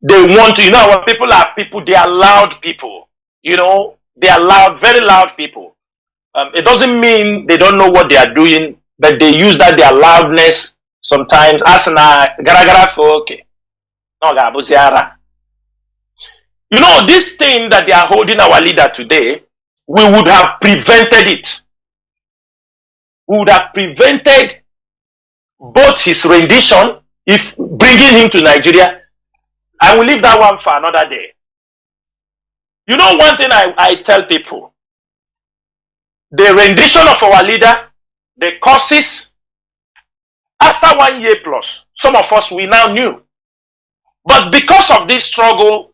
They want to, you know, our people are people, they are loud people. You know, they are loud, very loud people. It doesn't mean they don't know what they are doing, but they use that their loudness sometimes as okay. You know, this thing that they are holding our leader today, we would have prevented it. We would have prevented both his rendition, if bringing him to Nigeria. I will leave that one for another day. You know, one thing I tell people, the rendition of our leader, the causes, after 1 year plus, some of us we now knew. But because of this struggle,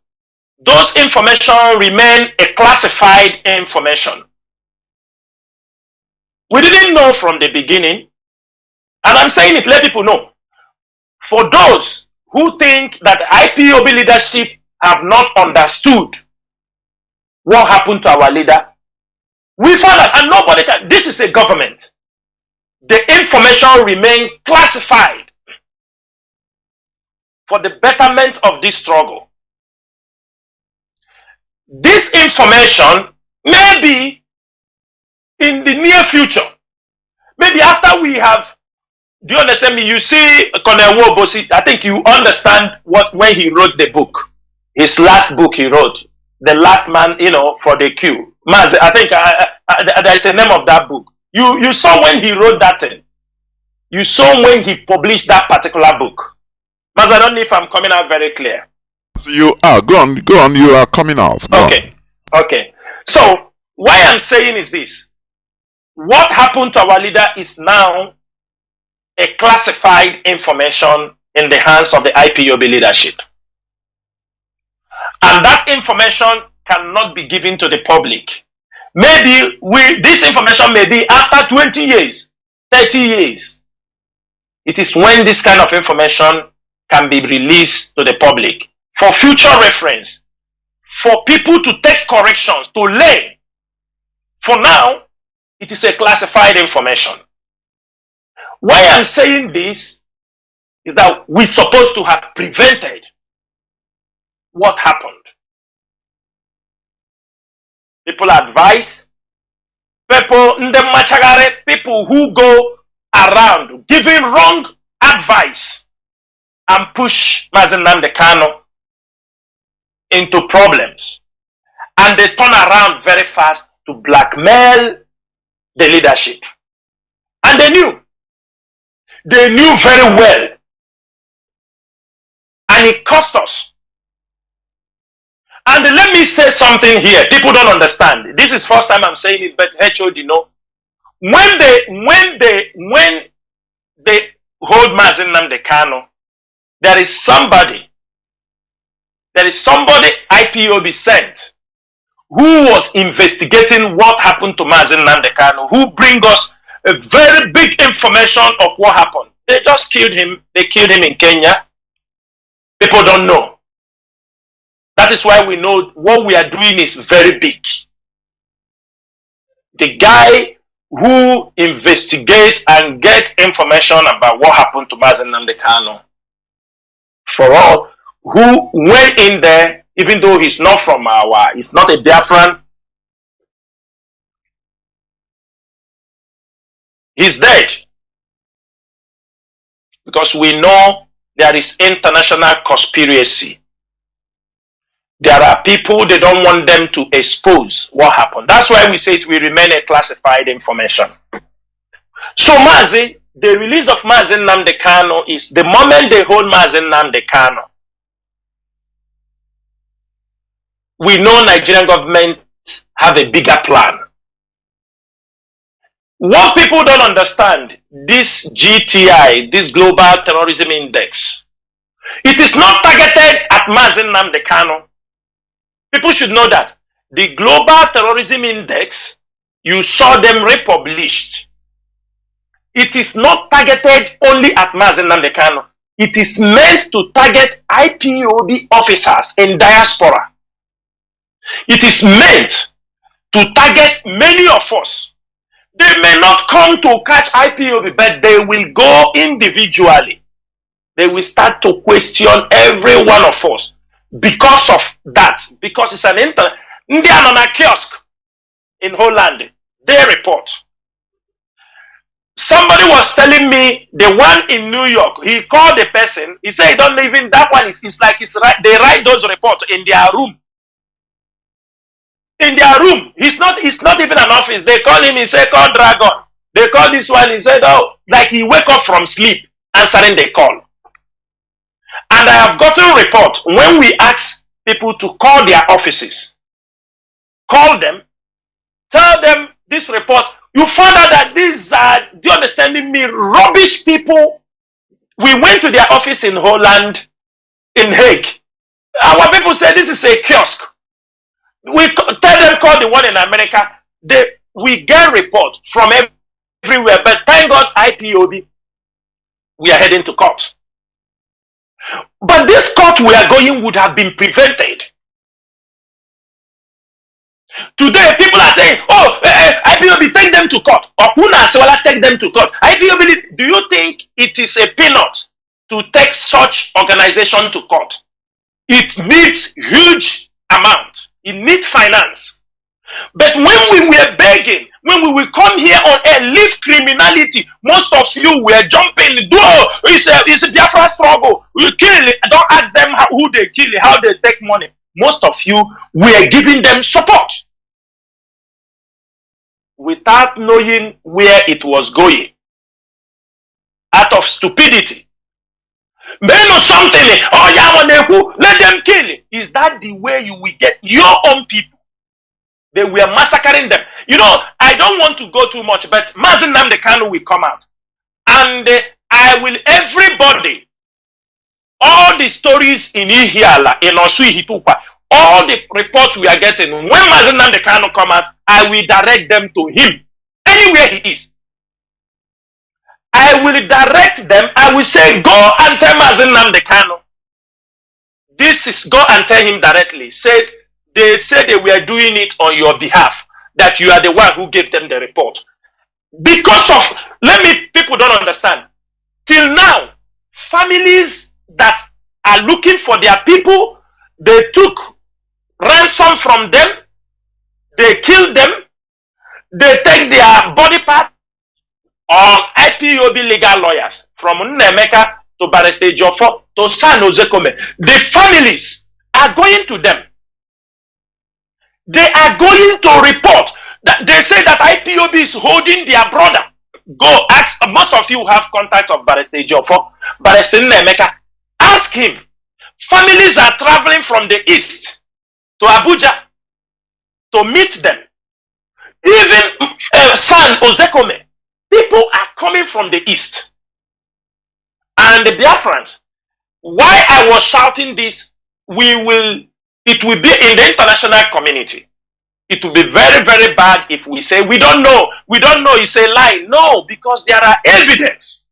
those information remain a classified information. We didn't know from the beginning, and I'm saying it, let people know. For those who think that IPOB leadership have not understood what happened to our leader, we found out, and nobody can, this is a government. The information remain classified for the betterment of this struggle. This information may be in the near future, maybe after we have, do you understand me? You see, Colonel Nworu, I think you understand what, when he wrote the book, his last book he wrote, The Last Man, you know, for the Queue. Mazi, I think there is a name of that book. You saw when he wrote that thing. You saw when he published that particular book. Mazi, I don't know if I'm coming out very clear. So you are. Go on. You are coming out. Go okay. On. Okay. So, why I'm saying is this. What happened to our leader is now a classified information in the hands of the IPOB leadership. And that information cannot be given to the public. Maybe this information may be after 20 years, 30 years. It is when this kind of information can be released to the public for future reference, for people to take corrections, to learn. For now, it is a classified information. Why I'm saying this is that we're supposed to have prevented what happened. People advise, people who go around giving wrong advice and push Mazi Nnamdi Kanu into problems. And they turn around very fast to blackmail the leadership. And they knew very well. And it cost us. And let me say something here. People don't understand. This is first time I'm saying it, but HOD know. When they hold Mazi Nnamdi Kanu, there is somebody there is somebody IPOB sent who was investigating what happened to Mazi Nnamdi Kanu, who bring us a very big information of what happened. They just killed him. They killed him in Kenya. People don't know. That is why we know what we are doing is very big. The guy who investigate and get information about what happened to Mazi Nnamdi Kanu, for all, who went in there, even though he's not from he's not a Biafran, he's dead. Because we know there is international conspiracy. There are people, they don't want them to expose what happened. That's why we say it will remain a classified information. So Mazi, the release of Mazi Nnamdi Kanu is the moment they hold Mazi Nnamdi Kanu. We know Nigerian government have a bigger plan. What people don't understand, this GTI, this Global Terrorism Index, it is not targeted at Mazi Nnamdi Kanu. People should know that. The Global Terrorism Index, you saw them republished. It is not targeted only at Mazi Nnamdi Kanu. It is meant to target IPOB officers in diaspora. It is meant to target many of us. They may not come to catch IPOB, but they will go individually. They will start to question every one of us because of that. Because it's an Indian on a kiosk in Holland. They report. Somebody was telling me the one in New York, he called the person, he said, don't even, that one is like they write those reports in their room. In their room. It's not even an office. They call him, he said, call Dragon. They call this one, he said, oh, like he wake up from sleep, answering the call. And I have gotten report when we ask people to call their offices, call them, tell them this report, you found out that these are, do you understand me, rubbish people. We went to their office in Holland, in Hague. Our people say this is a kiosk. We tell them call the one in America. We get report from everywhere. But thank God IPOB, we are heading to court. But this court we are going would have been prevented. Today people are saying, oh, IPOB, take them to court. Or Kuna Sewala, take them to court. IPOB, do you think it is a peanut to take such organization to court? It needs huge amount. It needs finance. But when we were begging, when we will come here on air, leave criminality, most of you were jumping. It's a Biafra struggle. You kill it. Don't ask them who they kill, how they take money. Most of you were giving them support without knowing where it was going. Out of stupidity. They know something. Oh, yeah, let them kill it. Is that the way you will get your own people? They were massacring them. You know, I don't want to go too much, but Mazi Nnamdi Kanu will come out. And I will, everybody, all the stories in Ihiala, in Osui Hitupa, all the reports we are getting, when Mazi Nnamdi Kanu come out, I will direct them to him, anywhere he is. I will direct them. I will say, go and tell Mazi Nnamdi Kanu. This is, go and tell him directly. They said they were doing it on your behalf, that you are the one who gave them the report. Because of, people don't understand. Till now, families that are looking for their people, they took ransom from them, they killed them, they take their body part, or IPOB legal lawyers, from Nnemeka to Barrister Jofo to San Ozekome. The families are going to them. They are going to report that they say that IPOB is holding their brother. Go ask, most of you have contact of Barrister Jofo, Barrister Nnemeka. Ask him. Families are traveling from the east to Abuja to meet them. Even San Ozekome. People are coming from the east. And the Biafrans, why I was shouting this, it will be in the international community. It will be very, very bad if we say, we don't know, it's a lie. No, because there are evidence.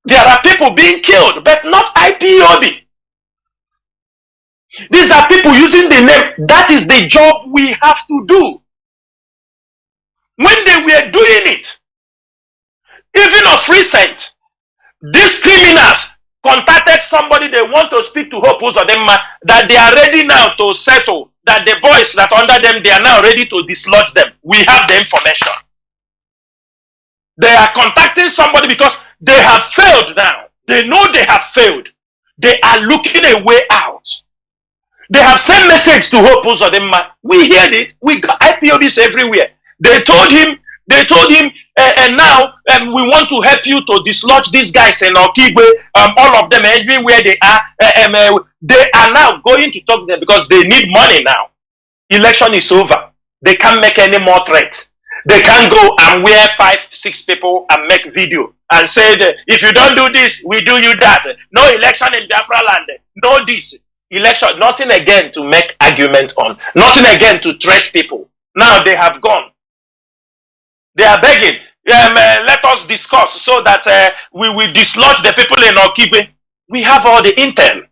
There are people being killed, but not IPOB. These are people using the name. That is the job we have to do. When they were doing it, even of recent, these criminals contacted somebody they want to speak to Hope Uzodinma, that they are ready now to settle, that the boys that are under them, they are now ready to dislodge them. We have the information. They are contacting somebody because they have failed now. They know they have failed. They are looking a way out. They have sent message to Hope Uzodinma. We heard it. We got IPOBs everywhere. They told him, and now we want to help you to dislodge these guys in Okigwe, all of them, everywhere they are. They are now going to talk to them because they need money now. Election is over. They can't make any more threats. They can't go and wear 5-6 people and make video and say that if you don't do this, we do you that. No election in Biafra land. No this. Election, nothing again to make argument on. Nothing again to threat people. Now they have gone. They are begging, let us discuss so that we will dislodge the people in Okigwe. We have all the intel.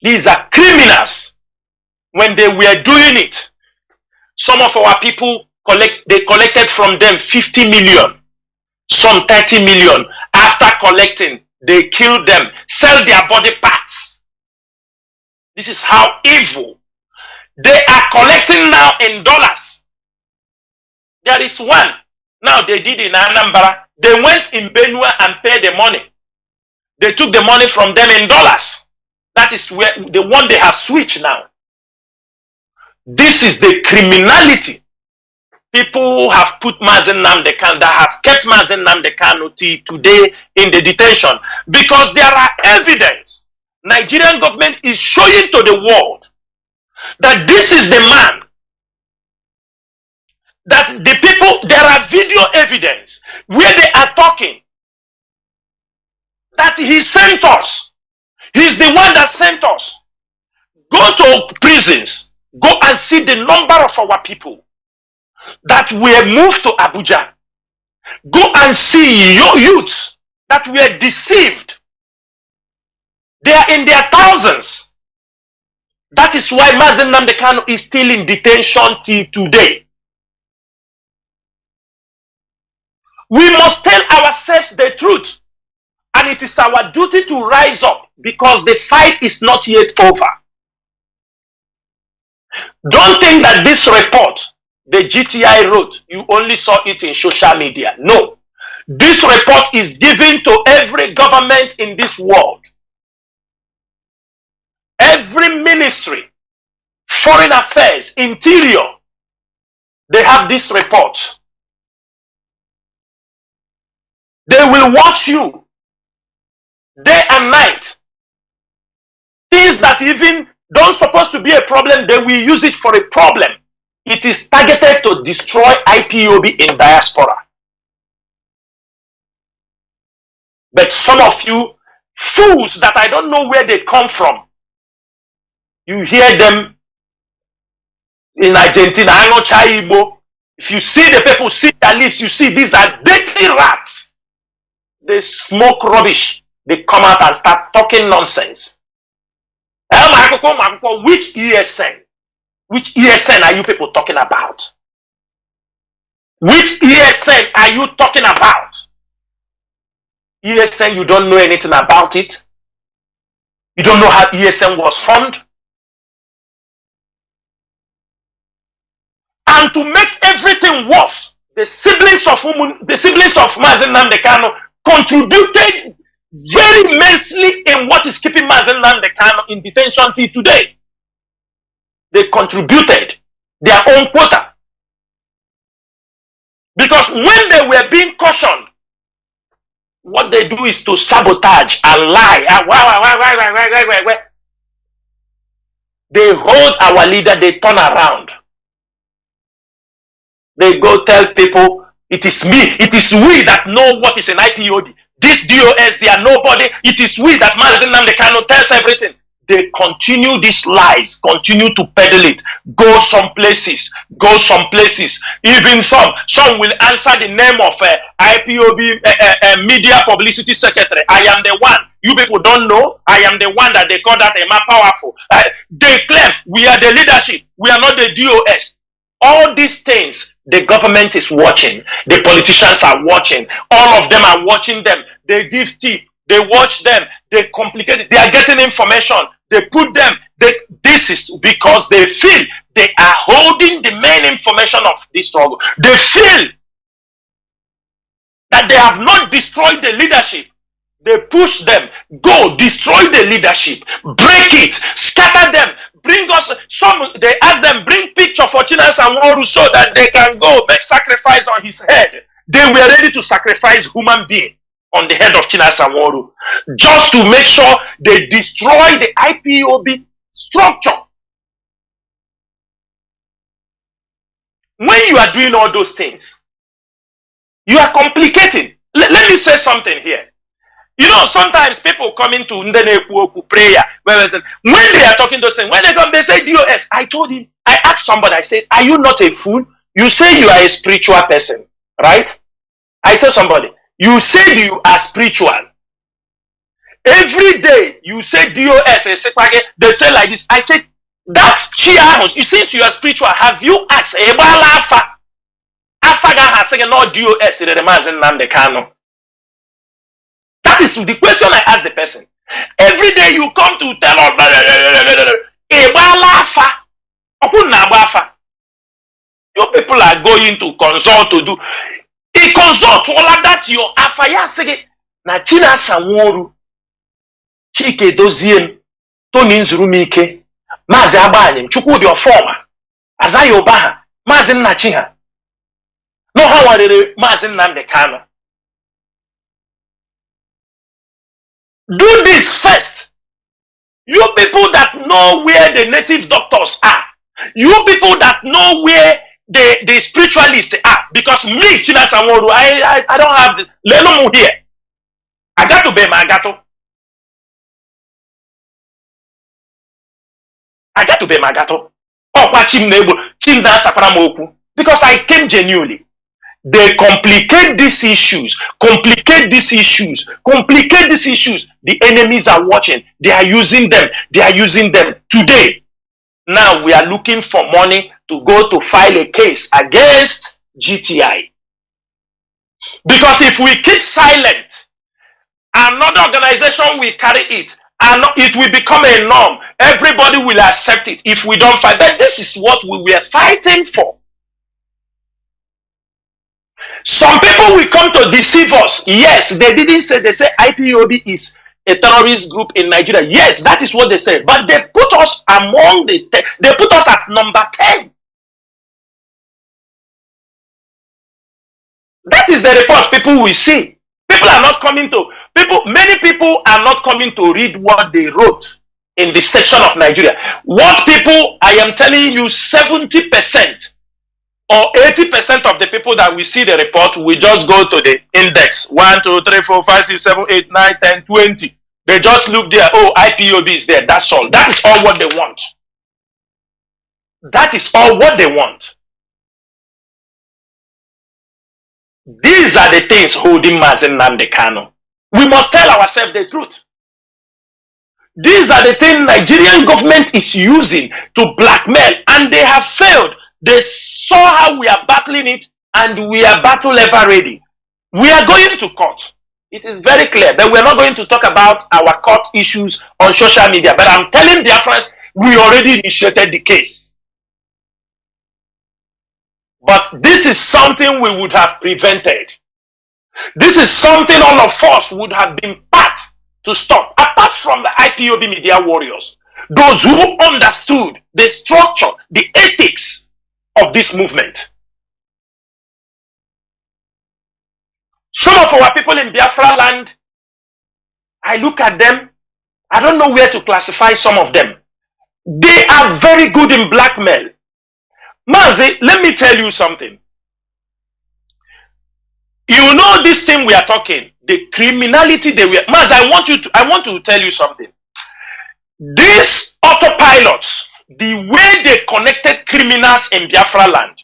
These are criminals. When they were doing it, some of our people collected from them 50 million, some 30 million. After collecting, they killed them, sell their body parts. This is how evil. They are collecting now in dollars. There is one. Now they did in Anambra. They went in Benue and paid the money. They took the money from them in dollars. That is where the one they have switched now. This is the criminality. People have put Mazi Nnamdi Kanu, that have kept Mazi Nnamdi Kanu today in the detention because there are evidence. Nigerian government is showing to the world that this is the man. That the people, there are video evidence where they are talking that he sent us. He's the one that sent us. Go to prisons. Go and see the number of our people that were moved to Abuja. Go and see your youth that were deceived. They are in their thousands. That is why Mazi Nnamdi Kanu is still in detention till today. We must tell ourselves the truth. And it is our duty to rise up because the fight is not yet over. Don't think that this report, the GTI wrote, you only saw it in social media. No. This report is given to every government in this world. Every ministry, foreign affairs, interior, they have this report. They will watch you day and night. Things that even don't supposed to be a problem, they will use it for a problem. It is targeted to destroy IPOB in diaspora. But some of you fools that I don't know where they come from, you hear them in Argentina, if you see the people, see their lips, you see these are dirty rats. They smoke rubbish. They come out and start talking nonsense. Which ESN? Which ESN are you people talking about? Which ESN are you talking about? ESN, you don't know anything about it. You don't know how ESN was formed. And to make everything worse, the siblings of Mazi Nnamdi Kanu contributed very immensely in what is keeping Mazi Nnamdi Kanu in detention till today. They contributed their own quota. Because when they were being cautioned, what they do is to sabotage and lie. They hold our leader, they turn around. They go tell people, it is me, it is we that know what is an IPOD. This DOS, they are nobody. It is we that Mazi Nnamdi Kanu tells everything. they continue these lies, continue to peddle it. Go some places, even some will answer the name of IPOB media publicity secretary. I am the one. You people don't know. I am the one that they call that Emma Powerful. They claim we are the leadership. We are not the DOS. All these things, the government is watching. The politicians are watching. All of them are watching them. They give tip. They watch them. They complicate it. They are getting information. They put them. This is because they feel they are holding the main information of this struggle. They feel that they have not destroyed the leadership. They push them. Go destroy the leadership. Break it. Scatter them. Bring us some. They ask them, bring picture for Chinasa Nworu so that they can go make sacrifice on his head. They were ready to sacrifice human being on the head of Chinasa Nworu just to make sure they destroy the IPOB structure. When you are doing all those things, you are complicating. Let me say something here. You know, sometimes people come into Ndeneku prayer. When they are talking those things, when they come, they say DOS. I told him, I asked somebody, I said, are you not a fool? You say you are a spiritual person, right? I told somebody, you said you are spiritual. Every day you say DOS, they say like this. I said, that's Chia. Since you are spiritual, have you asked Ebala Afa? Afaga has said no DOS in the Nnamdi Kanu. That is the question I asked the person. Every day you come to tell us Ebala Afa. You people are going to consult to do. He consult all of that your Afaya say na Chinasa Nworu. Chike Doziem, Tony Nzurumike, Mazi Abanyem, Chukwudi Ofoma, Azayo Baha, Mazi Nnachiha. No how are they Mazi Nnamdi Kanu? Do this first. You people that know where the native doctors are, you people that know where the spiritualists are, because me, Chinasa Nworu, I don't have the Lelomu here. I got to be my gato. I got to be my gato. Because I came genuinely. They complicate these issues. The enemies are watching. They are using them. Today, now we are looking for money to go to file a case against GTI. Because if we keep silent, another organization will carry it. And it will become a norm. Everybody will accept it if we don't fight. But this is what we were fighting for. Some people will come to deceive us. Yes, they didn't say, they say IPOB is a terrorist group in Nigeria. Yes, that is what they said. But they put us among they put us at number 10. That is the report people will see. Many people are not coming to read what they wrote in the section of Nigeria. What people, I am telling you, 70% or 80% of the people that we see the report will just go to the index. 1, 2, 3, 4, 5, 6, 7, 8, 9, 10, 20. They just look there. Oh, IPOB is there. That's all. That is all what they want. That is all what they want. These are the things holding Mazi Nnamdi Kanu. We must tell ourselves the truth. These are the things Nigerian government is using to blackmail, and they have failed. They saw how we are battling it, and we are battle ever ready. We are going to court. It is very clear, but we are not going to talk about our court issues on social media. But I'm telling Biafrans, we already initiated the case. But this is something we would have prevented. This is something all of us would have been part to stop, apart from the IPOB media warriors, those who understood the structure, the ethics of this movement. Some of our people in Biafra land, I look at them, I don't know where to classify some of them. They are very good in blackmail. Mazi, let me tell you something. You know this thing we are talking, the criminality they were. Mazi, I want to tell you something. These autopilots, the way they connected criminals in Biafra land,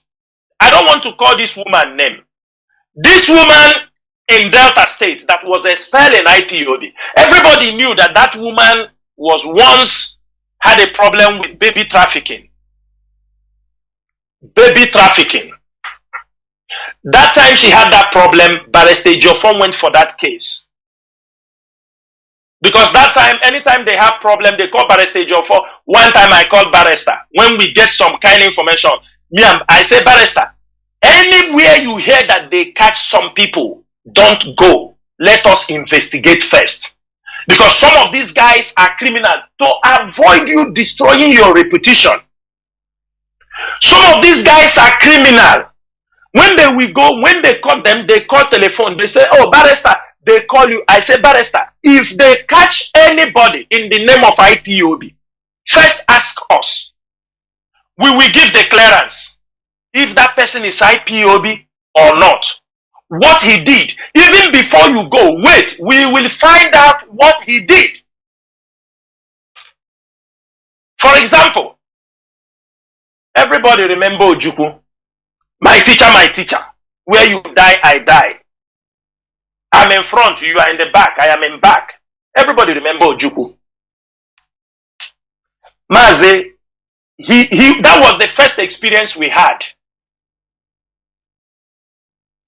I don't want to call this woman name. This woman in Delta State that was expelled in IPOB, everybody knew that that woman was once had a problem with baby trafficking. Baby trafficking. That time she had that problem, Barrister Jofon went for that case. Because that time, anytime they have problem, they call Barrister Jofon. One time I called Barrister. When we get some kind of information, I say, Barrister, anywhere you hear that they catch some people, don't go. Let us investigate first. Because some of these guys are criminal. To avoid you destroying your reputation. Some of these guys are criminal. When they will go, when they call them, they call telephone. They say, oh, Barrister, they call you. I say, Barrister, if they catch anybody in the name of IPOB, first ask us. We will give the clearance. If that person is IPOB or not. What he did. Even before you go, wait, we will find out what he did. For example, everybody remember Ojukwu. My teacher, where you die, I die. I'm in front, you are in the back, I am in back. Everybody remember Ojukwu. Mazi, that was the first experience we had.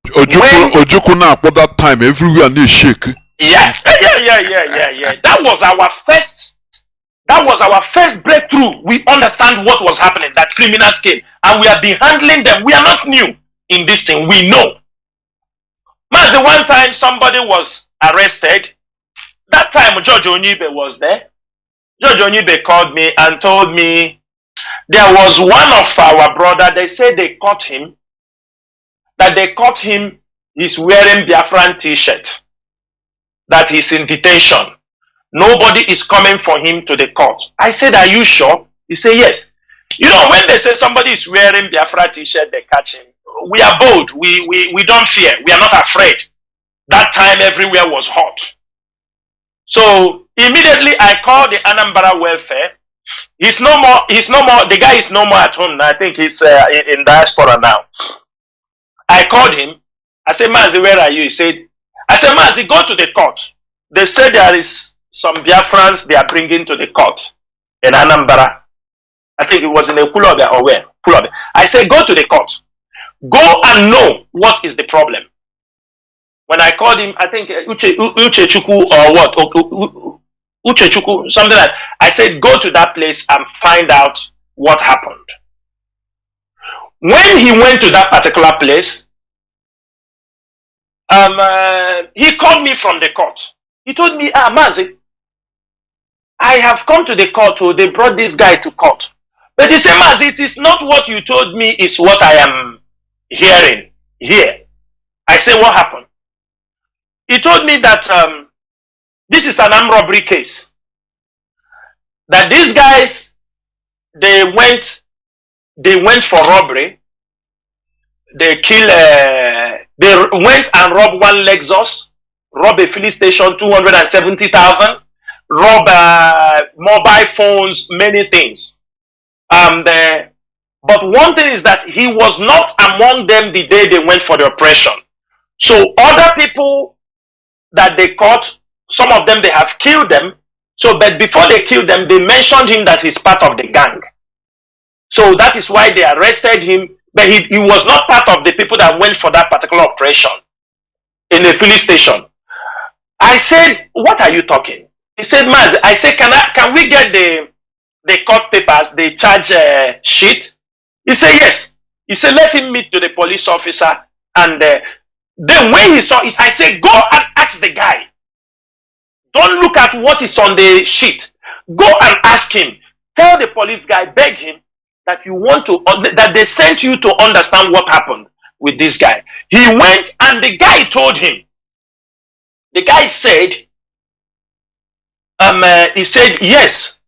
Ojukwu now at that time, everywhere near shake. Yeah. That was our first breakthrough. We understand what was happening, that criminals came. And we have been handling them. We are not new in this thing. We know. Mazi, one time somebody was arrested. That time George Onyibe was there. George Onyibe called me and told me there was one of our brother, they said they caught him. That they caught him, he's wearing Biafran t-shirt. That he's in detention. Nobody is coming for him to the court. I said, are you sure? He said, yes. You know, when they say somebody is wearing Biafra t-shirt, they catch him. We are bold. We don't fear. We are not afraid. That time everywhere was hot. So immediately I called the Anambra welfare. The guy is no more at home now. I think he's in diaspora now. I called him. I said, Mazi, where are you? He said, Mazi, go to the court. They said there is some Biafrans they are bringing to the court in Anambra. I think it was in Ekulobe or where? Kulobe. I said, go to the court. Go and know what is the problem. When I called him, I think Uchechukwu or what? Uchechukwu, something like that. I said, go to that place and find out what happened. When he went to that particular place, he called me from the court. He told me, Mazi, I have come to the court. Oh, they brought this guy to court. But he said, Mazi, it is not what you told me is what I am hearing here. I said, what happened? He told me that this is an armed robbery case. That these guys, they went for robbery. They went and robbed one Lexus, robbed a filling station, 270,000, robbed mobile phones, many things. But one thing is that he was not among them the day they went for the operation. So other people that they caught, some of them they have killed them. So, but before they killed them, they mentioned him that he's part of the gang. So that is why they arrested him. But he was not part of the people that went for that particular operation in the filling station. I said, what are you talking? He said, Mazi, I said, can we get the court papers, the charge sheet? He said, yes. He said, let him meet to the police officer. And then when he saw it, I said, go and ask the guy. Don't look at what is on the sheet. Go and ask him. Tell the police guy, beg him that you want to, that they sent you to understand what happened with this guy. He went and the guy told him. The guy said, he said, yes,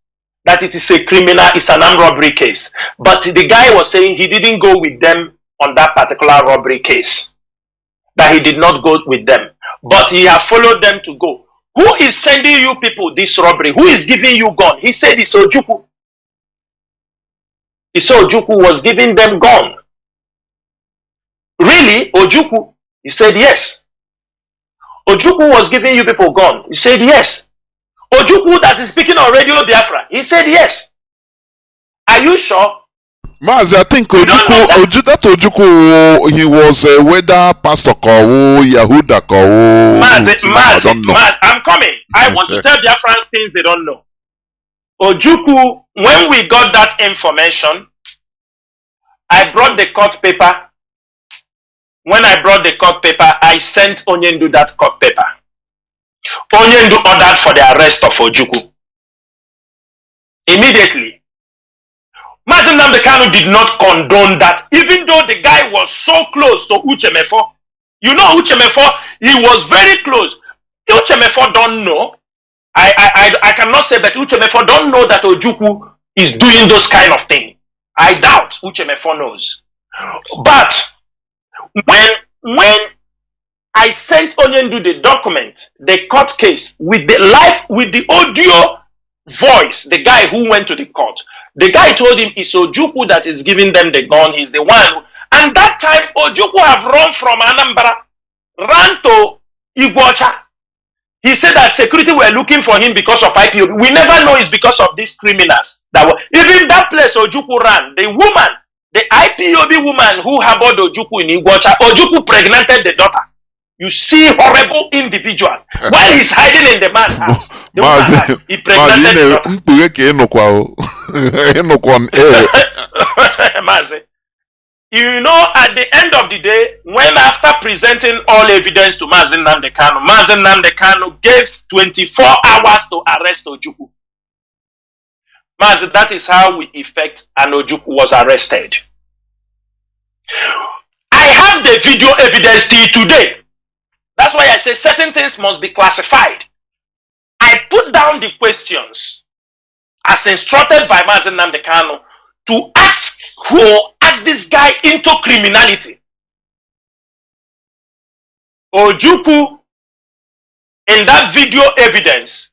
that it is a criminal, it's an armed robbery case. But the guy was saying he didn't go with them on that particular robbery case. That he did not go with them. But he had followed them to go. who is sending you people this robbery? Who is giving you gun? He said it's Ojukwu. He said Ojukwu was giving them gun. Really, Ojukwu? He said yes. Ojukwu was giving you people gun. He said yes. Ojukwu that is speaking on Radio Biafra. He said yes. Are you sure? Mazi, I think Ojukwu, he was whether pastor or Yahuda or Mazi, I'm coming. I want to tell Biafrans things they don't know. Ojukwu, when we got that information, I brought the court paper. When I brought the court paper, I sent Onyendu that court paper. Onyendu ordered for the arrest of Ojukwu. Immediately. Mazi Nnamdi Kanu did not condone that, even though the guy was so close to Uchemefo. You know Uchemefo, he was very close. Uchemefo don't know. I cannot say that Uchemefo don't know that Ojukwu is doing those kind of things. I doubt Uchemefo knows. But when I sent Onyendu the document, the court case, with the audio voice, the guy who went to the court, the guy told him it's Ojukwu that is giving them the gun. He's the one. And that time, Ojukwu have run from Anambra, ran to Iguacha. He said that security were looking for him because of IPOB. We never know it's because of these criminals. Even that place Ojukwu ran, the woman, the IPOB woman who harbored Ojukwu in Iguacha, Ojukwu pregnanted the daughter. You see horrible individuals. While he's hiding in the man's house, he pregnanted the daughter. Mazi, you know, at the end of the day, when after presenting all evidence to Mazi Nnamdi Kanu gave 24 hours to arrest Ojukwu. Mazi, that is how we effect and Ojukwu was arrested. I have the video evidence till today. That's why I say certain things must be classified. I put down the questions as instructed by Mazi Nnamdi Kanu to ask who asked this guy into criminality. Ojukwu, in that video evidence,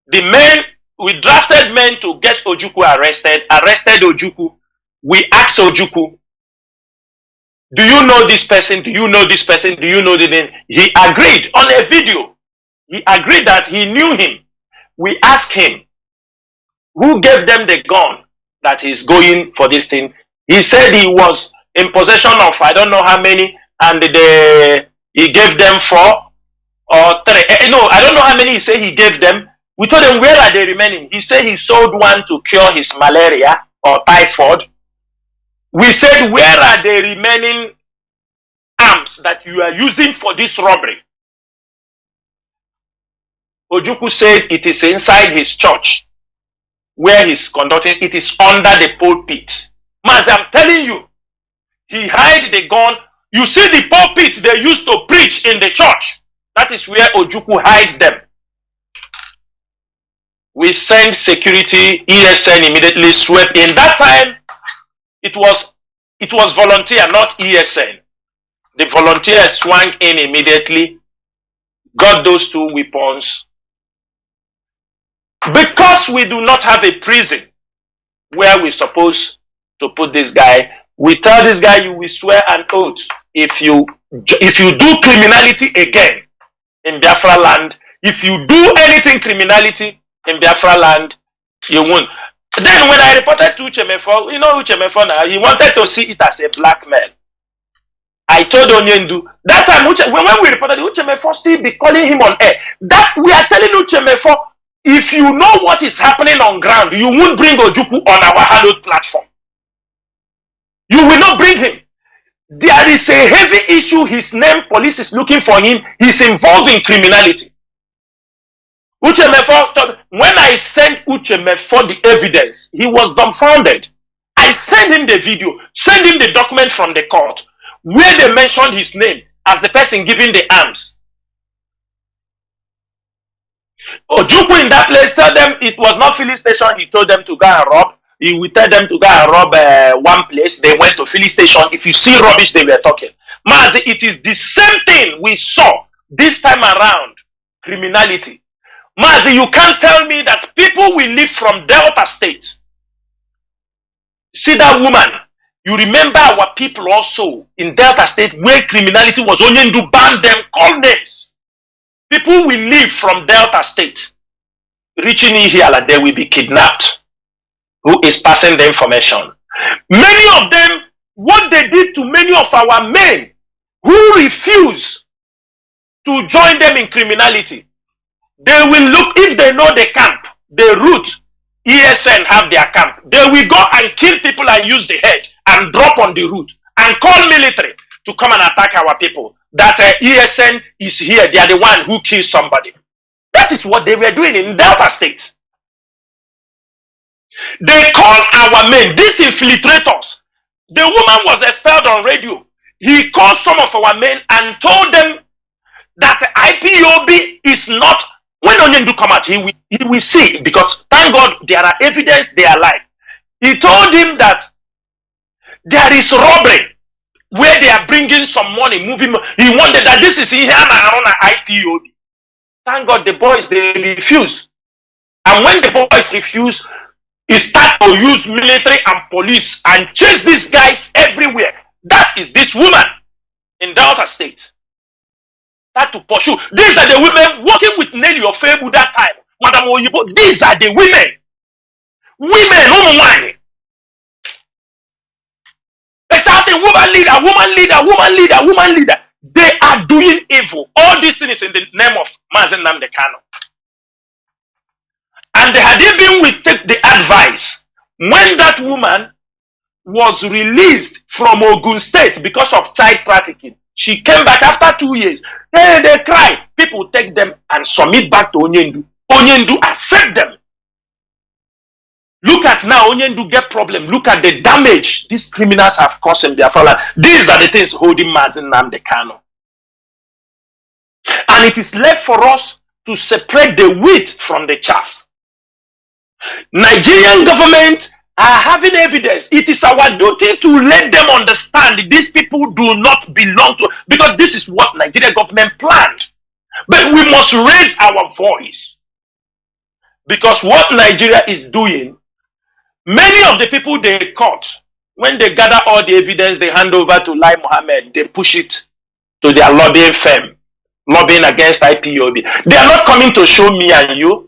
the men, we drafted men to get Ojukwu arrested Ojukwu. We asked Ojukwu, do you know this person? Do you know this person? Do you know the name? He agreed on a video. He agreed that he knew him. We asked him, who gave them the gun that he's going for this thing? He said he was in possession of I don't know how many, and he gave them 4 or 3. No, I don't know how many he said he gave them. We told him, where are they remaining? He said he sold one to cure his malaria or typhoid. We said, where are the remaining arms that you are using for this robbery? Ojukwu said it is inside his church where he's conducting. It is under the pulpit. Mazi, I'm telling you, he hid the gun. You see the pulpit they used to preach in the church. That is where Ojukwu hid them. We sent security, ESN immediately swept in. That time, it was volunteer, not ESN. The volunteer swung in immediately, got those 2 weapons. Because we do not have a prison where we're supposed to put this guy, we tell this guy, you will swear an oath. If you do criminality again in Biafra land, if you do anything criminality in Biafra land, you won't. Then when I reported to Uchemefo, you know Uchemefo now, he wanted to see it as a blackmail. I told Onyendu, that time when we reported, Uchemefo still be calling him on air. That we are telling Uchemefo, if you know what is happening on ground, you won't bring Ojukwu on our hallowed platform. You will not bring him. There is a heavy issue, his name, police is looking for him, he's involved in criminality. Uchemefo, when I sent Uchemefo the evidence, he was dumbfounded. I sent him the video, sent him the document from the court, where they mentioned his name as the person giving the arms. Ojukwu in that place told them it was not filling station, he told them to go and rob. He would tell them to go and rob one place. They went to filling station. If you see rubbish, they were talking. Mazi, it is the same thing we saw this time around. Criminality. Mazi, you can't tell me that people will live from Delta State. See that woman? You remember our people also in Delta State where criminality was only to ban them, call names. People will live from Delta State. Reaching in here like they will be kidnapped. Who is passing the information? Many of them, what they did to many of our men who refuse to join them in criminality, they will look, if they know the camp, the route, ESN have their camp, they will go and kill people and use the head and drop on the route and call military to come and attack our people. That ESN is here, they are the one who killed somebody. That is what they were doing in Delta State. They called our men, these infiltrators. The woman was expelled on radio. He called some of our men and told them that IPOB is not, when Onyendu come out, he will see, because thank God there are evidence they are alive. He told him that there is robbery where they are bringing some money, moving. He wanted that this is here around IPOB. Thank God the boys, they refuse. And when the boys refuse, he start to use military and police and chase these guys everywhere. That is this woman in Delta State. That to pursue. These are the women working with Nelly Ofebu that time. Madam Oyibo, these are the women. Women, they shout a woman leader, woman leader, woman leader, woman leader. They are doing evil. All these things in the name of Mazi Nnamdi Kanu. And they had even with the advice when that woman was released from Ogun State because of child trafficking. She came back after 2 years. Hey, they cry. People take them and submit back to Onyendu. Onyendu accept them. Look at now, Onyendu get problem. Look at the damage these criminals have caused in Biafra land. These are the things holding Mazi Nnamdi Kanu. And it is left for us to separate the wheat from the chaff. Nigerian government are having evidence. It is our duty to let them understand these people do not belong to, because this is what Nigerian government planned. But we must raise our voice, because what Nigeria is doing, many of the people they caught, when they gather all the evidence, they hand over to Lai Mohammed, they push it to their lobbying firm, lobbying against IPOB. They are not coming to show me and you.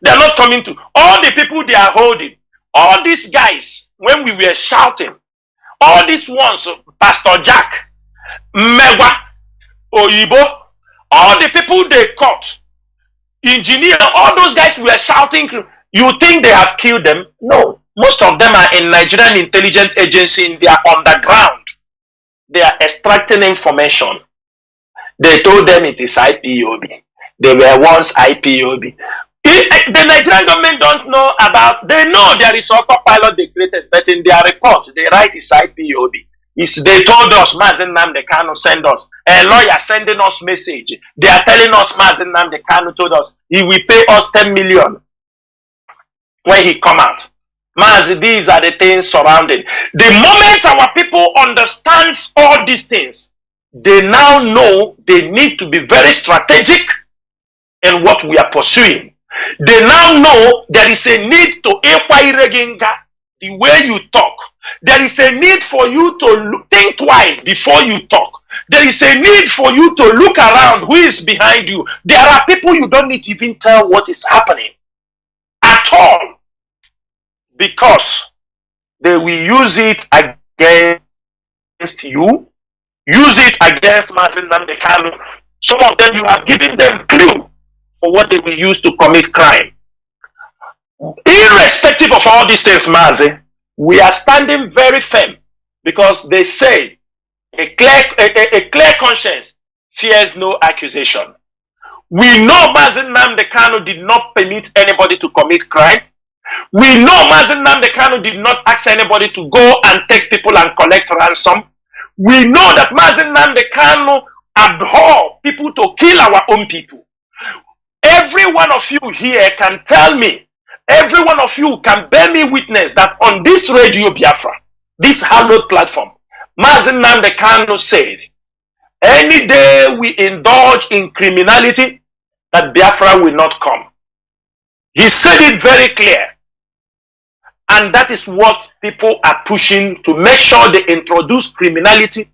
They are not coming to, all the people they are holding, all these guys, when we were shouting, all these ones, Pastor Jack, Megwa, Oyibo, all the people they caught, engineer, all those guys were shouting. You think they have killed them? No. Most of them are in Nigerian intelligence agency. They are underground. They are extracting information. They told them it is IPOB. They were once IPOB. The Nigerian government don't know about, they know there is autopilot they created, but in their report, they write it's IPOB. They told us, Mazi Nnamdi Kanu send us, a lawyer sending us message. They are telling us, Mazi Nnamdi Kanu told us, he will pay us 10 million when he come out. Mazi, these are the things surrounding. The moment our people understands all these things, they now know they need to be very strategic in what we are pursuing. They now know there is a need to the way you talk. There is a need for you to think twice before you talk. There is a need for you to look around who is behind you. There are people you don't need to even tell what is happening at all, because they will use it against you, use it against Mazi Nnamdi Kanu. Some of them, you have given them clue for what they will use to commit crime. Irrespective of all these things, Mazi, we are standing very firm, because they say a clear conscience fears no accusation. We know Mazi Nnamdi Kanu did not permit anybody to commit crime. We know Mazi Nnamdi Kanu did not ask anybody to go and take people and collect ransom. We know that Mazi Nnamdi Kanu abhor people to kill our own people. Every one of you here can tell me, every one of you can bear me witness that on this radio Biafra, this hallowed platform, Mazi Nnamdi Kanu said, any day we indulge in criminality, that Biafra will not come. He said it very clear. And that is what people are pushing to make sure they introduce criminality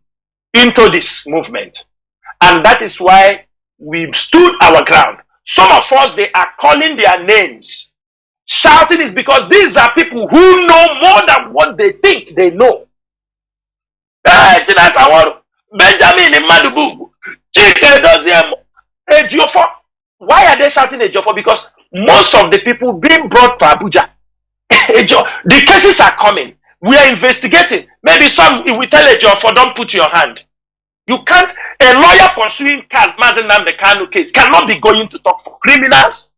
into this movement. And that is why we stood our ground. Some of us, they are calling their names. Shouting is because these are people who know more than what they think they know. Mazi Chinasa Nworu, Benjamin Madubu, Chike Doziem, Ejiofor. Why are they shouting Ejiofor? Because most of the people being brought to Abuja, the cases are coming. We are investigating. Maybe some, if we tell Ejiofor, don't put your hand. You can't, a lawyer pursuing Mazi Kanu case cannot be going to talk for criminals.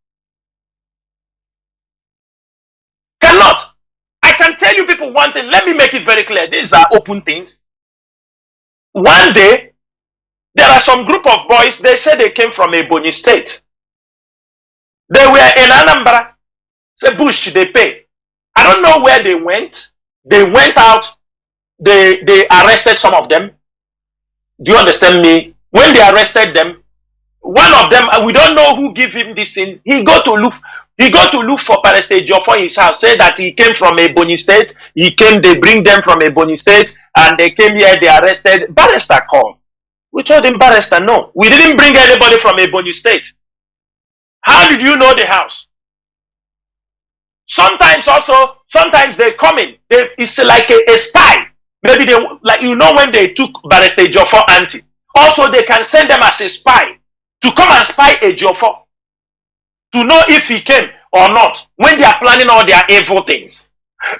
Cannot. I can tell you people one thing. Let me make it very clear. These are open things. One day, there are some group of boys, they say they came from Ebonyi State. They were in Anambra. Say, Bush, they pay. I don't know where they went. They went out. They arrested some of them. Do you understand me? When they arrested them, one of them, we don't know who gave him this thing. He got to look for Palestine for his house. Say that he came from Ebonyi State. They bring them from Ebonyi State, and they came here, they arrested. Barrister called. We told him, Barrister, no. We didn't bring anybody from Ebonyi State. How did you know the house? Sometimes they come in. It's like a spy. Maybe they, like, you know, when they took Barrister Ejiofor auntie. Also, they can send them as a spy to come and spy Ejiofor to know if he came or not when they are planning all their evil things.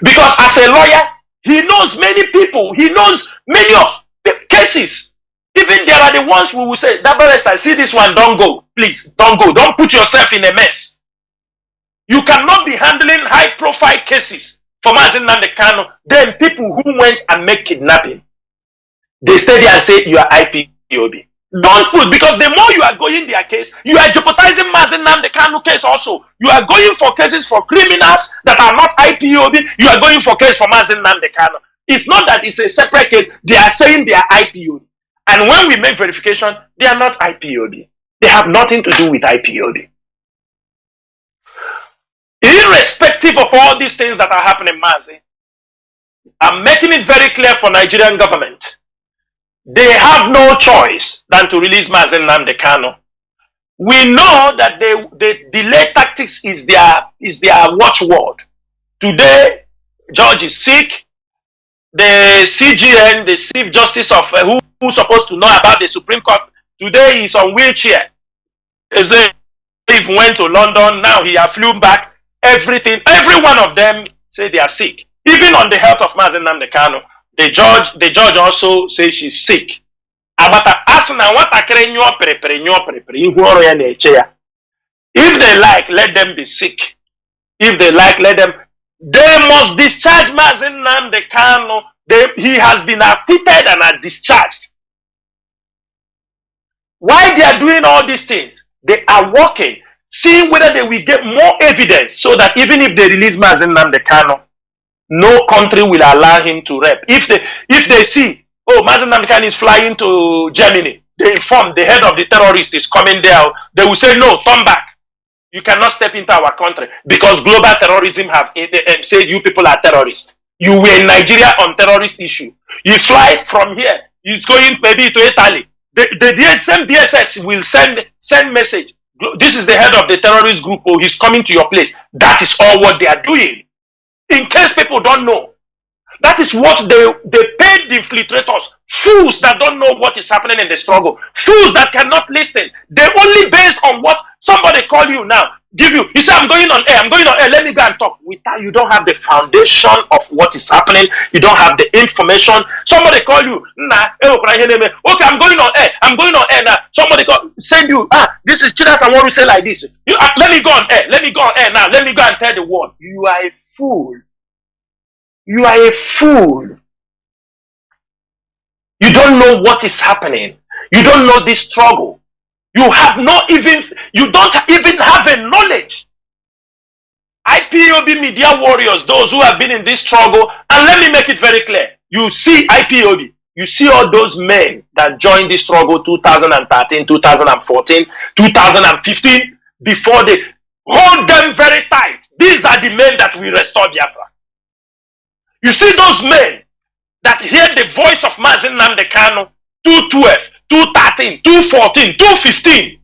Because as a lawyer, he knows many people. He knows many of the cases. Even there are the ones who will say, that barrister, see this one, don't go. Please, don't go. Don't put yourself in a mess. You cannot be handling high-profile cases for Mazi Kanu. Then people who went and make kidnapping, they stay there and say, you are IPOB. Don't put, because the more you are going their case, you are jeopardizing Mazi Kanu case also. You are going for cases for criminals that are not IPOB. You are going for case for Mazi Kanu. It's not that it's a separate case. They are saying they are IPOB. And when we make verification, they are not IPOB. They have nothing to do with IPOB. Irrespective of all these things that are happening, Mazi, I'm making it very clear for Nigerian government. They have no choice than to release Mazi Kanu. We know that the delay tactics is their watchword. Today, George is sick. The CGN, the Chief Justice of who's supposed to know about the Supreme Court, today he's on wheelchair. He went to London, now he has flown back. Every one of them say they are sick. Even on the health of Mazi Kanu, the judge also says she's sick. If they like, let them be sick. If they like, let them. They must discharge Mazi Kanu. He has been acquitted and are discharged. Why they are doing all these things? They are working, seeing whether they will get more evidence so that even if they release Mazi Kanu, no country will allow him to rep. If they see, oh, Mazi Kanu is flying to Germany, they inform the head of the terrorist is coming there, they will say, no, turn back. You cannot step into our country because global terrorism have said you people are terrorists. You were in Nigeria on terrorist issue. You fly from here, he's going maybe to Italy. The same DSS will send message. This is the head of the terrorist group. Oh, he's coming to your place. That is all what they are doing. In case people don't know, that is what they paid the infiltrators, fools that don't know what is happening in the struggle, fools that cannot listen. They only base on what somebody call you now, give you. You say, I'm going on air, let me go and talk. Without, you don't have the foundation of what is happening. You don't have the information. Somebody call you, okay, I'm going on air now. Somebody send you, this is Chinasa Nworu say like this. Let me go on air now. Let me go and tell the world. You are a fool. You are a fool. You don't know what is happening. You don't know this struggle. You don't even have a knowledge. IPOB media warriors, those who have been in this struggle, and let me make it very clear. You see IPOB, you see all those men that joined this struggle 2013, 2014, 2015, before Hold them very tight. These are the men that will restore Biafra. You see those men that hear the voice of Mazi Nnamdi Kanu, 212, 213, 214, 215.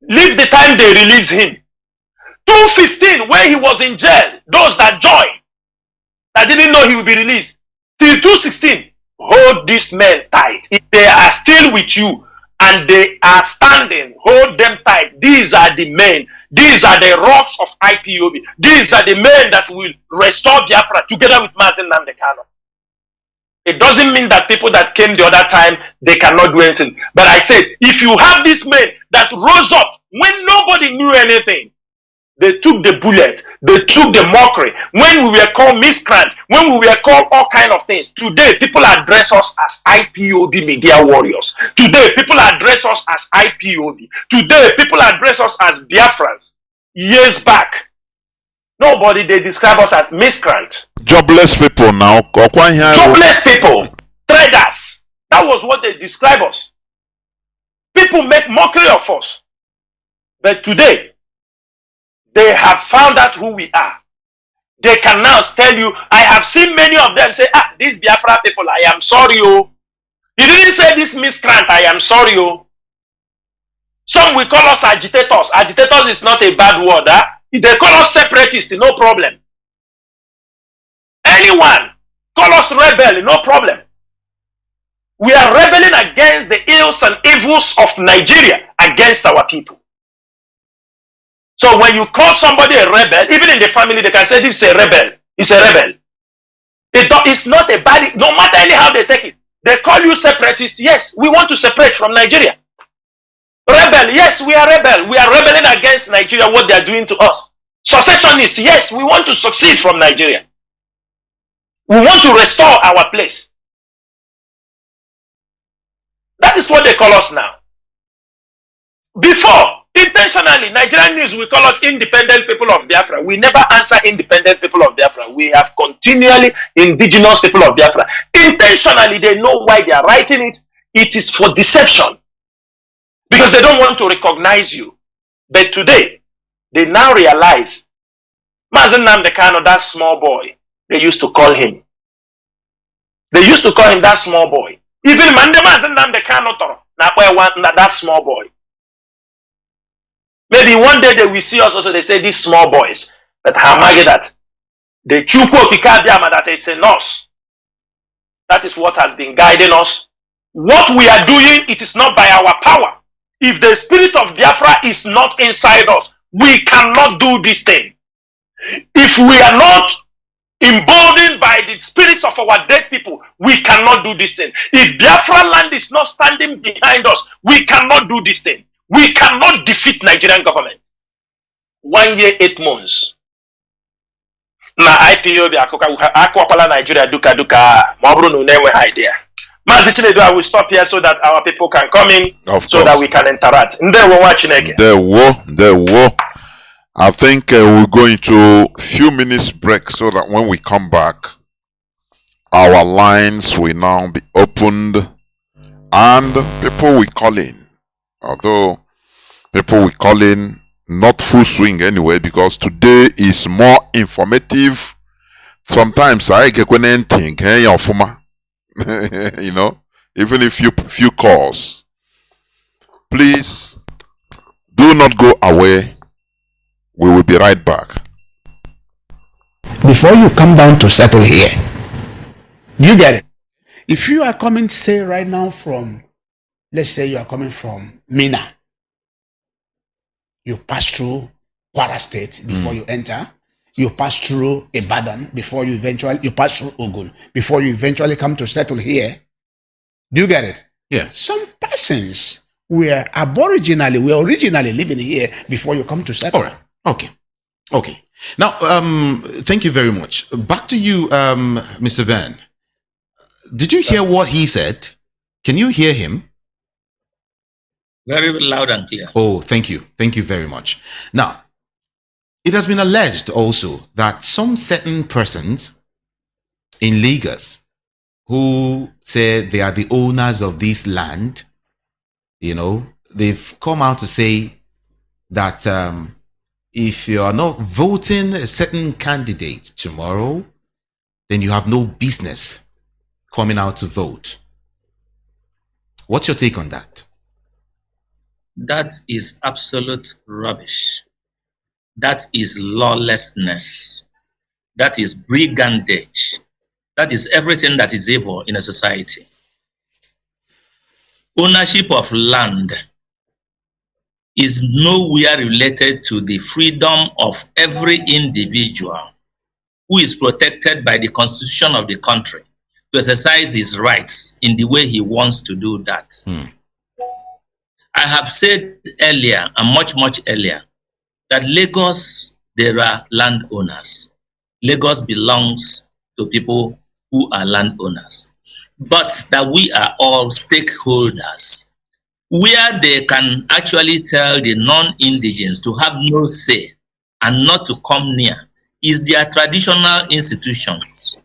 Leave the time they release him. 215, when he was in jail, those that joined, that didn't know he would be released, till 216, hold these men tight. If they are still with you and they are standing, hold them tight. These are the men. These are the rocks of IPOB. These are the men that will restore Biafra together with Mazi Nnamdi Kanu. It doesn't mean that people that came the other time, they cannot do anything. But I said, if you have these men that rose up when nobody knew anything, they took the bullet, they took the mockery. When we were called miscreant, when we were called all kinds of things. Today, people address us as IPOB media warriors. Today, people address us as IPOB. Today, people address us as Biafrans. Years back, nobody, they describe us as miscreant. Jobless people now. Jobless people, traders. That was what they describe us. People make mockery of us. But today, they have found out who we are. They can now tell you, I have seen many of them say, these Biafra people, I am sorry, oh. He didn't say this miscreant, I am sorry, oh. Some will call us agitators. Agitators is not a bad word. They call us separatists, no problem. Anyone, call us rebel, no problem. We are rebelling against the ills and evils of Nigeria, against our people. So when you call somebody a rebel, even in the family, they can say this is a rebel. It's a rebel. It's not a bad, no matter anyhow they take it. They call you separatist. Yes, we want to separate from Nigeria. Rebel, yes, we are rebel. We are rebelling against Nigeria, what they are doing to us. Secessionist, yes, we want to succeed from Nigeria. We want to restore our place. That is what they call us now. Before, intentionally, Nigerian news, we call it independent people of Biafra. We never answer independent people of Biafra. We have continually indigenous people of Biafra. Intentionally, they know why they are writing it. It is for deception. Because they don't want to recognize you. But today, they now realize, Mazi Nnamdi Kanu, that small boy, they used to call him. They used to call him that small boy. Even Mazi Nnamdi Kanu, that small boy. Maybe one day they will see us also, they say these small boys. But Hamagi that. The Chukwu Kikabiama, that it's a nurse. That is what has been guiding us. What we are doing, it is not by our power. If the spirit of Biafra is not inside us, we cannot do this thing. If we are not emboldened by the spirits of our dead people, we cannot do this thing. If Biafra land is not standing behind us, we cannot do this thing. We cannot defeat Nigerian government. 1 year, 8 months. Na IPOB akwakwala Nigeria duka mabru no never idea. Mazi Chinasa, I will stop here so that our people can come in, so that we can interact. There I think we'll go into a few minutes break so that when we come back, our lines will now be opened and people will call in. Although people will call in, not full swing anyway, because today is more informative. Sometimes I get when anything, you know, even if few calls. Please do not go away. We will be right back. Before you come down to settle here, you get it? If you are coming, say right now from, let's say you are coming from Mina, you pass through Kwara State before you enter. You pass through Ibadan before you pass through Ogun before you eventually come to settle here. Do you get it? Yeah. Some persons were originally living here before you come to settle. All right. Okay. Now, thank you very much. Back to you, Mr. Van. Did you hear what he said? Can you hear him? Very loud and clear. Oh, thank you. Thank you very much. Now, it has been alleged also that some certain persons in Lagos who say they are the owners of this land, you know, they've come out to say that if you are not voting a certain candidate tomorrow, then you have no business coming out to vote. What's your take on that? That is absolute rubbish. That is lawlessness. That is brigandage. That is everything that is evil in a society. Ownership of land is nowhere related to the freedom of every individual who is protected by the constitution of the country to exercise his rights in the way he wants to do that. I have said earlier, and much earlier, that Lagos, there are landowners. Lagos belongs to people who are landowners. But that we are all stakeholders, where they can actually tell the non-indigens to have no say and not to come near, is their traditional institutions.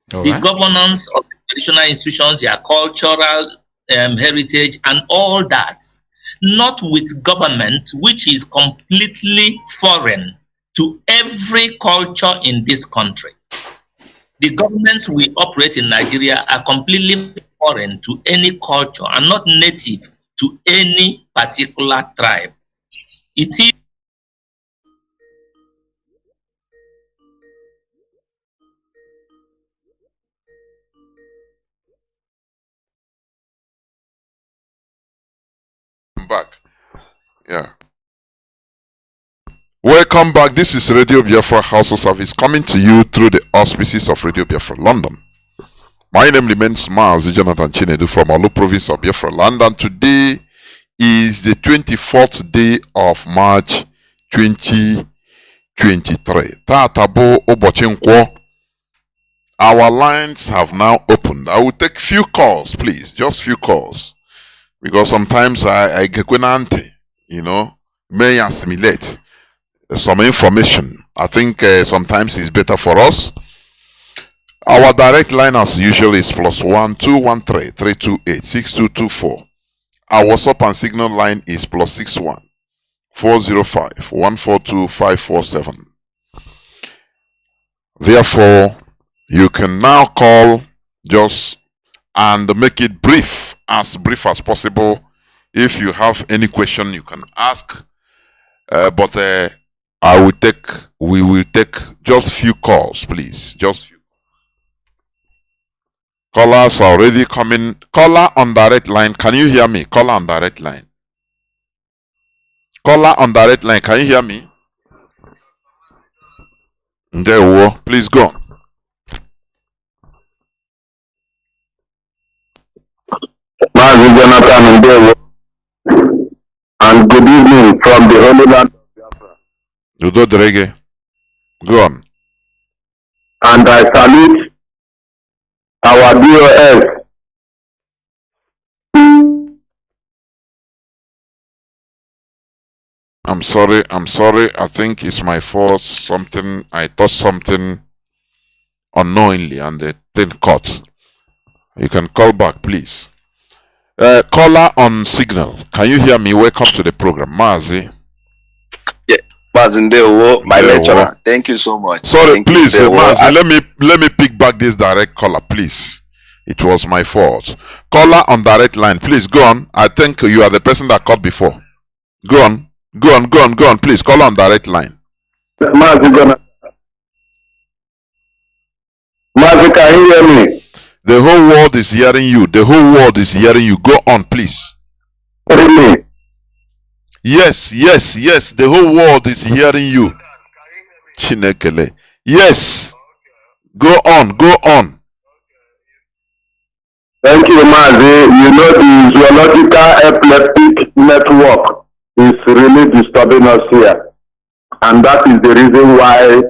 The governance of the traditional institutions, their cultural heritage and all that, not with government which is completely foreign to every culture in this country. The governments we operate in Nigeria are completely foreign to any culture and not native to any particular tribe. It is back. Yeah. Welcome back. This is Radio Biafra House of Service coming to you through the auspices of Radio Biafra London. My name remains Mazi Chinasa from Olu province of Biafra land, and today is the 24th day of March 2023. Tatabo Obochinkwo. Our lines have now opened. I will take few calls, please. Just few calls. Because sometimes I get may assimilate some information. I think sometimes it's better for us. Our direct line as usual is +1 213 328 6224. Our WhatsApp and Signal line is +61 405 142 547. Therefore, you can now call just and make it brief as possible. If you have any question, you can ask. But we will take just few calls, please. Just few. Callers are already coming. Caller on direct line. Can you hear me? Caller on direct line. Caller on direct line. Can you hear me? There, please go on. Mazi Chinasa Nworu, and good evening from the Holy Land of Biafra. Udo Drege. Go on. And I salute our DOS. I'm sorry. I think it's my fault. I touched something unknowingly and the thing caught. You can call back, please. Caller on Signal. Can you hear me? Welcome to the program. Mazi. Yeah, Mazi Nworu, my lecturer. Thank you so much. Sorry, please, Mazi, let me pick back this direct caller, please. It was my fault. Caller on direct line, please go on. I think you are the person that called before. Go on, please. Caller on direct line. Mazi, can you hear me? The whole world is hearing you. Go on, please. Really? Yes. The whole world is hearing you. Chinekele. Yes. Go on. Thank you, Mazi. You know, the geological epileptic network is really disturbing us here. And that is the reason why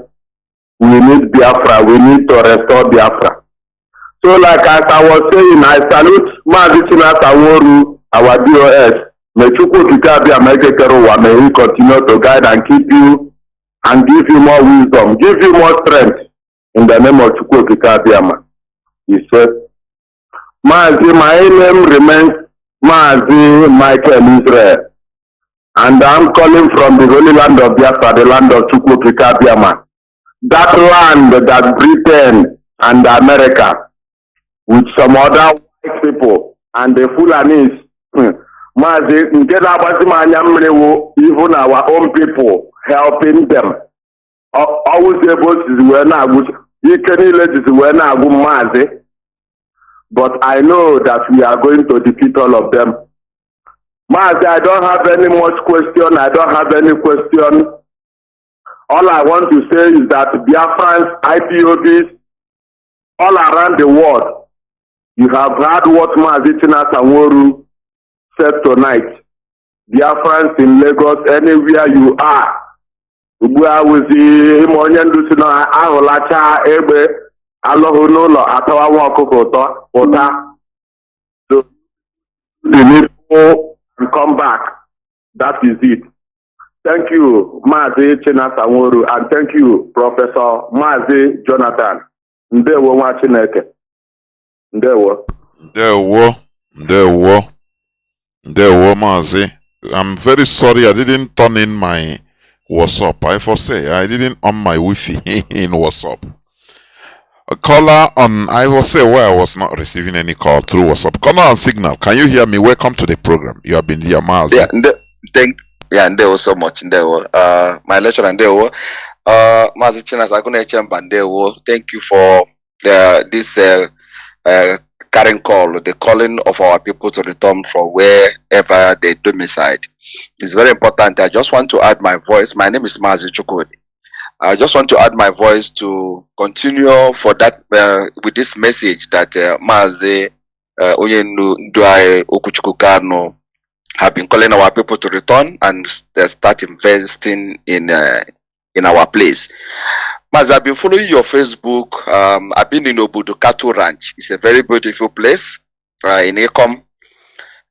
we need Biafra. We need to restore Biafra. So, like as I was saying, I salute Mazi Chinasa Nworu, our DOS. May he continue to guide and keep you and give you more wisdom, give you more strength in the name of Chukwukika. He said, Mazi, my name remains Mazi Michael Israel. and I'm calling from the holy land of Biafra, the land of Chukwukika Biama. That land that Britain and America, with some other white people and the Fulanis, Mazi, even our own people helping them. Always able to Mazi, but I know that we are going to defeat all of them. Mazi, I don't have any much question. I don't have any question. All I want to say is that Biafrans, IPOBs, all around the world, you have heard what Mazi Chinasa Nworu said tonight. Biafrans in Lagos, anywhere you are, Ugbu with the Imonyan Aholacha Ebe Alohunola Atawa Kokota Ota. So the people and come back. That is it. Thank you, Mazi Chinasa Nworu, and thank you, Professor Mazi Jonathan. Ndewo nwa Chineke. Ndewo. Ndewo, Mazi. I'm very sorry I didn't turn in my WhatsApp. I foresee I didn't on my Wi-Fi in WhatsApp. A caller on I will say where I was not receiving any call through WhatsApp. Caller on Signal. Can you hear me? Welcome to the program. You have been here, Mazi. Yeah, Ndewo so much. Ndewo. My lecturer Ndewo. Mazi Chinasa Nworu, thank you for this carrying call, the calling of our people to return from wherever they domicile. It's very important. I just want to add my voice. My name is Mazi Chinasa. I just want to add my voice to continue for that with this message that Mazi Kanu have been calling our people to return and start investing in our place. Mazi, I've been following your Facebook. I've been in Obudu Cattle Ranch. It's a very beautiful place in Ekom.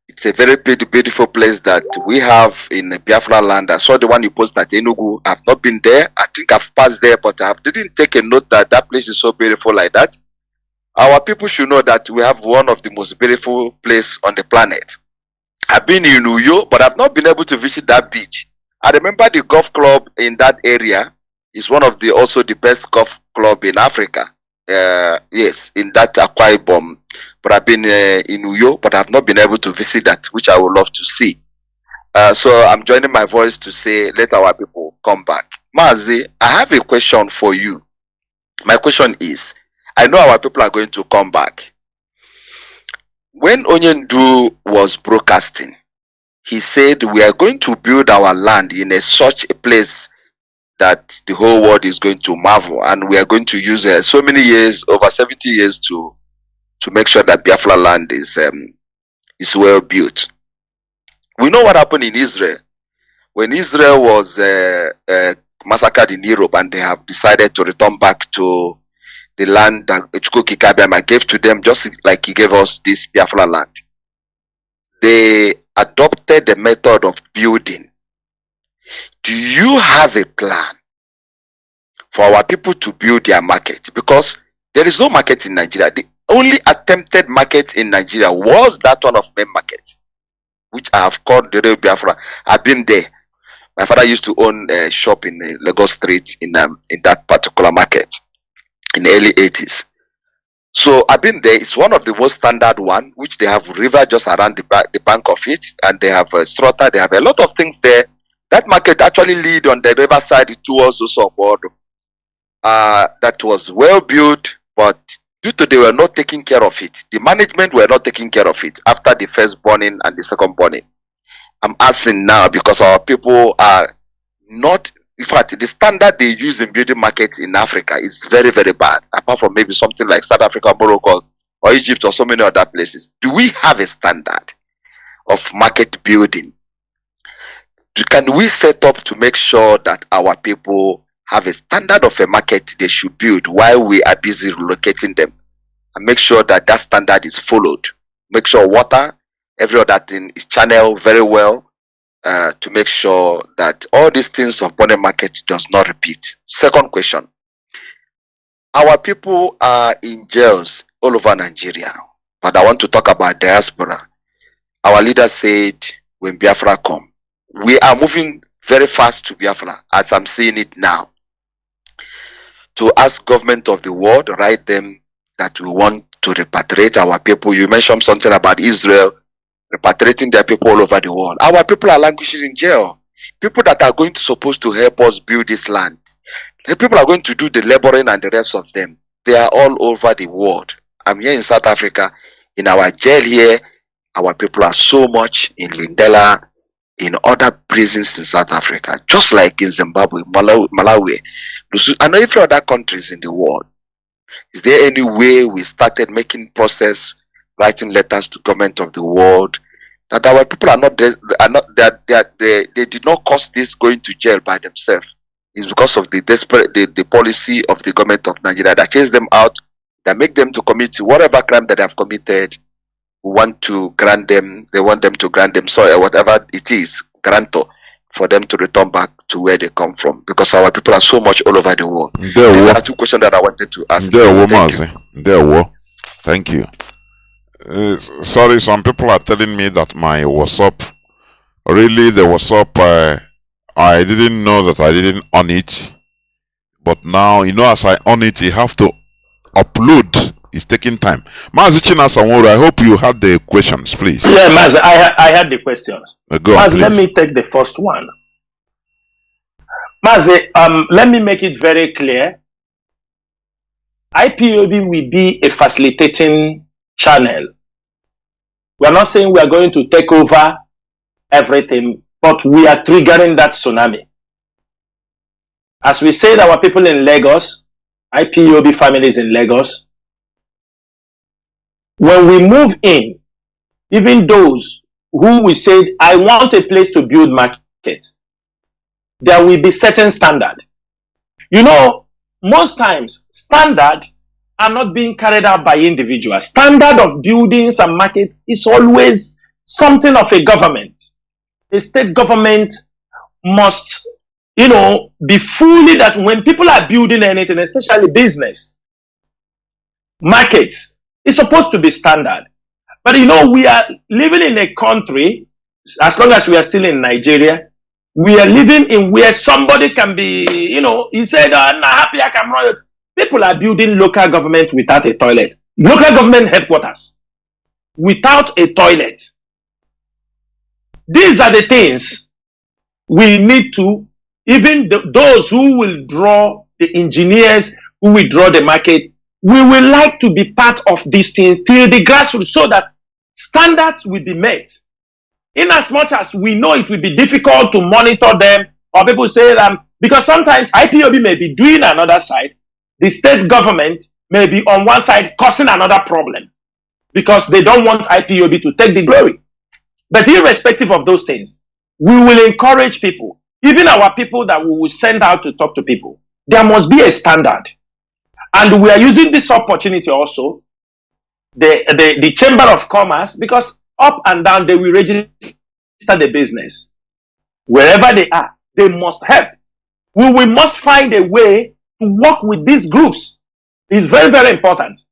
It's a very beautiful place that we have in Biafra land. I saw the one you posted at Enugu. I've not been there. I think I've passed there, but I didn't take a note that that place is so beautiful like that. Our people should know that we have one of the most beautiful places on the planet. I've been in Uyo, but I've not been able to visit that beach. I remember the golf club in that area is one of the also the best golf club in Africa. Yes, in that Akwa Ibom. But I've been in Uyo, but I've not been able to visit that, which I would love to see. So I'm joining my voice to say, let our people come back. Mazi, I have a question for you. My question is, I know our people are going to come back. When Onyendu was broadcasting, he said, we are going to build our land in such a place that the whole world is going to marvel, and we are going to use so many years, over 70 years, to make sure that Biafra land is well built. We know what happened in Israel. When Israel was massacred in Europe and they have decided to return back to the land that Chukwukika Biama gave to them, just like he gave us this Biafra land. They adopted the method of building. Do you have a plan for our people to build their market? Because there is no market in Nigeria. The only attempted market in Nigeria was that one of main market, which I have called the real Biafra. I've been there. My father used to own a shop in Lagos Street in that particular market in the early 80s. So I've been there. It's one of the most standard one, which they have river just around the bank of it, and they have a slaughter. They have a lot of things there. That market actually lead on the riverside towards Osobodo. That was well built, but due to they were not taking care of it, the management were not taking care of it after the first burning and the second burning. I'm asking now because our people are not. In fact, the standard they use in building markets in Africa is very, very bad. Apart from maybe something like South Africa, Morocco, or Egypt, or so many other places. Do we have a standard of market building? Can we set up to make sure that our people have a standard of a market they should build while we are busy relocating them, and make sure that that standard is followed? Make sure water, every other thing is channeled very well, to make sure that all these things of burning market does not repeat. Second question. Our people are in jails all over Nigeria, but I want to talk about diaspora. Our leader said, when Biafra come, we are moving very fast to Biafra, as I'm seeing it now. To ask government of the world, write them that we want to repatriate our people. You mentioned something about Israel repatriating their people all over the world. Our people are languishing in jail. People that are going to supposed to help us build this land. The people are going to do the laboring and the rest of them. They are all over the world. I'm here in South Africa. In our jail here, our people are so much in Lindela, in other prisons in South Africa, just like in Zimbabwe, Malawi, and every other countries in the world. Is there any way we started making process, writing letters to government of the world, that our people are not they did not cause this going to jail by themselves? It's because of the policy of the government of Nigeria that chase them out, that make them to commit whatever crime that they have committed. We want to grant them, they want them to grant them, whatever it is, grantor, for them to return back to where they come from, because our people are so much all over the world. These are two questions that I wanted to ask. Thank you. Sorry, some people are telling me that my WhatsApp, really the WhatsApp, I didn't know that I didn't on it, but now, you know, as I on it, you have to upload. It's taking time. Mazi Chinasa Nworu, I hope you had the questions, please. Yeah, Mazi, I had the questions. Go on, Mazi, let me take the first one. Mazi, let me make it very clear. IPOB will be a facilitating channel. We are not saying we are going to take over everything, but we are triggering that tsunami. As we said, our people in Lagos, IPOB families in Lagos, when we move in, even those who we said, I want a place to build market, there will be certain standard. You know, most times, standard are not being carried out by individuals. Standard of buildings and markets is always something of a government. A state government must, you know, be fully that when people are building anything, especially business, markets, it's supposed to be standard. But you know, we are living in a country, as long as we are still in Nigeria, we are living in where somebody can be, you know, he said, I'm not happy I can run it. People are building local government without a toilet. Local government headquarters without a toilet. These are the things we need to, even those who will draw the engineers, who will draw the market, we will like to be part of these things till the grassroots, so that standards will be met. In as much as we know it will be difficult to monitor them, or people say because sometimes IPOB may be doing another side, the state government may be on one side causing another problem, because they don't want IPOB to take the glory. But irrespective of those things, we will encourage people, even our people that we will send out to talk to people. There must be a standard. And we are using this opportunity also, the Chamber of Commerce, because up and down they will register the business. Wherever they are, they must help. We must find a way to work with these groups. It's very, very important.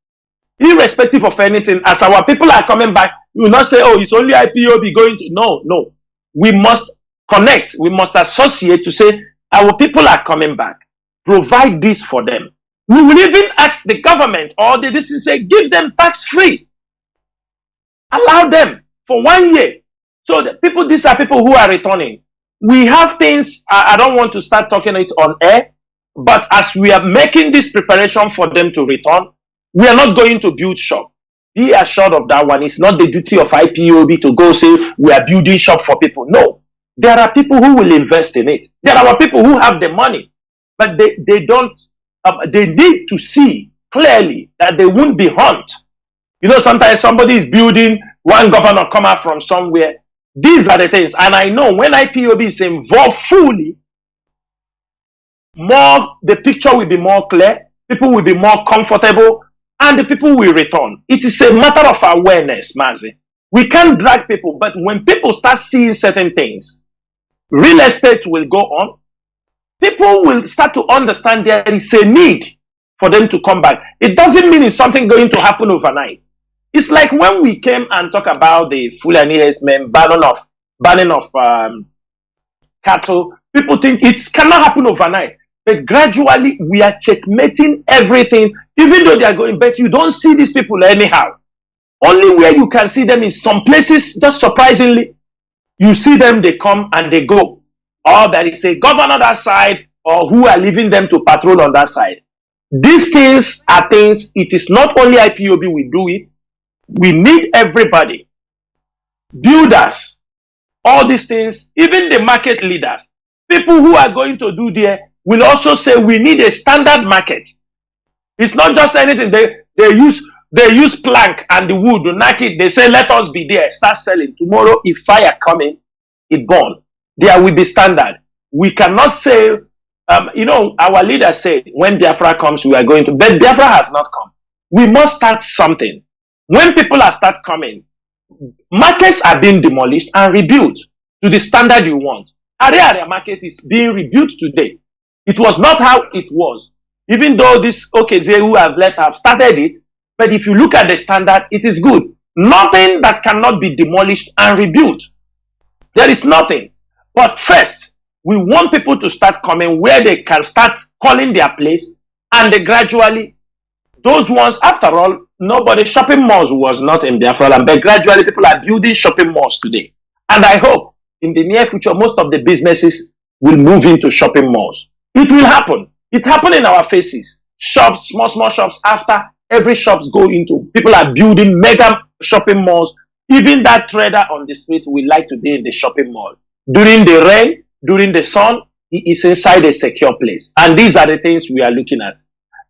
Irrespective of anything, as our people are coming back, we will not say, oh, it's only IPOB going to. No. We must connect. We must associate to say, our people are coming back. Provide this for them. We will even ask the government or the district, say, give them tax free. Allow them for 1 year. So the people, these are people who are returning. We have things, I don't want to start talking it on air, but as we are making this preparation for them to return, we are not going to build shop. Be assured of that one. It's not the duty of IPOB to go say we are building shop for people. No. There are people who will invest in it. There are people who have the money, but they don't. They need to see clearly that they won't be harmed. You know, sometimes somebody is building, one governor come out from somewhere. These are the things. And I know when IPOB is involved fully, the picture will be more clear, people will be more comfortable, and the people will return. It is a matter of awareness, Mazi. We can't drag people, but when people start seeing certain things, real estate will go on. People will start to understand there is a need for them to come back. It doesn't mean it's something going to happen overnight. It's like when we came and talk about the Fulani men banning of cattle. People think it cannot happen overnight. But gradually, we are checkmating everything, even though they are going. But you don't see these people anyhow. Only where you can see them is some places, just surprisingly, you see them, they come and they go. Or there is a governor that side, or who are leaving them to patrol on that side. These things are things, it is not only IPOB we do it. We need everybody. Builders, all these things, even the market leaders, people who are going to do there will also say we need a standard market. It's not just anything. They use plank and the wood to knock it. They say, let us be there, start selling. Tomorrow, if fire coming, it burn. There will be standard. We cannot say, our leader said, when Biafra comes, we are going to, but Biafra has not come. We must start something. When people are start coming, markets are being demolished and rebuilt to the standard you want. Area market is being rebuilt today. It was not how it was. Even though this OKZ who have started it, but if you look at the standard, it is good. Nothing that cannot be demolished and rebuilt. There is nothing. But first, we want people to start coming where they can start calling their place, and they gradually, those ones, after all, shopping malls was not in Biafra land, but gradually people are building shopping malls today. And I hope in the near future, most of the businesses will move into shopping malls. It will happen. It happened in our faces. Shops, small shops, after every shops go into, people are building mega shopping malls. Even that trader on the street will like to be in the shopping mall. During the rain, during the sun, he is inside a secure place. And these are the things we are looking at.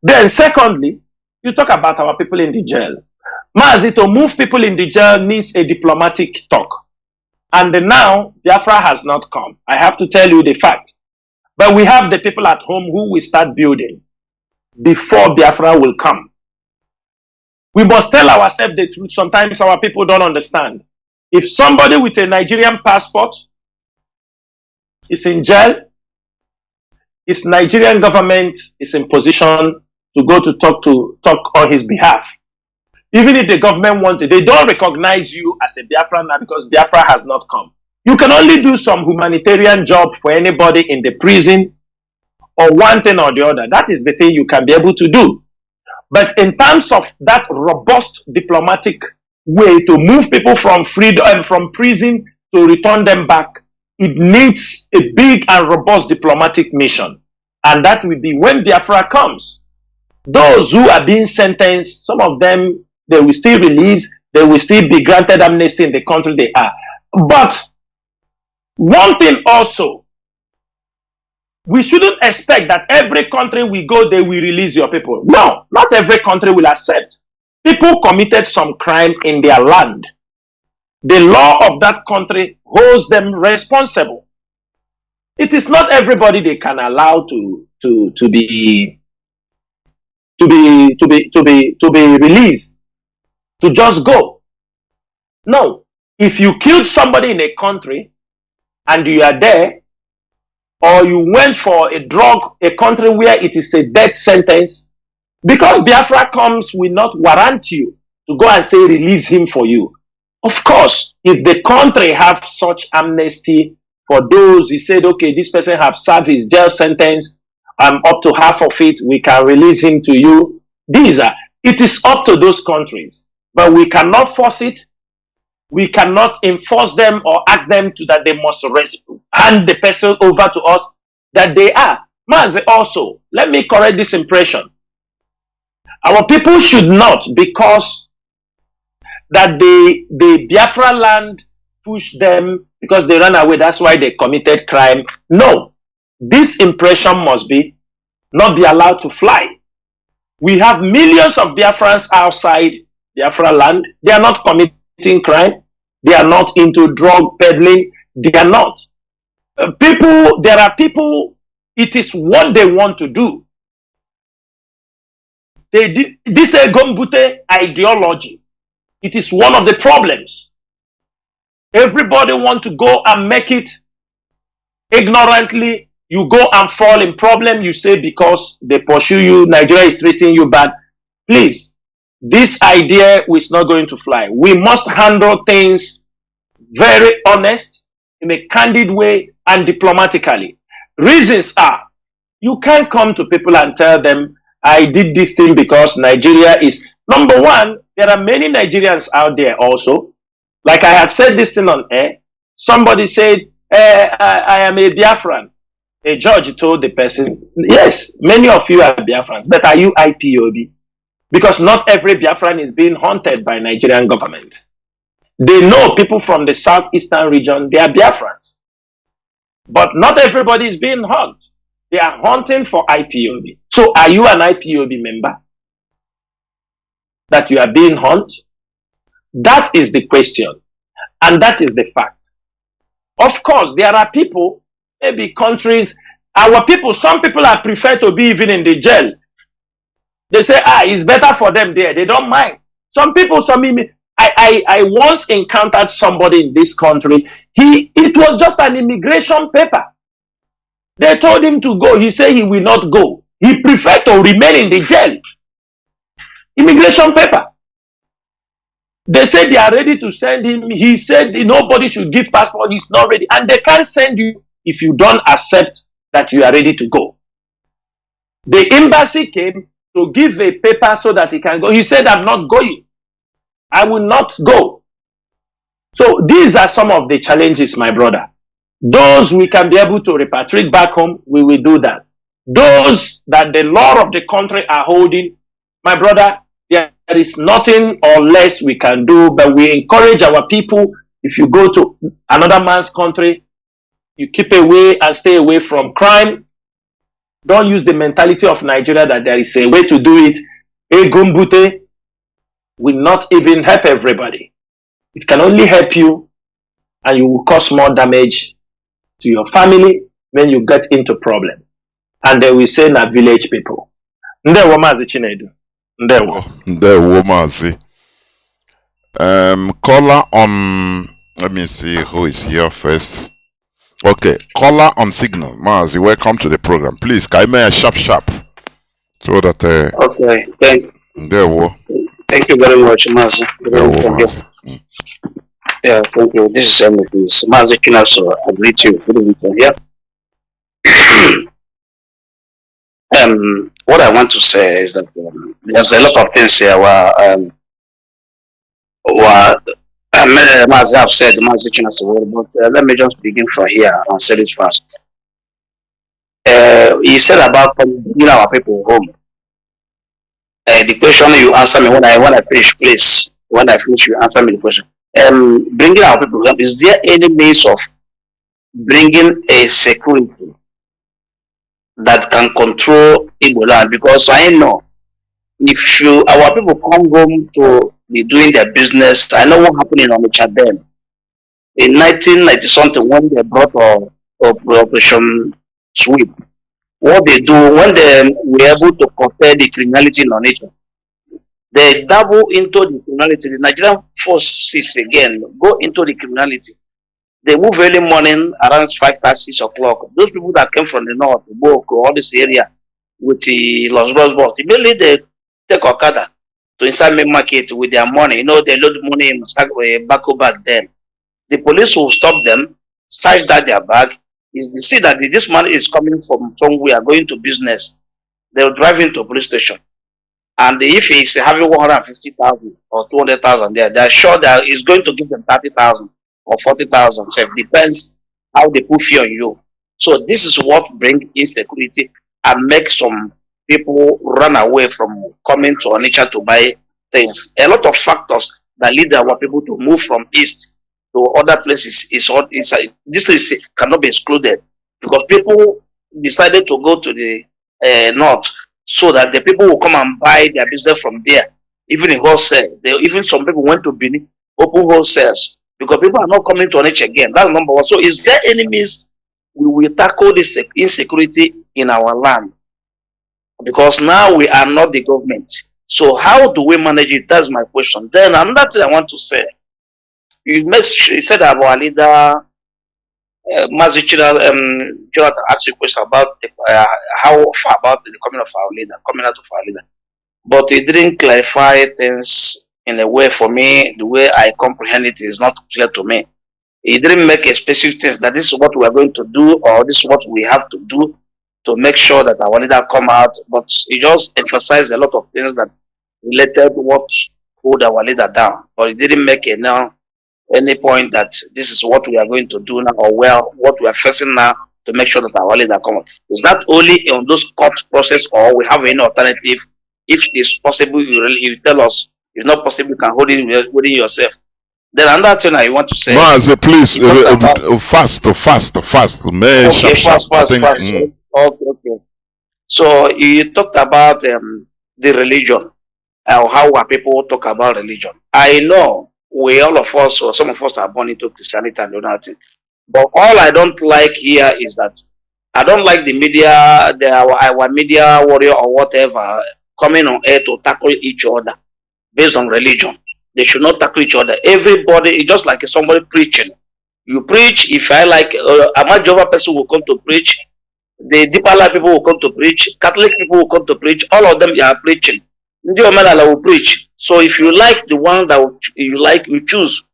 Then secondly, you talk about our people in the jail. Mazi, to move people in the jail needs a diplomatic talk. And now, Biafra has not come. I have to tell you the fact. But we have the people at home who will start building before Biafra will come. We must tell ourselves the truth. Sometimes our people don't understand. If somebody with a Nigerian passport is in jail, his Nigerian government is in position to go to talk on his behalf. Even if the government wanted, they don't recognize you as a Biafran now because Biafra has not come. You can only do some humanitarian job for anybody in the prison or one thing or the other. That is the thing you can be able to do. But in terms of that robust diplomatic way to move people from freedom and from prison to return them back, it needs a big and robust diplomatic mission. And that will be when Biafra comes. Those who are being sentenced, some of them, they will still release, they will still be granted amnesty in the country they are. But one thing also, we shouldn't expect that every country we go, they will release your people. No, not every country will accept. People committed some crime in their land. The law of that country holds them responsible. It is not everybody they can allow to be released, to just go. No, if you killed somebody in a country and you are there, or you went for a drug, a country where it is a death sentence, because Biafra comes will not warrant you to go and say release him for you. Of course, if the country have such amnesty for those, he said, okay, this person have served his jail sentence, up to half of it, we can release him to you. It is up to those countries, but we cannot force it. We cannot enforce them or ask them to that they must hand the person over to us that they are. Mazi, also, let me correct this impression. Our people should not, because that the Biafra land pushed them because they ran away, that's why they committed crime. No, this impression must be not be allowed to fly. We have millions of Biafrans outside Biafra land. They are not committing crime. They are not into drug peddling. They are not. There are people, it is what they want to do. This is a Gombute ideology. It is one of the problems. Everybody want to go and make it ignorantly. You go and fall in problem. You say because they pursue you, Nigeria is treating you bad. Please, this idea is not going to fly. We must handle things very honest. in a candid way and diplomatically. Reasons are, you can't come to people and tell them, I did this thing because Nigeria is... Number one, there are many Nigerians out there also. Like I have said this thing on air. Somebody said, I am a Biafran. A judge told the person, yes, many of you are Biafrans, but are you IPOB? Because not every Biafran is being haunted by Nigerian government. They know people from the southeastern region, they are Biafrans. But not everybody is being hunted. They are hunting for IPOB. So are you an IPOB member? That you are being hunted? That is the question. And that is the fact. Of course, there are people, maybe countries, our people, some people are prefer to be even in the jail. They say, it's better for them there. They don't mind. Some people, I once encountered somebody in this country. It was just an immigration paper. They told him to go. He said he will not go. He preferred to remain in the jail. Immigration paper. They said they are ready to send him. He said nobody should give passport. He's not ready. And they can't send you if you don't accept that you are ready to go. The embassy came to give a paper so that he can go. He said, I'm not going. I will not go. So these are some of the challenges, my brother. Those we can be able to repatriate back home, we will do that. Those that the law of the country are holding, my brother, there is nothing or less we can do, but we encourage our people, if you go to another man's country, you keep away and stay away from crime. Don't use the mentality of Nigeria that there is a way to do it. A gumbute will not even help everybody. It can only help you, and you will cause more damage to your family when you get into problem. And they will say na village people. Ndewo Mazi Chinedu. Ndewo. Ndewo Mazi. Caller on, let me see who is here first. Okay, caller on signal. Mazi, welcome to the program. Please, Kaime sharp. So that okay, thanks. Ndewo. Thank you very much, Mazi. Ndewo Mazi. Yeah, thank you. This is Mazi Chinasa. I greet you. Good evening. Yeah. What I want to say is that there's a lot of things here where Mazi have said, Mazi Chinasa Nworu, but let me just begin from here and say it first. He said about bringing our people home. The question you answer me when I finish, please. When I finish, you answer me the question. Bringing our people home, is there any means of bringing a security that can control Igbo land? Because I know if our people come home to be doing their business, I know what happened in Onitsha then. In 1990 something, when they brought Operation Sweep, what they do when they were able to curtail the criminality in Onitsha, they double into the criminality. The Nigerian forces again go into the criminality. They move early morning around 5:30, 6 o'clock. Those people that came from the north, Boko, all this area with the Los Rosbos, immediately they take Okada to inside main market with their money. You know, they load money in Bako bag then. The police will stop them, search that their bag. Is they see that this money is coming from somewhere, going to business. They'll drive into a police station. And if he's having 150,000 or 200,000 there, they're sure that he's going to give them 30,000 or 40,000. So it depends how they put fear on you. So this is what brings insecurity and makes some people run away from coming to Onitsha to buy things. A lot of factors that lead our people to move from east to other places this cannot be excluded, because people decided to go to the north so that the people will come and buy their business from there, even in wholesale. Even some people went to Benin, open wholesales, because people are not coming to Onitsha again. That's number one. So is there any means we will tackle this insecurity in our land? Because now we are not the government. So how do we manage it? That's my question. Then another thing I want to say, you said about our leader, Mazi Chinasa asked you a question about how far about the coming out of our leader. But he didn't clarify things in a way for me, the way I comprehend it is not clear to me. He didn't make a specific things that this is what we are going to do or this is what we have to do to make sure that our leader come out. But he just emphasized a lot of things that related what hold our leader down. But he didn't make any point that this is what we are going to do now or what we are facing now to make sure that our leader come out. Is that only on those court process or we have any alternative? If it is possible, you tell us. If not possible, you can hold it within yourself. Then another thing I want to say. Mazi, please, fast. Man, okay, sharp. fast. Okay. So you talked about the religion, how our people talk about religion. I know all of us, or some of us are born into Christianity and other things. But all I don't like here is that I don't like the media, our media warrior or whatever, coming on air to tackle each other based on religion. They should not tackle each other. Everybody is just like somebody preaching. You preach. If I like, a major person will come to preach. The deeper life people will come to preach. Catholic people will come to preach. All of them are preaching. Ndi Omenala will preach. So if you like the one that you like, you choose.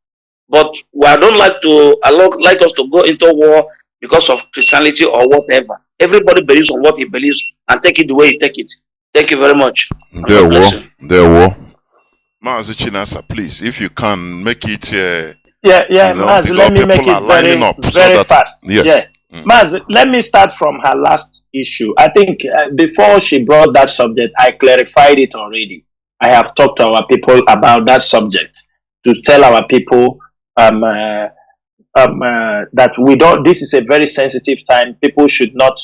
But I don't like us to go into war because of Christianity or whatever. Everybody believes on what he believes and take it the way he take it. Thank you very much. There were. Mazi Chinasa, please, if you can make it. Mazi, let me make it very fast. Yes. Yeah. Mazi, let me start from her last issue. I think before she brought that subject, I clarified it already. I have talked to our people about that subject to tell our people that we don't. This is a very sensitive time. People should not,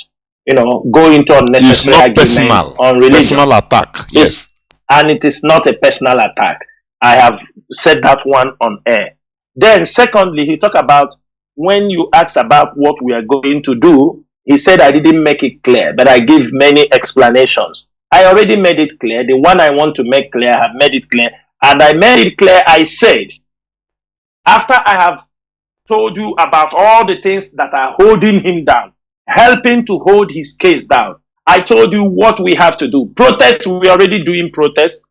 go into unnecessary arguments on religion. Personal attack. Yes. And it is not a personal attack. I have said that one on air. Then secondly, he talked about when you asked about what we are going to do, he said I didn't make it clear, but I give many explanations. I already made it clear. The one I want to make clear, I have made it clear. And I made it clear, I said, after I have told you about all the things that are holding him down, helping to hold his case down, I told you what we have to do. Protest, we're already doing protest.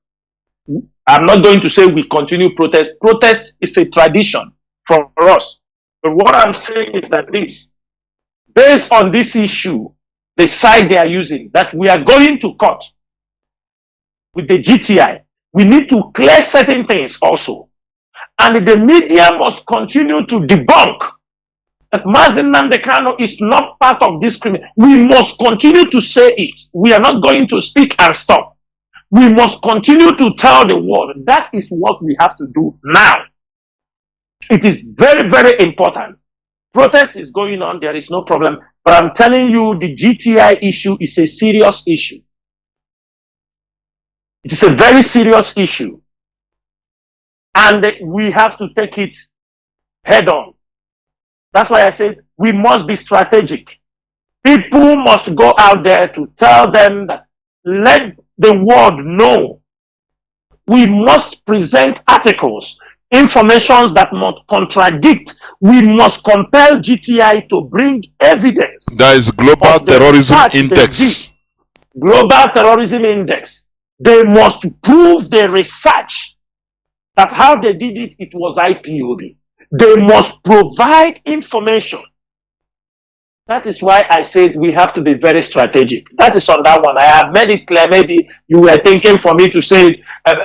I'm not going to say we continue protest. Protest is a tradition for us. But what I'm saying is that based on this issue, the side they are using, that we are going to court with the GTI, we need to clear certain things also. And the media must continue to debunk that Mazi Nnamdi Kanu is not part of this criminal. We must continue to say it. We are not going to speak and stop. We must continue to tell the world. That is what we have to do now. It is very, very important. Protest is going on. There is no problem. But I'm telling you, the GTI issue is a serious issue. It is a very serious issue. And we have to take it head on. That's why I said we must be strategic. People must go out there to tell them that, let the world know. We must present articles, informations that must contradict. We must compel GTI to bring evidence. There is Global Terrorism Index. Global Terrorism Index. They must prove the research that how they did it, it was IPOB. They must provide information. That is why I said we have to be very strategic. That is on that one. I have made it clear. Maybe you were thinking for me to say it,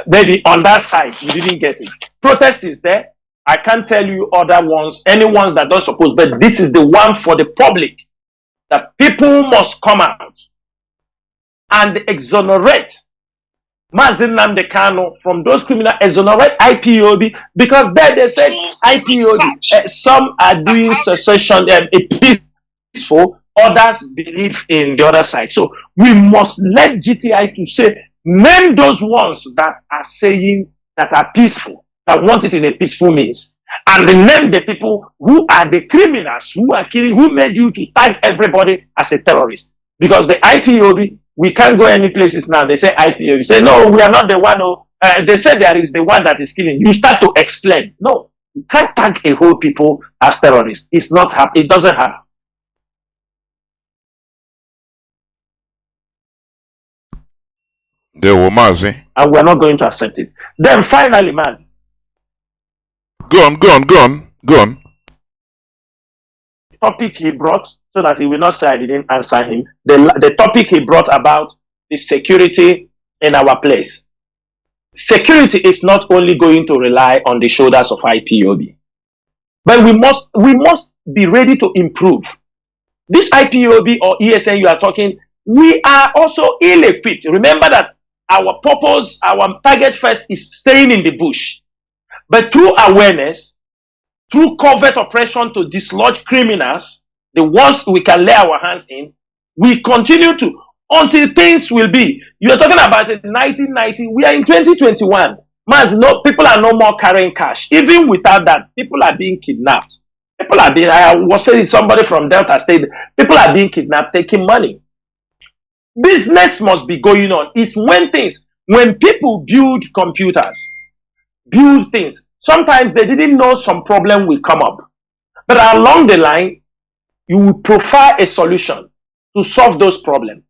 maybe on that side, you didn't get it. Protest is there. I can't tell you other ones, any ones that don't suppose, but this is the one for the public. That people must come out and exonerate Mazi Nnamdi Kanu from those criminals, exonerate IPOB, because there they said IPOB, some are doing secession, peaceful, others believe in the other side. So we must let GTI to say, name those ones that are saying that are peaceful, that want it in a peaceful means, and name the people who are the criminals, who are killing, who made you to tag everybody as a terrorist. Because the IPOB, we can't go any places now. They say IPOB. You say, no, we are not the one who, they say there is the one that is killing. You start to explain. No, you can't tag a whole people as terrorists. It's not happen. It doesn't happen. There were Mazi. And we're not going to accept it. Then finally, Mazi. Go on. topic he brought, so that he will not say I didn't answer him. The topic he brought about the security in our place. Security is not only going to rely on the shoulders of IPOB, but we must be ready to improve. This IPOB or ESN you are talking, we are also ill-equipped. Remember that our purpose, our target first is staying in the bush. But through awareness, through covert operation to dislodge criminals, the ones we can lay our hands in, we continue to, until things will be. You are talking about it in 1990, we are in 2021. No, people are no more carrying cash. Even without that, people are being kidnapped. People are being, I was saying somebody from Delta State, people are being kidnapped, taking money. Business must be going on. It's when people build computers, build things, sometimes they didn't know some problem will come up. But along the line, you will profile a solution to solve those problems.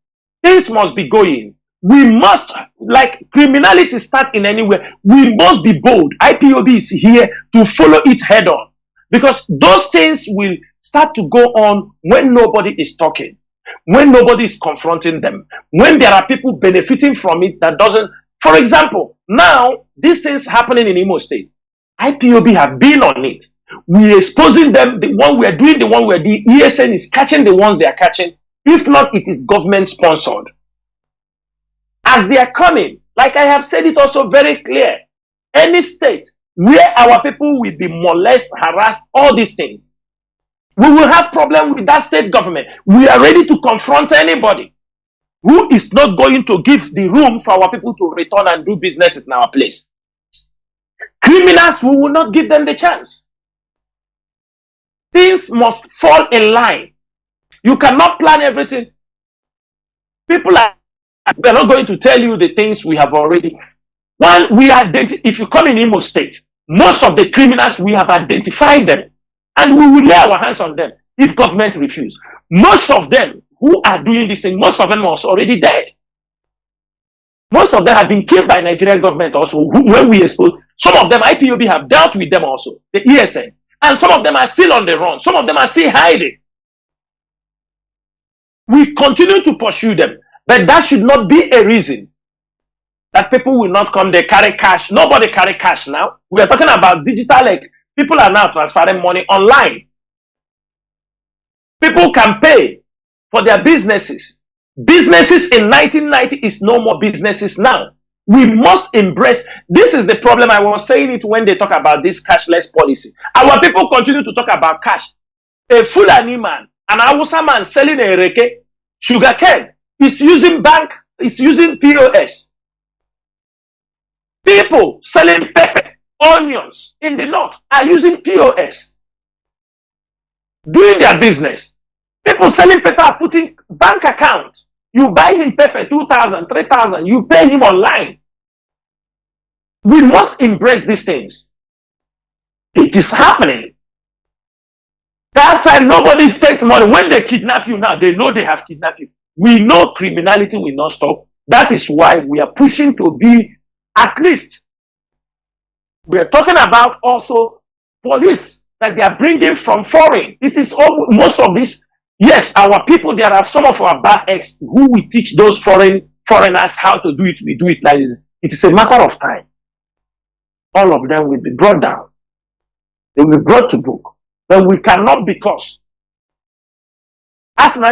Things must be going. We must, like criminality start in anywhere, we must be bold. IPOB is here to follow it head on. Because those things will start to go on when nobody is talking, when nobody is confronting them, when there are people benefiting from it that doesn't. For example, now, these things happening in Imo State, IPOB have been on it. We're exposing them, the one we're doing, ESN is catching the ones they are catching. If not, it is government sponsored. As they are coming, like I have said it also very clear, any state where our people will be molested, harassed, all these things, we will have problem with that state government. We are ready to confront anybody who is not going to give the room for our people to return and do businesses in our place. Criminals, we will not give them the chance. Things must fall in line. You cannot plan everything. People are not going to tell you the things we have already. If you come in Imo State, most of the criminals, we have identified them, and we will lay our hands on them if government refuses. Most of them who are doing this thing, most of them are already dead. Most of them have been killed by Nigerian government also. When we expose, some of them, IPOB have dealt with them also, the ESN, and some of them are still on the run. Some of them are still hiding. We continue to pursue them, but that should not be a reason that people will not come, they carry cash. Nobody carry cash now. We are talking about digital, like people are now transferring money online. People can pay for their businesses. Businesses in 1990 is no more businesses now. We must embrace. This is the problem. I was saying it when they talk about this cashless policy. Our people continue to talk about cash. A Fulani man, an Hausa man selling a reke, sugarcane, is using POS. People selling pepper, onions in the north are using POS. Doing their business. People selling pepper are putting bank account. You buy him pepper, 2,000, 3,000. You pay him online. We must embrace these things. It is happening. That time nobody takes money. When they kidnap you now, they know they have kidnapped you. We know criminality will not stop. That is why we are pushing to be, at least, we are talking about also police that they are bringing from foreign. It is all, most of this. Yes, our people, there are some of our bad ex who we teach those foreigners how to do it. We do it like this. It is a matter of time. All of them will be brought down. They will be brought to book. But we cannot, because as we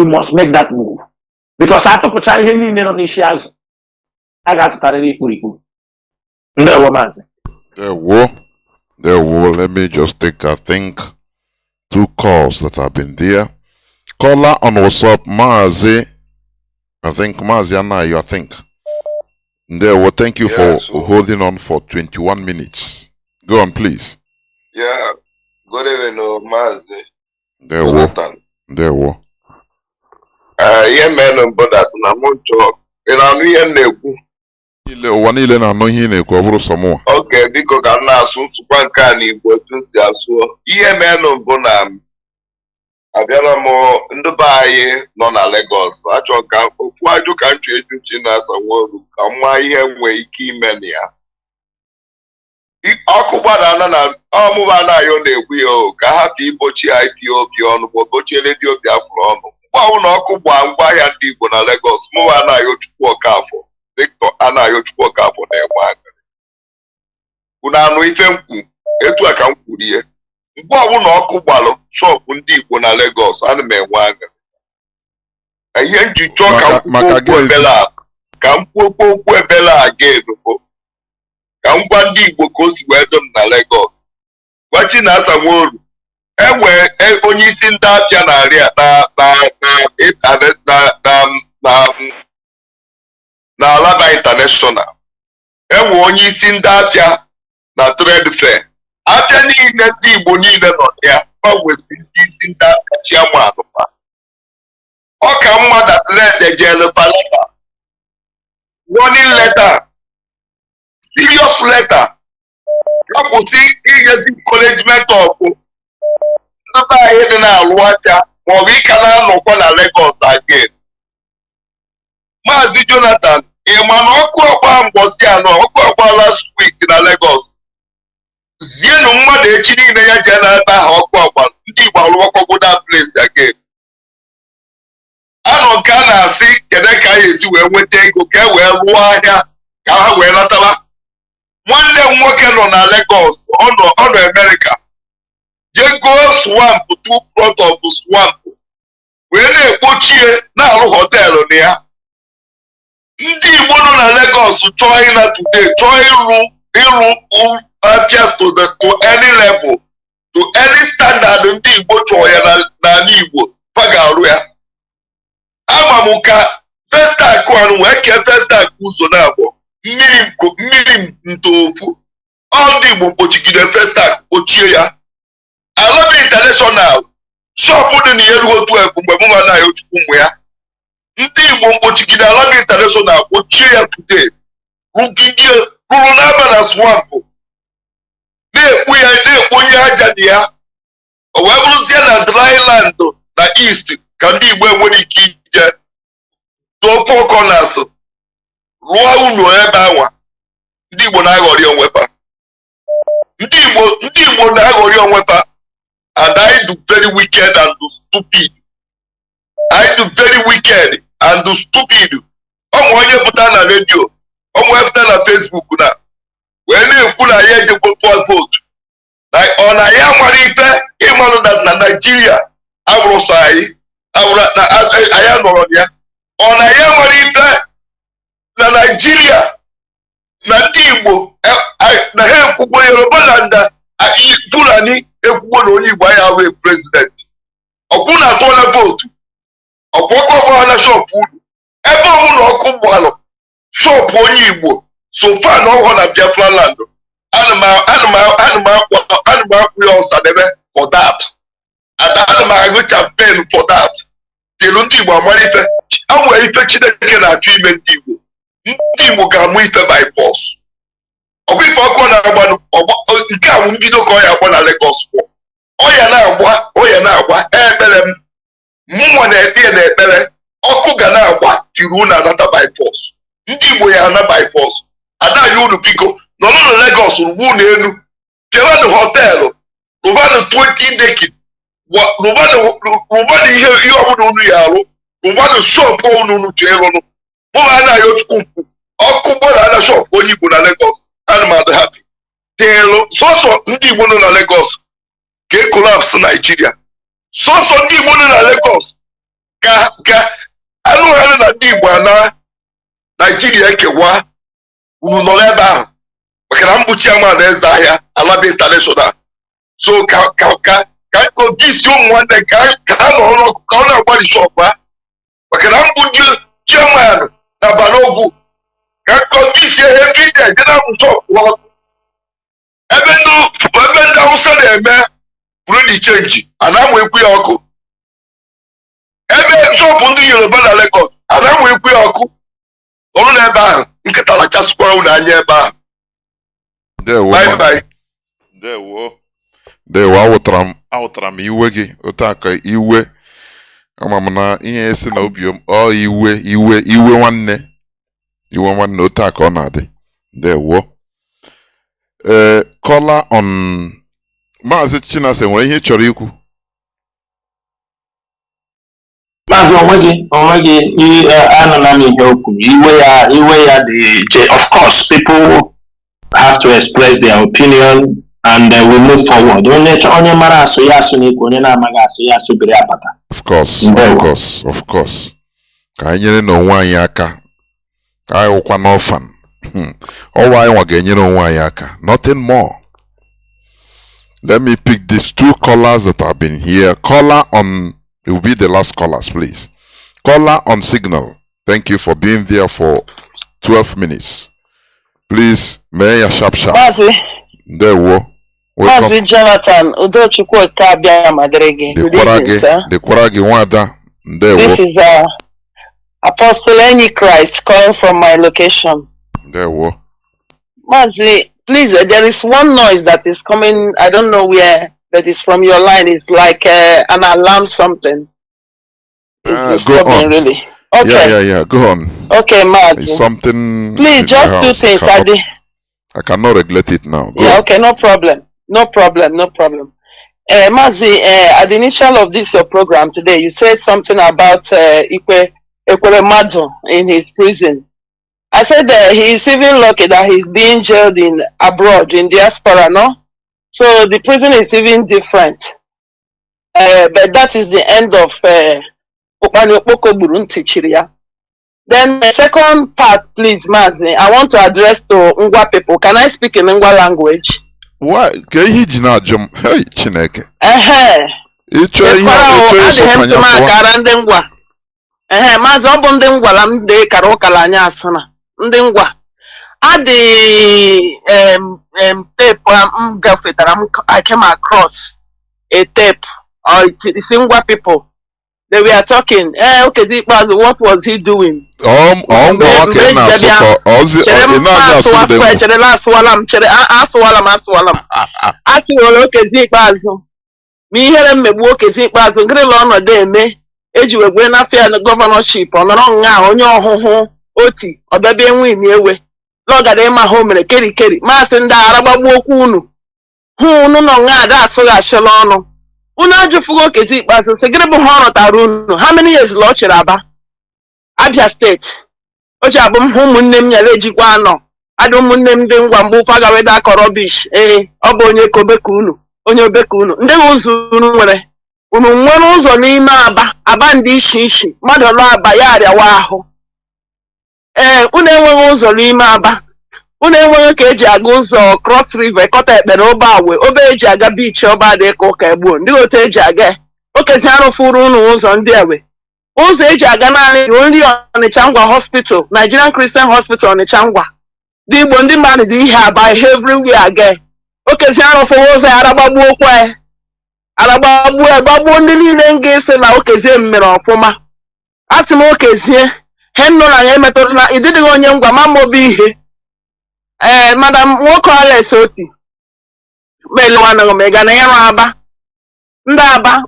must make that move. Because I took a Let me just take, I think, 2 calls that have been there. Caller on WhatsApp, Mazi. I think Mazi Anayo, I think. Thank you for holding on for 21 minutes. Go on, please. Yeah, good evening, Mazi. There were. Yeah, man, but that Namoncho. And I'm here, Neku. Wanile na no hine kwa vuru Samoa. Okay, biko ka na asu sukwanka ni Igbo tunsi asu. Ihe menu bụ na abịara m ndị be anyị nọ na Lagos. Achọ ka ofu ajụ ka nchu eju Chinasa Nworu ka nwa ihe nwee ike ime na ya. ọkụ gbadana na ọmụba anaghị ọ na-ekwu ya o ka hapụ igbochi IPOB ọnụ ma gbochie redio Biafra ọnụ mgbe ọbụ na ọkụ gbaa ngwaahịa ndị Igbo na Lagos mụba anaghị Ochukwu Okafọ Victor anaghị Ochukwu Okafọ na-enwe aka unu anụ ife mkpu etu a ka m kwuru ihe mgbe ọbụla ọkụ gbalụ shọpụ ndị Igbo na Lagos ana m enwe aka ihe nji chọọ ka m kwuo okwu ebele a ka m kwuo okwu ebele a ga-enubo ka m gwa ndị Igbo ka o si wee dum na Lagos gwa Chinasa Nworu enwee onye isi ndị afịa na Alaba International enwee onye isi ndị afịa na trade fair afịa niile ndị Igbo niile nọ ya gbanwezi ndị isi ndị afịa chiaman pa ọ ka mma datlede jelefa leta warning letter serious letter kwụsị inyezi encouragement of ndị anyị dị na-alụ aja maọbụ ịka na-anọkwa na Lagos again. Mazi Jonathan ịma na ọkụ ọgba mbọsị anọ ọkụ ọgba last week na Lagos zienụ mmadụ echi niile ya jee na-ata aha ọkụ ọgba ndị Igbo alụwakwago that place again. Anọ nke a na-asị kedu ka anyị esi wee nweta ego ka e wee lụọ ahịa ka ha wee natara. Nwanne m nwoke nọ na Lagos ọ nọ America jee go swamp two plot of swamp wee na-ekpochie na-arụ họteelụ na ya. Ndị Igbo nọ na Lagos chọọ ịna today chọọ ịrụ access to any level to any standard ndị Igbo chọọ ya n'ala Igbo fa ga-arụ ya. Ama m ka Festac anụ wee kee Festac ụzọ na-abụọ mmiri ntofu ọ ndị Igbo mkpochigide Festac kpochie ya. Alaba International shọpụ dị na ihe ruo 12 mgbe mụ na ya Ochukwu mgbe ya ndị Igbo mkpochigide Alaba International kpochie ya today rụrụ n'aba na swamp na-ekpu ya na-ekponye aja dị ya o wee bụrụzie na dryland na east ka ndị Igbo enwere ike ije tụọ four corners rụọ ụlọ ebe anwa ndị Igbo na-aghọrị onwefa ndị Igbo na-aghọrị onwefa and I do very wicked and do stupid. I do very wicked and do stupid. Ọmụ onye pụta na redio ọmụ pụta na Facebook na wee na-ekwu na ya ejekwa vote na ọ na ya mara ife ịmanụ na Nigeria abụrụ sọ anyị anyị nọrọ ya ọ na ya mara ife na Nigeria na ndị Igbo na ha ekwugbo Yoruba na Fulani ekwugbo na onye Igbo anyị ahụ president ọkwụ na-atụọla vootu ọkwụkwọ ọgbara na shọpụ unu ebe ọbụla ọkụ gbalụ shọpụ onye Igbo so far na ọhụrụ na Biafra land ana m akwụ ya ọsadebe for that ana m agụ champagne for that tilu ndị Igbo amara ife enwere ife Chineke na-achọ ime ndị Igbo ga-amụ ife by force ọkwa ife ọkụ na-agbanụ nke a bụ mbido ka ọ ya agba na Lagos ọ ya na-agba ekpere m mụnwa na-ekpe ya na ekpere ọkụ ga na-agba tiri unu anata by force ndị Igbo ya ana by force adaghị unu biko nọrọ na Lagos rugbu unu elu kewanụ họteelụ rụbanụ 20 dekin rụbanụ ihe ọbụla unu ya arụ rụbanụ shọpụ unu ji ịrụnụ mụba anaghị Ochukwu mkpu ọkụ gbọrọ ana shọpụ onye Igbo na Lagos ana m adị happy teelụ sọsọ ndị Igbo nọ na Lagos ka e collapse Nigeria sọsọ ndị Igbo nọ na Lagos ka anụgharị na ndị Igbo ana Nigeria ekewa unu nọ n'ebe ahụ maka na mkpuchi ama na eze ahịa Alaba International so ka nkogisi ụmụ nwanne ka ha nọ n'ọkụ ka ọ na-agbari shọpụ ha maka na mkpuchi chairman na Balogwu ka nkogisi everyday dị na shọpụ ọkụ ebe ndị Hausa na-eme bụrụ dị chenji a na-amụ ekwu ya ọkụ ebe shọpụ ndị Yoruba na Lagos a na-amụ ekwu ya ọkụ ọrụ n'ebe ahụ nkịta lachasịkwara unu anya ebe ahụ. Ndewo awụtara m iwe gị otu a ka iwe ama m na ihe esi na obi ọ iwe nwanne otu a ka ọ na-adị. Ndewo caller on Mazi Chinasa Nworu ihe chọrọ ikwu. Mazi onweghị anụla m ihe o kwuru. Iwe ya dị, of course people have to express their opinion and we move forward. Onye mara asụ ya asụ n'ikwu, onye na-amaghị asụ ya asụ biri apata. Of course. Ka anyị nyere n'onwe anyị aka. Anyị wụkwa n'ọfan. Ọwa anyị nwa ga-enyere onwe anyị aka. Nothing more. Let me pick these two callers that have been here. Caller on, it will be the last callers, please. Caller on signal. Thank you for being there for 12 minutes. Please, may I sharp. Mazi. There we Mazi Jonathan, Udochukwu Kabia Madrege. Good evening, sir. This is Apostle Any Christ calling from my location. There we Mazi, please, there is one noise that is coming, I don't know where, that is from your line. It's like an alarm something. It's disturbing, really. Okay. Yeah, go on. Okay, Mazi. It's something. Please, just two things. I cannot regulate it now. Go on. Okay, no problem. Mazi, at the initial of this your program today, you said something about Ikwere Madu in his prison. I said that he is even lucky that he's being jailed in abroad, in diaspora, no? So the prison is even different. But that is the end of Then the second part, please, Mazi, I want to address to Ngwa people. Can I speak in Ngwa language? What? Hey, Chineke. Mazi, ọ bụ ndị ngwala m dị kara ụkala anya asụna. Ndị ngwa. Adị tape m gafetara I came across a tape. It's Ngwa people. They were talking. Okay, what was he doing? Ejiwegwe na fair governorship ọnọrọ nga onye ọhụhụ oti ọbịabịa enwe ewe lọgada ịma ha mere keri maasị ndị aragbagbu okwu unu hụ unu nọ nga ada asụghachila ọnụ unu ajụfugo okezi ikpeazụ sị gịnị bụ ha ọrọtara unu how many years lọ chere Aba Abia steeti o ji abụ m hụ ụmụnne m nyere ejikwa anọ adị ụmụnne m dị ngwa mgbe ụfa gaweda akọ rọbish ọ bụ onye kobeka unu onye obeka unu ndị ụzọ unu nwere unu nwere ụzọ n'ime Aba ndị ishi mmadụ lọ Aba ya arịawa ahụ unu enweghị ụzọ n'ime Aba unu enweghị ka eji aga ụzọ Cross River ekọta ekpere obe awe obe eji aga bichi ọba dị ka ụka egbuo ndị otu eji aga okezi arụfuru unu ụzọ ndị ewe ụzọ eji aga naanị nri Ọnịcha Ngwa Hospital Nigerian Christian Hospital Ọnịcha Ngwa dị Igbo ndị mmadụ dị ihe Aba everywhere aga okezi arụfuru ụzọ ya aragbagbu okwu gbagbuo ndị niile nga esi na okezie mmere ọfụma asị m okezie he nọ na ya emetụrụ na ịdịdịghị onye ngwa ma mobi ihe madam nwoke Alex oti melewanụ mega na ịrụ Aba ndị Aba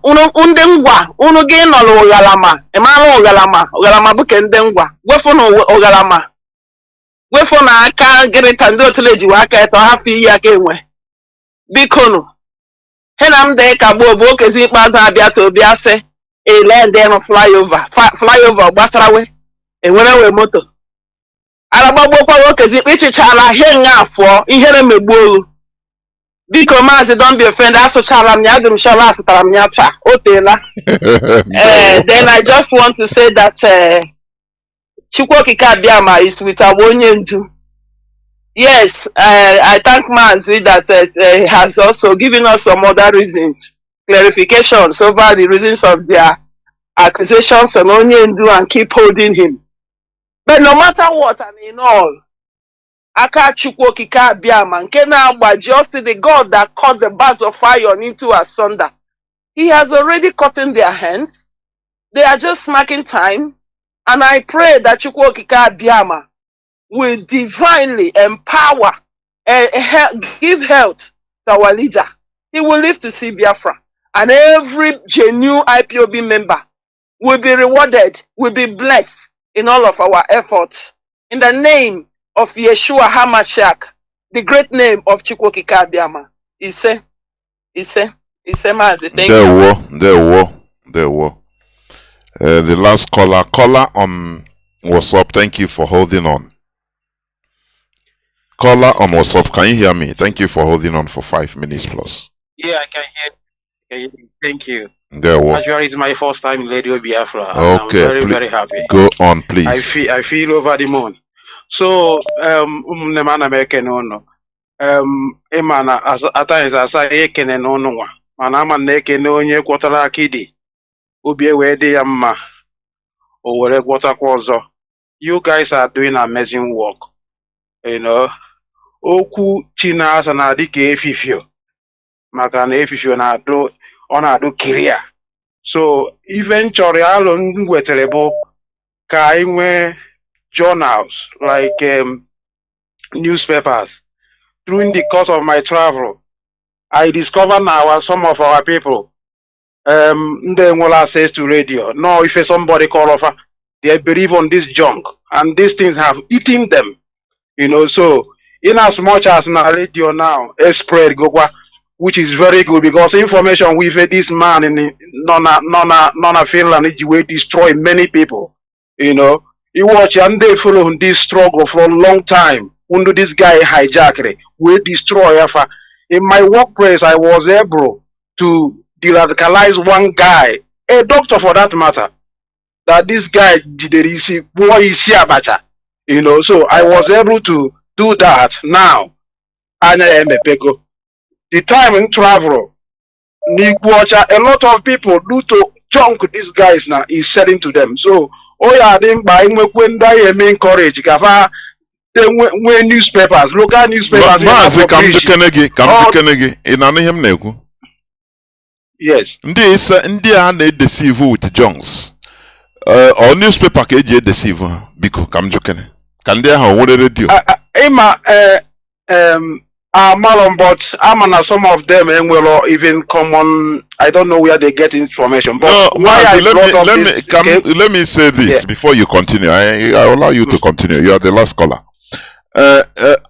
ndị ngwa unu gị nọrọ ụghalama ịmara ụghalama bụ ke ndị ngwa gwefu na ụghalama gwefu na aka gịrịta ndị otule jiwe aka eto hafụ iyi aka enwe bikonu Nnamdi ka bụ okezi ikpeazụ abịa ta obi asị land ịrụ flyover gbasarawe enwere we moto aragbagbuokwa okezi ikpe ichichara ihe nga afọ ihere megbuo biko Mazi don't be offended asụchara m ya adị m shọla asụtara m ya taa o teela then I just want to say that Chukwu Okike Abiama is with our onye ndu. Yes, I thank Mazi that he has also given us some other reasons, clarifications over the reasons of their accusations on Onyendu and keep holding him. But no matter what and in all, Aka Chukwu Okike Abiama nke na-agbaji just the God that cut the bars of iron into asunder. He has already cut in their hands. They are just marking time. And I pray that Chukwu Okike Abiama will divinely empower and give health to our leader. He will live to see Biafra. And every genuine IPOB member will be rewarded, will be blessed in all of our efforts. In the name of Yeshua HaMashiach, the great name of Chukwokika Abiyama. Ise Mazi. Thank you. There were. The last caller on WhatsApp. Thank you for holding on. Caller on WhatsApp, can you hear me? Thank you for holding on for 5 minutes plus. Yeah, I can hear you. Thank you. There were. Actually, it's my first time in Radio Biafra. Okay, I'm very happy. Go on, please. I feel over the moon. So, Nemana American ono. Emana as at times as I eken and ono wa. Manama neke no nye kwatara akidi. Ubie wede yamma. Or whatever water kwazo. You guys are doing amazing work. You know. Oku Chinasa Nworu efifio. Maka na efifio na ado ọ na-ado kiria. So eventually alo ngwetere bụ ka anyị nwee journals like newspapers. During the course of my travel, I discovered now some of our people they will access to radio. No, if somebody call over, they believe on this junk, and these things have eaten them. You know, so in as much as na radio now spread go, which is very good because information we've had this man in Nona Finland will destroy many people. You know, you watch and they follow this struggle for a long time. Under this guy hijacker will destroy. In my workplace, I was able to de-radicalize one guy, a doctor for that matter. That this guy you know, so I was able to do that now. The time in travel, a lot of people do to junk these guys now is selling to them. So, when they encourage, when newspapers, local newspapers. Yes. Ndị a na-deceive with junks. Or newspaper ka eji deceive biko ka m jukene. Ka ndị ahụ nwere radio. Malon, but some of them will even common. I don't know where they get information. But no, why let me say this before you continue. I allow you to continue. You are the last caller.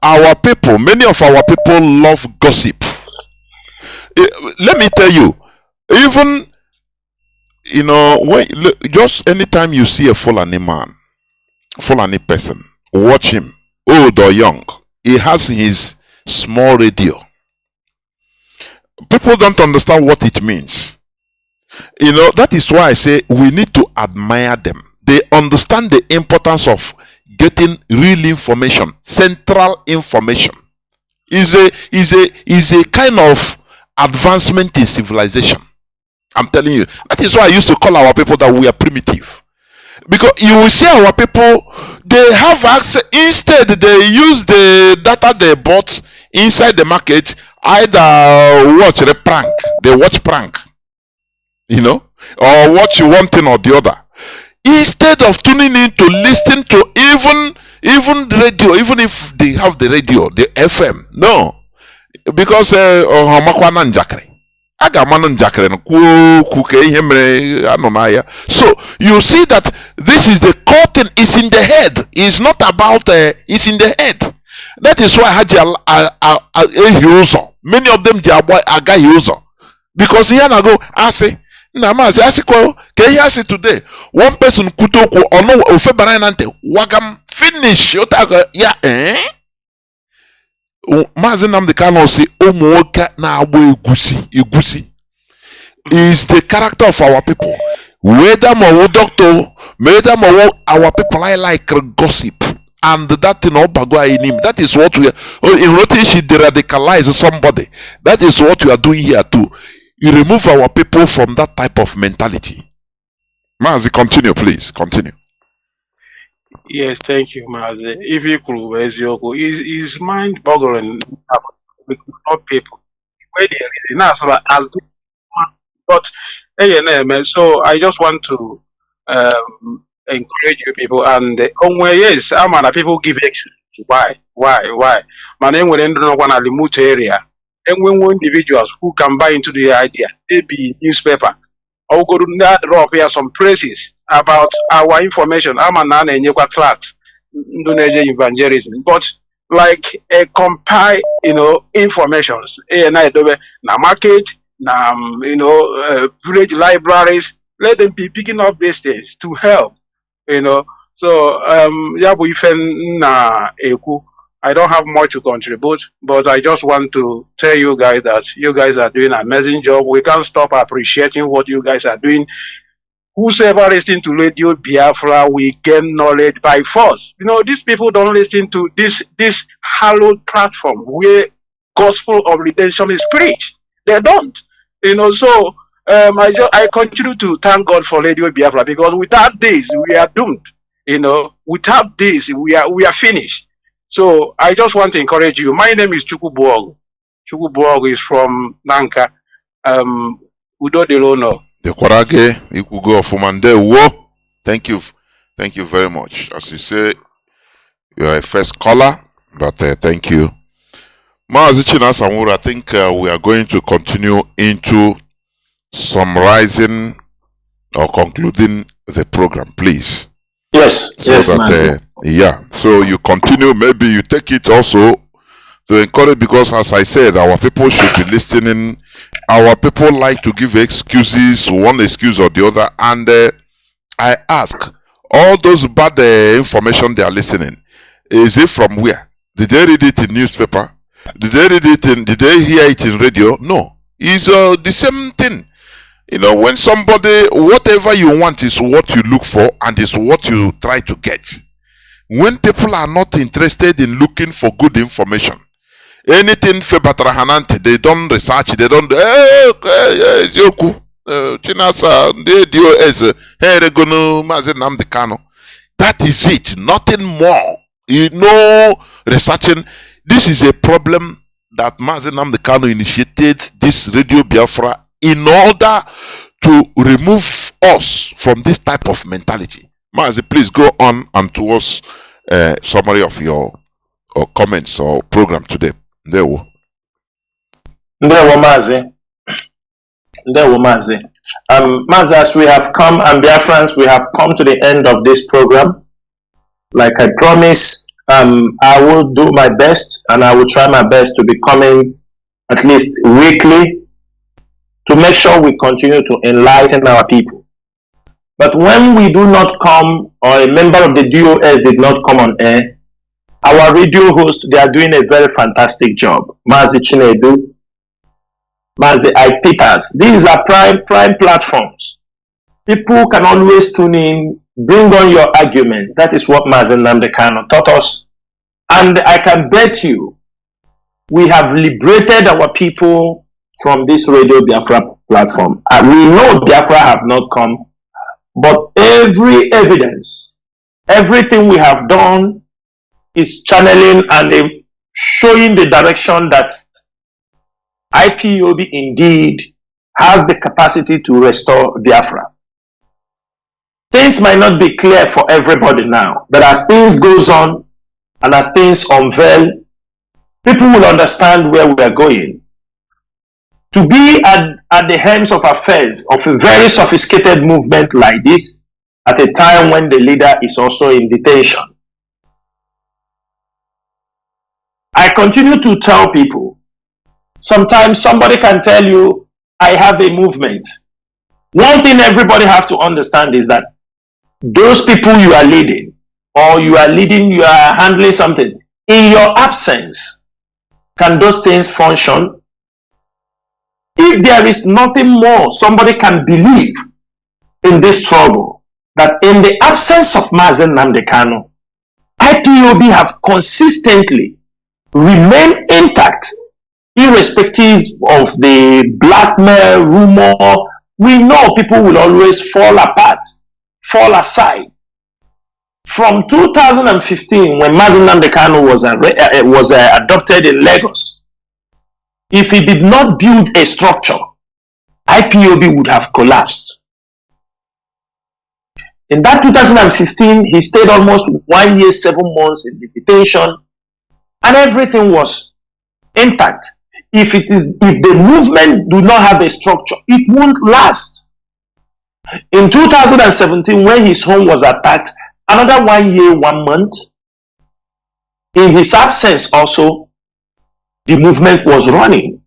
Our people, many of our people love gossip. Let me tell you, even just anytime you see a Fulani man, Fulani person, watch him, old or young, he has his small radio. People don't understand what it means. That is why I say we need to admire them. They understand the importance of getting real information, central information. Is a kind of advancement in civilization. I'm telling you. That is why I used to call our people that we are primitive. Because you will see our people, they have access. Instead, they use the data they bought inside the market, either watch the prank, they watch prank, or watch one thing or the other. Instead of tuning in to listen to even the radio, even if they have the radio, the FM, no. Because so you see that this is the core thing, is in the head. It's not about it's in the head. That is why Haji user. Many of them are guy user. Because here I go, I say, Namazi, I say today, one person kutoku or no ofebaranante wagam finish yeah Mazi Nnamdi Kanu say omuoka na agbo egusi is the character of our people. Whether more doctor, whether more our people like gossip. And that thing in him. That is what we are. In rotation, de-radicalize somebody. That is what we are doing here too. You remove our people from that type of mentality. Mazi, continue, please. Continue. Yes, thank you, Mazi. If you could, is mind-boggling about people. But so I just want to encourage you people, and yes, people give excuses. Why? My name will end up on a remote area, and when individuals who can buy into the idea, maybe newspaper, or go to drop here some praises about our information. I'm an tracks, evangelism, but like a compile, informations. Na market, na village libraries. Let them be picking up these things to help. So yeah, we na eku. I don't have much to contribute, but I just want to tell you guys that you guys are doing an amazing job. We can't stop appreciating what you guys are doing. Whosoever listens to Radio Biafra, we gain knowledge by force. These people don't listen to this hallowed platform where gospel of redemption is preached. They don't. So I continue to thank God for Radio Biafra, because without this we are doomed. Without this we are finished. So I just want to encourage you. My name is Chukwubuogu. Chukwubuogu is from Nanka. Udo Delono. The Kwarage, Ikugo of Umande, wo. Thank you very much. As you say, you are a first caller, but thank you. Mazi Chinasa Nworu, I think we are going to continue into summarizing or concluding the program, please. Yes, So yes, that, Mazi. yeah, so you continue, maybe you take it also to encourage, because as I said, our people should be listening. Our people like to give excuses, one excuse or the other, and I ask, all those bad information they are listening, is it from where? Did they read it in newspaper? Did they hear it in radio? No, it's the same thing. When somebody, whatever you want is what you look for and is what you try to get. When people are not interested in looking for good information, anything Febatara Hanante, they don't research, they don't Yoku Chinasa DOS Mazi Nnamdi Kanu. That is it, nothing more. Researching. This is a problem that Mazi Nnamdi Kanu initiated this Radio Biafra in order to remove us from this type of mentality. Mazi, please go on and towards summary of your comments or program today. Ndewo Mazi. Mazi, as we have come, and Biafrans, we have come to the end of this program. Like I promised, I will do my best, and I will try my best to be coming at least weekly to make sure we continue to enlighten our people. But when we do not come, or a member of the DOS did not come on air, our radio hosts, they are doing a very fantastic job. Mazi Chinedu, Mazi I Peters. These are prime platforms. People can always tune in, bring on your argument. That is what Mazi Nnamdi Kanu taught us. And I can bet you, we have liberated our people from this Radio Biafra platform. And we know Biafra have not come, but every evidence, everything we have done is channeling and showing the direction that IPOB indeed has the capacity to restore Biafra. Things might not be clear for everybody now, but as things goes on and as things unveil, people will understand where we are going. To be at the helms of affairs of a very sophisticated movement like this at a time when the leader is also in detention. I continue to tell people, sometimes somebody can tell you, I have a movement. One thing everybody have to understand is that those people you are leading, you are handling something, in your absence, can those things function? If there is nothing more somebody can believe in this struggle, that in the absence of Mazi Nnamdi Kanu, IPOB have consistently remained intact, irrespective of the blackmail, rumor. We know people will always fall apart, fall aside. From 2015, when Mazi Nnamdi Kanu was adopted in Lagos, if he did not build a structure, IPOB would have collapsed. In that 2015, he stayed almost 1 year, 7 months in detention, and everything was intact. If the movement do not have a structure, it won't last. In 2017, when his home was attacked, another 1 year, 1 month, In his absence also, the movement was running.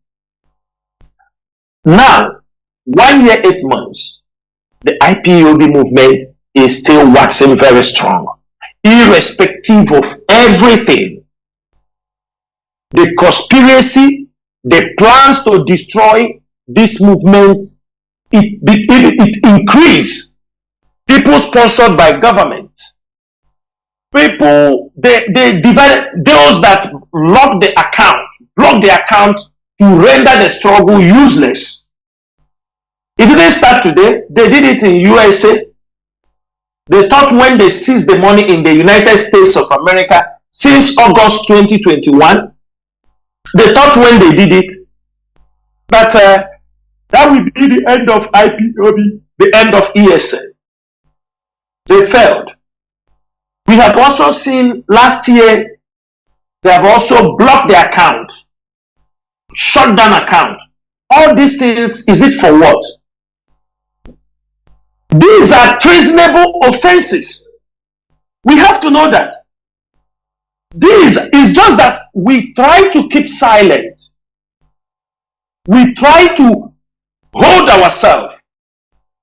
Now, 1 year, 8 months, the IPOB movement is still waxing very strong, irrespective of everything. The conspiracy, the plans to destroy this movement, it increased. People sponsored by government. People, they divided those that block the account to render the struggle useless. It didn't start today. They did it in USA. They thought when they seized the money in the United States of America since August 2021, they thought when they did it that that will be the end of IPOB, the end of ESN. They failed. We have also seen last year, they have also blocked the account, shut down account. All these things, is it for what? These are treasonable offenses. We have to know that. This is just that we try to keep silent. We try to hold ourselves.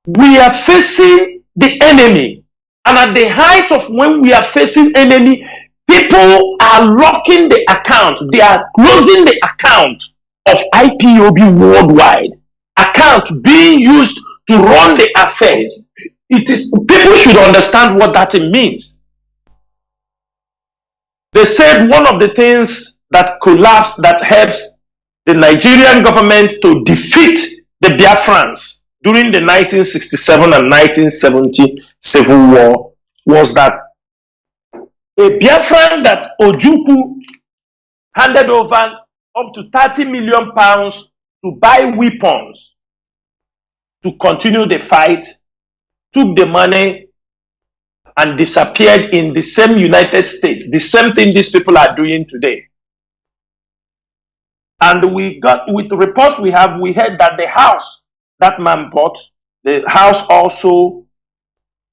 We are facing the enemy. And at the height of when we are facing enemy, people are locking the account. They are closing the account of IPOB worldwide. Account being used to run the affairs. People should understand what that means. They said one of the things that collapsed, that helps the Nigerian government to defeat the Biafrans during the 1967 and 1970 civil war was that a Biafran that Ojukwu handed over up to 30 million pounds to buy weapons to continue the fight, took the money and disappeared in the same United States. The same thing these people are doing today. And we got, with reports we heard that the house that man bought, the house also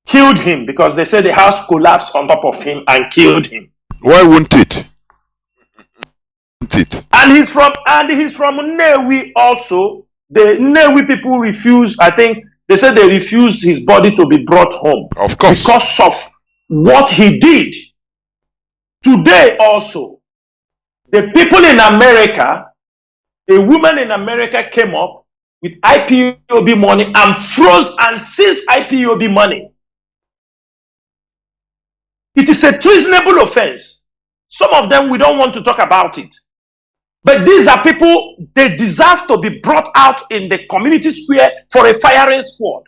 killed him, because they said the house collapsed on top of him and killed him. Why wouldn't it? And he's from Nnewi also. The Nnewi people refused, I think they said they refused his body to be brought home. Of course. Because of what he did. Today also, the people in America, a woman in America came up with IPOB money and froze and seized IPOB money. It is a treasonable offense. Some of them, we don't want to talk about it. But these are people, they deserve to be brought out in the community square for a firing squad.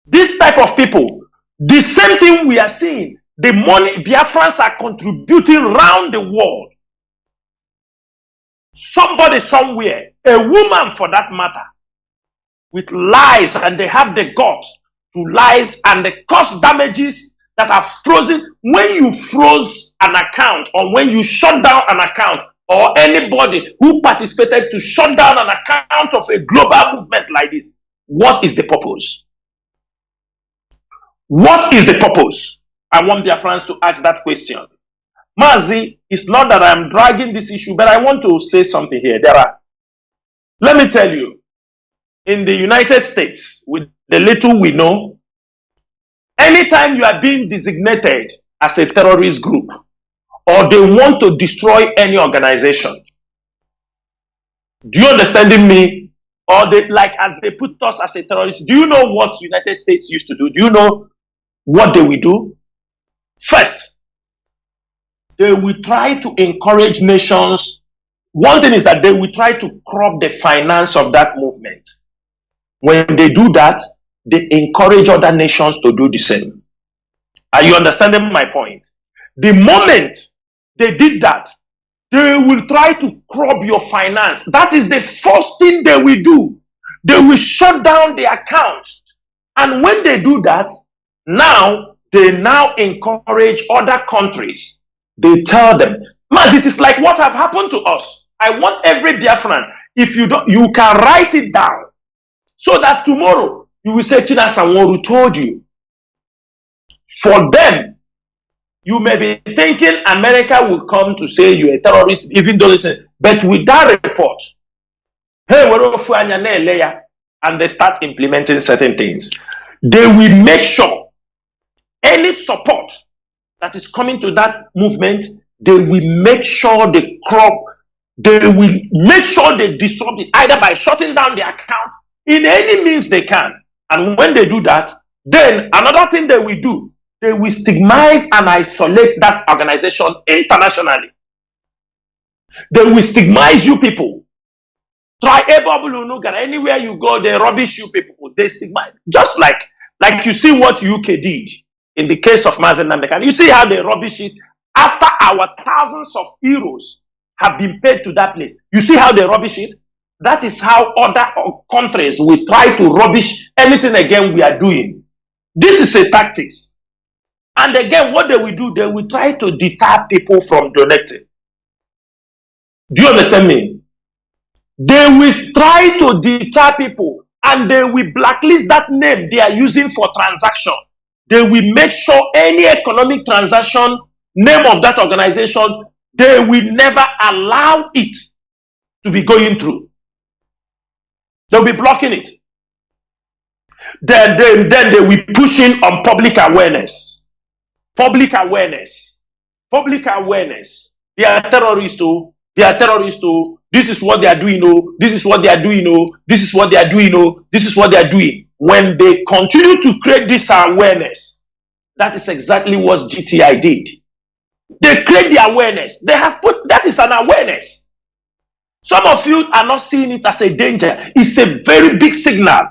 This type of people, the same thing we are seeing, the money Biafrans are contributing around the world. Somebody somewhere, a woman for that matter, with lies, and they have the guts to lies and the cost damages that are frozen. When you froze an account, or when you shut down an account, or anybody who participated to shut down an account of a global movement like this, what is the purpose? What is the purpose? I want Biafrans to ask that question. Mazi, it's not that I'm dragging this issue, but I want to say something here. Let me tell you, in the United States, with the little we know, anytime you are being designated as a terrorist group, or they want to destroy any organization, do you understand me? Or they, like, as they put us as a terrorist, do you know what the United States used to do? Do you know what they will do? First, they will try to encourage nations. One thing is that they will try to crop the finance of that movement. When they do that, they encourage other nations to do the same. Are you understanding my point? The moment they did that, they will try to crop your finance. That is the first thing they will do. They will shut down the accounts. And when they do that, they now encourage other countries. They tell them, Mas, it is like what have happened to us. I want every Biafran, if you don't, you can write it down, so that tomorrow you will say Chinasa Nworu told you. For them, You may be thinking America will come to say you're a terrorist, even though it's but with that report, hey, and they start implementing certain things. They will make sure any support that is coming to that movement, they will make sure they will make sure they disrupt it, either by shutting down the account in any means they can. And when they do that, then another thing they will do, they will stigmatize and isolate that organization internationally. They will stigmatize you people. Try anywhere you go, they rubbish you people. They stigmatize. Just like you see what UK did in the case of Mazi Chinasa. You see how they rubbish it after our thousands of euros have been paid to that place. You see how they rubbish it? That is how other countries will try to rubbish anything again we are doing. This is a tactics. And again, what they will do, they will try to deter people from donating. Do you understand me? They will try to deter people and they will blacklist that name they are using for transaction. They will make sure any economic transaction, name of that organization, they will never allow it to be going through. They'll be blocking it. Then they will push in on public awareness. Public awareness. Public awareness. They are terrorists, oh. They are terrorists, oh. This is what they are doing, oh. This is what they are doing, oh. This is what they are doing, oh. This is what they are doing. When they continue to create this awareness, that is exactly what GTI did. They create the awareness. They have put, that is an awareness. Some of you are not seeing it as a danger. It's a very big signal.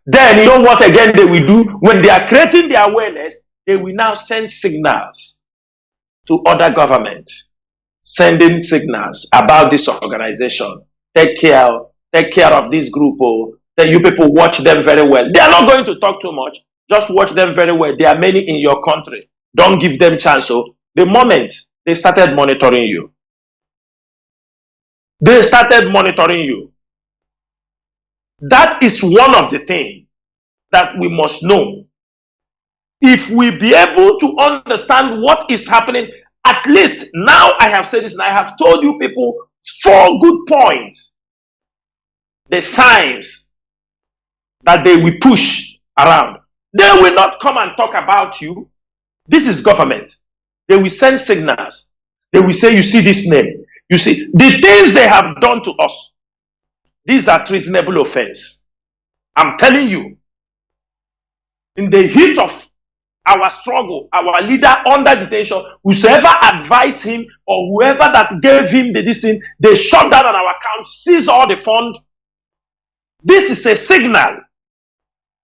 Then you know what again they will do? When they are creating the awareness, they will now send signals to other governments, sending signals about this organization. Take care of this group. Oh, then you people watch them very well. They are not going to talk too much. Just watch them very well. There are many in your country. Don't give them chance. So the moment they started monitoring you, they started monitoring you. That is one of the things that we must know. If we be able to understand what is happening, at least now I have said this and I have told you people 4 good points. The signs that they will push around. They will not come and talk about you. This is government. They will send signals. They will say, you see this name. You see, the things they have done to us. These are treasonable offense. I'm telling you, in the heat of our struggle, our leader under detention, whoever advised him or whoever that gave him this thing, they shut down on our account, seize all the fund. This is a signal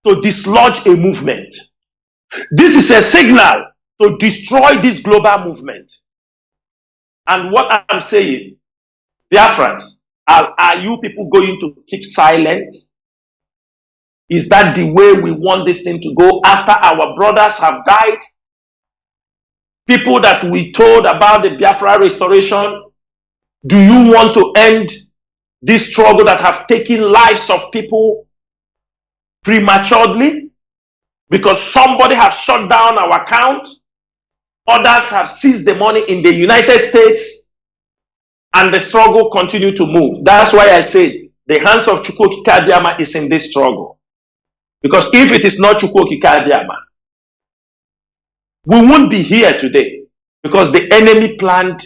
to dislodge a movement. This is a signal to destroy this global movement. And what I'm saying, Biafrans, are you people going to keep silent? Is that the way we want this thing to go after our brothers have died? People that we told about the Biafra restoration, do you want to end this struggle that have taken lives of people prematurely? Because somebody has shut down our account, others have seized the money in the United States, and the struggle continue to move. That's why I say the hands of Chukwuokike Abịama is in this struggle. Because if it is not Chukwuokike Abịama, we won't be here today. Because the enemy planned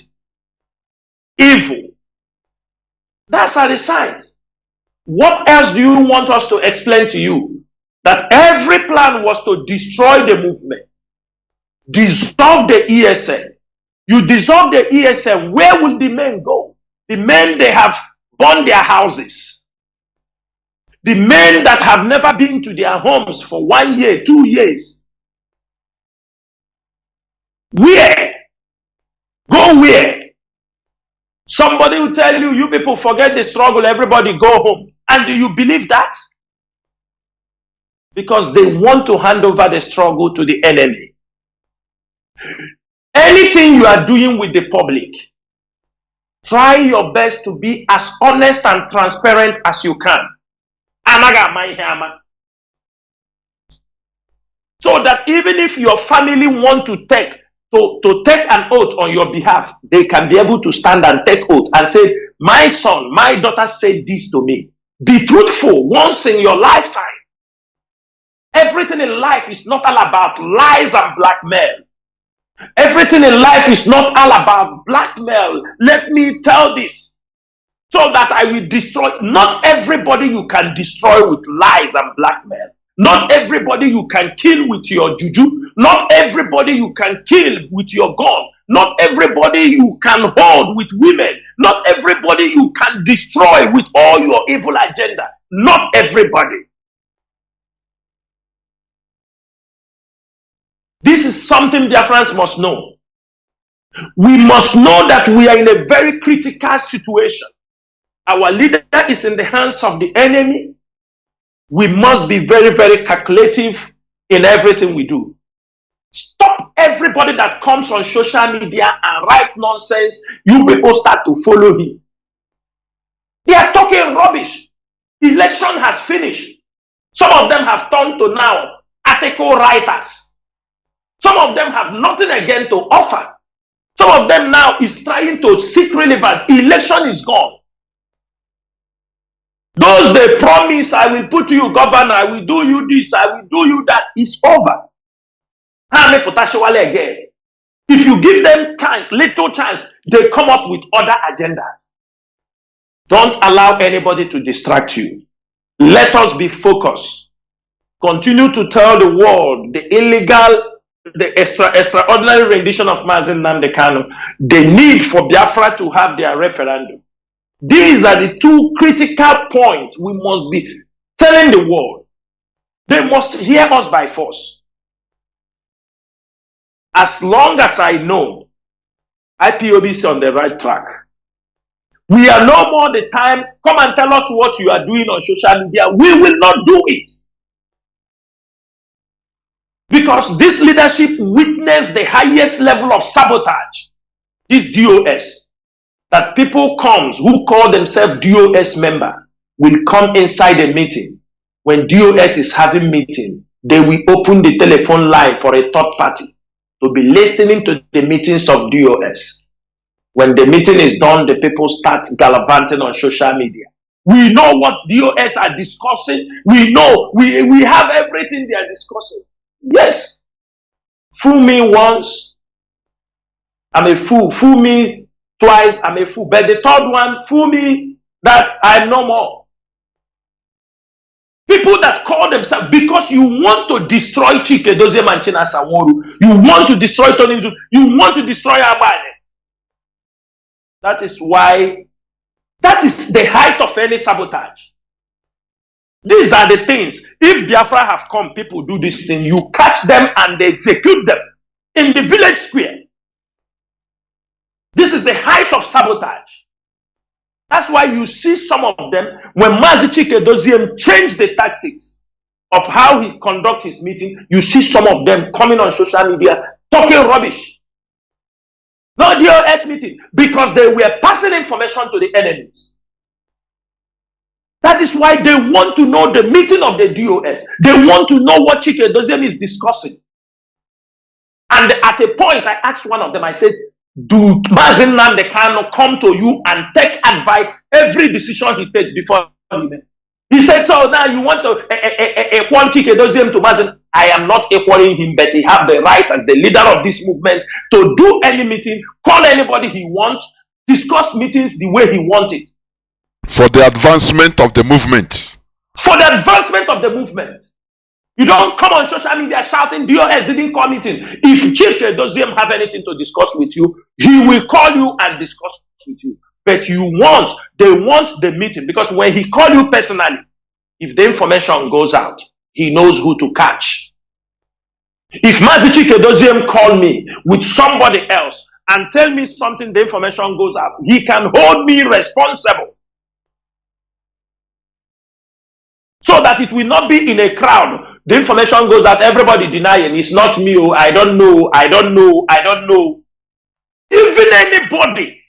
evil. That's are the signs. What else do you want us to explain to you? That every plan was to destroy the movement. Dissolve the ESN. You dissolve the ESN, where will the men go? The men, they have burned their houses. The men that have never been to their homes for 1 year, 2 years. Where? Go where? Somebody will tell you, you people forget the struggle, everybody go home. And do you believe that? Because they want to hand over the struggle to the enemy. Anything you are doing with the public, try your best to be as honest and transparent as you can. So that even if your family want to take an oath on your behalf, they can be able to stand and take oath and say, my son, my daughter said this to me. Be truthful once in your lifetime. Everything in life is not all about lies and blackmail. Everything in life is not all about blackmail. Let me tell this, so that I will destroy. Not everybody you can destroy with lies and blackmail. Not everybody you can kill with your juju. Not everybody you can kill with your gun. Not everybody you can hold with women. Not everybody you can destroy with all your evil agenda. Not everybody. This is something Biafrans must know. We must know that we are in a very critical situation. Our leader is in the hands of the enemy. We must be very, very calculative in everything we do. Stop everybody that comes on social media and write nonsense. You people start to follow him. They are talking rubbish. Election has finished. Some of them have turned to now article writers. Some of them have nothing again to offer. Some of them now is trying to seek relevance. Election is gone. Those they promise, I will put you governor, I will do you this, I will do you that, is over. Again. If you give them time, little chance, they come up with other agendas. Don't allow anybody to distract you. Let us be focused. Continue to tell the world the illegal, the extraordinary rendition of Mazi Nnamdi Kanu, the need for Biafra to have their referendum. These are the two critical points we must be telling the world. They must hear us by force. As long as I know IPOB is on the right track, we are no more the time, come and tell us what you are doing on social media. We will not do it. Because this leadership witnessed the highest level of sabotage. This DOS. That people comes who call themselves DOS member will come inside a meeting. When DOS is having meeting, they will open the telephone line for a third party to be listening to the meetings of DOS. When the meeting is done, the people start gallivanting on social media. We know what DOS are discussing. We know, we have everything they are discussing. Yes. Fool me once, I'm a fool. Fool me twice, I'm a fool. But the third one, fool me that I'm no more. People that call themselves, because you want to destroy Chike Dozie and Chinasa Nworu, you want to destroy Tony Nzu, you want to destroy Abane. That is why, that is the height of any sabotage. These are the things. If Biafra have come, people do this thing, you catch them and execute them in the village square. This is the height of sabotage. That's why you see some of them, when Mazi Chinasa changed the tactics of how he conducts his meeting, you see some of them coming on social media talking rubbish. No DOS meeting, because they were passing information to the enemies. That is why they want to know the meeting of the DOS. They want to know what Chike Doziem is discussing. And at a point, I asked one of them, I said, do Mazi Nnamdi Kanu come to you and take advice every decision he takes before he makes? He said, so now you want to equal Chike Doziem to Mazi. I am not equaling him, but he has the right as the leader of this movement to do any meeting, call anybody he wants, discuss meetings the way he wants it. For the advancement of the movement. For the advancement of the movement. You don't come on social media shouting, DOS didn't call meeting. If Chike Doziem have anything to discuss with you, he will call you and discuss with you. But they want the meeting, because when he call you personally, if the information goes out, he knows who to catch. If Mazi Chike Doziem call me with somebody else and tell me something, the information goes out, he can hold me responsible. So that it will not be in a crowd. The information goes out, everybody denying, it's not me, oh, I don't know, I don't know, I don't know. Even anybody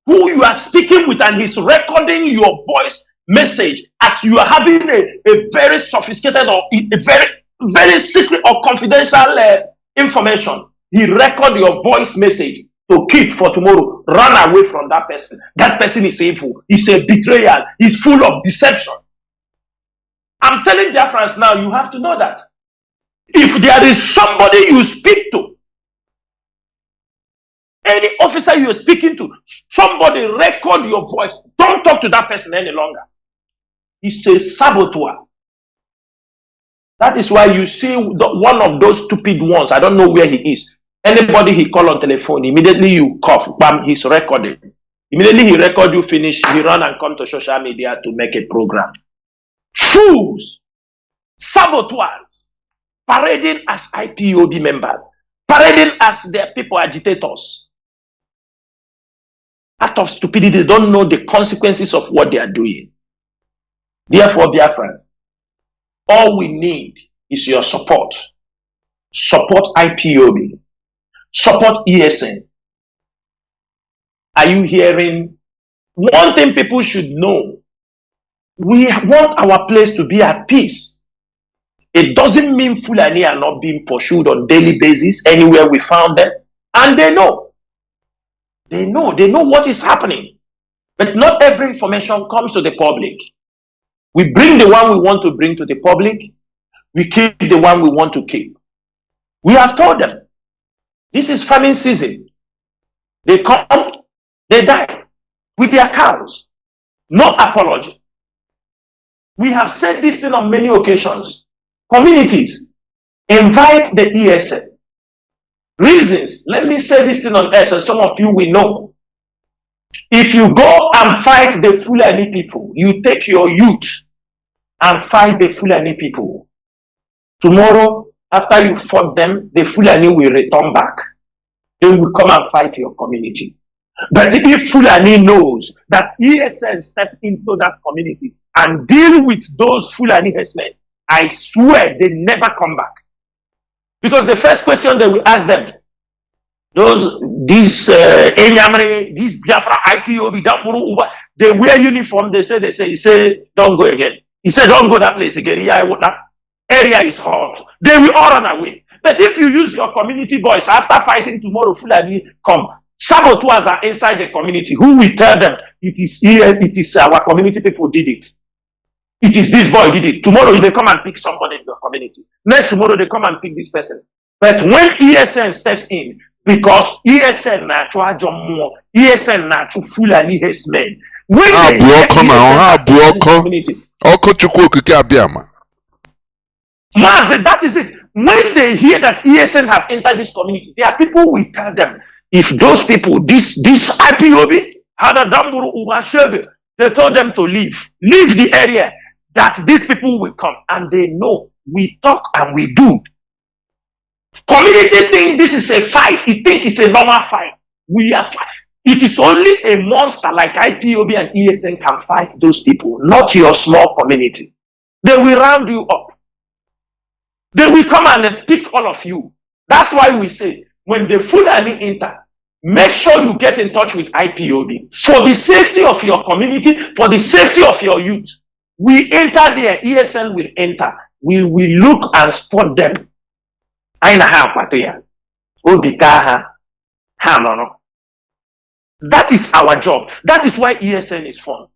who you are speaking with and he's recording your voice message as you are having a very sophisticated or a very very secret or confidential information. He record your voice message to keep for tomorrow. Run away from that person. That person is evil. He's a betrayal. He's full of deception. I'm telling Biafrans now, you have to know that. If there is somebody you speak to, any officer you're speaking to, somebody record your voice. Don't talk to that person any longer. He's a saboteur. That is why you see one of those stupid ones. I don't know where he is. Anybody he call on telephone, immediately you cough, bam, he's recorded. Immediately he record you finish, he run and come to social media to make a program. Fools, saboteurs, parading as IPOB members, parading as their people agitators. Out of stupidity, they don't know the consequences of what they are doing. Therefore, Biafrans, all we need is your support. Support IPOB. Support ESN. Are you hearing? One thing people should know. We want our place to be at peace. It doesn't mean Fulani are not being pursued on daily basis anywhere we found them. And they know. They know what is happening. But not every information comes to the public. We bring the one we want to bring to the public. We keep the one we want to keep. We have told them, this is famine season. They come, they die with their cows. No apology. We have said this thing on many occasions. Communities, invite the ESN. Reasons, let me say this thing on air so some of you will know. If you go and fight the Fulani people, you take your youth and fight the Fulani people. Tomorrow, after you fought them, the Fulani will return back. They will come and fight your community. But if Fulani knows that ESN step into that community and deal with those Fulani herdsmen, I swear they never come back. Because the first question they will ask them, these Biafra, IPOB, they wear uniform, he say, don't go again. He said, don't go that place again. Yeah, that area is hot. They will all run away. But if you use your community boys, after fighting tomorrow, Fulani come. Saboteurs are inside the community. Who will tell them it is our community people did it? It is this boy did it. Tomorrow they come and pick somebody in your community. Next tomorrow they come and pick this person. But when ESN steps in, because ESN na more, ESN na Fulani herdsmen. When they Mazi, that is it. When they hear that ESN have entered this community, there are people who will tell them, if those people, this IPOB, they told them to leave the area, that these people will come, and they know we talk and we do. Community think this is a fight. It think it's a normal fight. We are fight. It is only a monster like IPOB and ESN can fight those people, not your small community. They will round you up. They will come and pick all of you. That's why we say, when the Fulani enter, make sure you get in touch with IPOB. For the safety of your community, for the safety of your youth. We enter there, ESN will enter. We will look and spot them. That is our job. That is why ESN is fun.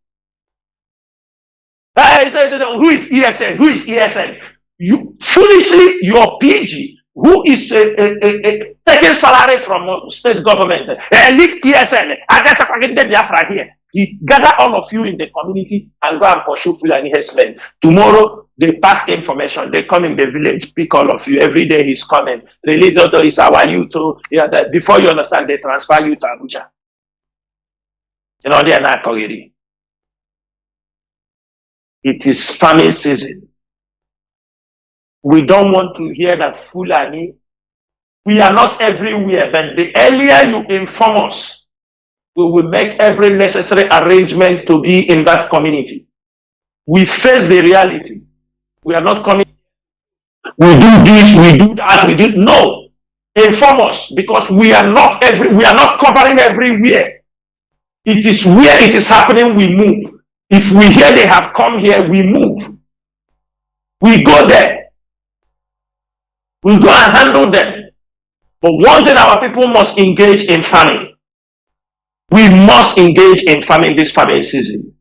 Who is ESN? Who is ESN? You foolishly, your PG, who is taking salary from state government, leave ESN, and that's a Biafra here. He gather all of you in the community and go and pursue Fulani herdsmen. Tomorrow, they pass information. They come in the village, pick all of you. Every day he's coming. Release auto is our youth. Before you understand, they transfer you to Abuja. You know, they are not Kogiri. It is famine season. We don't want to hear that Fulani. We are not everywhere, but the earlier you inform us, we will make every necessary arrangement to be in that community. We face the reality. We are not coming. We do this, we do that, we do. No. Inform us, because we are not covering everywhere. It is where it is happening, we move. If we hear they have come here, we move. We go there. We go and handle them. But one thing our people must engage in farming. We must engage in farming this farming season.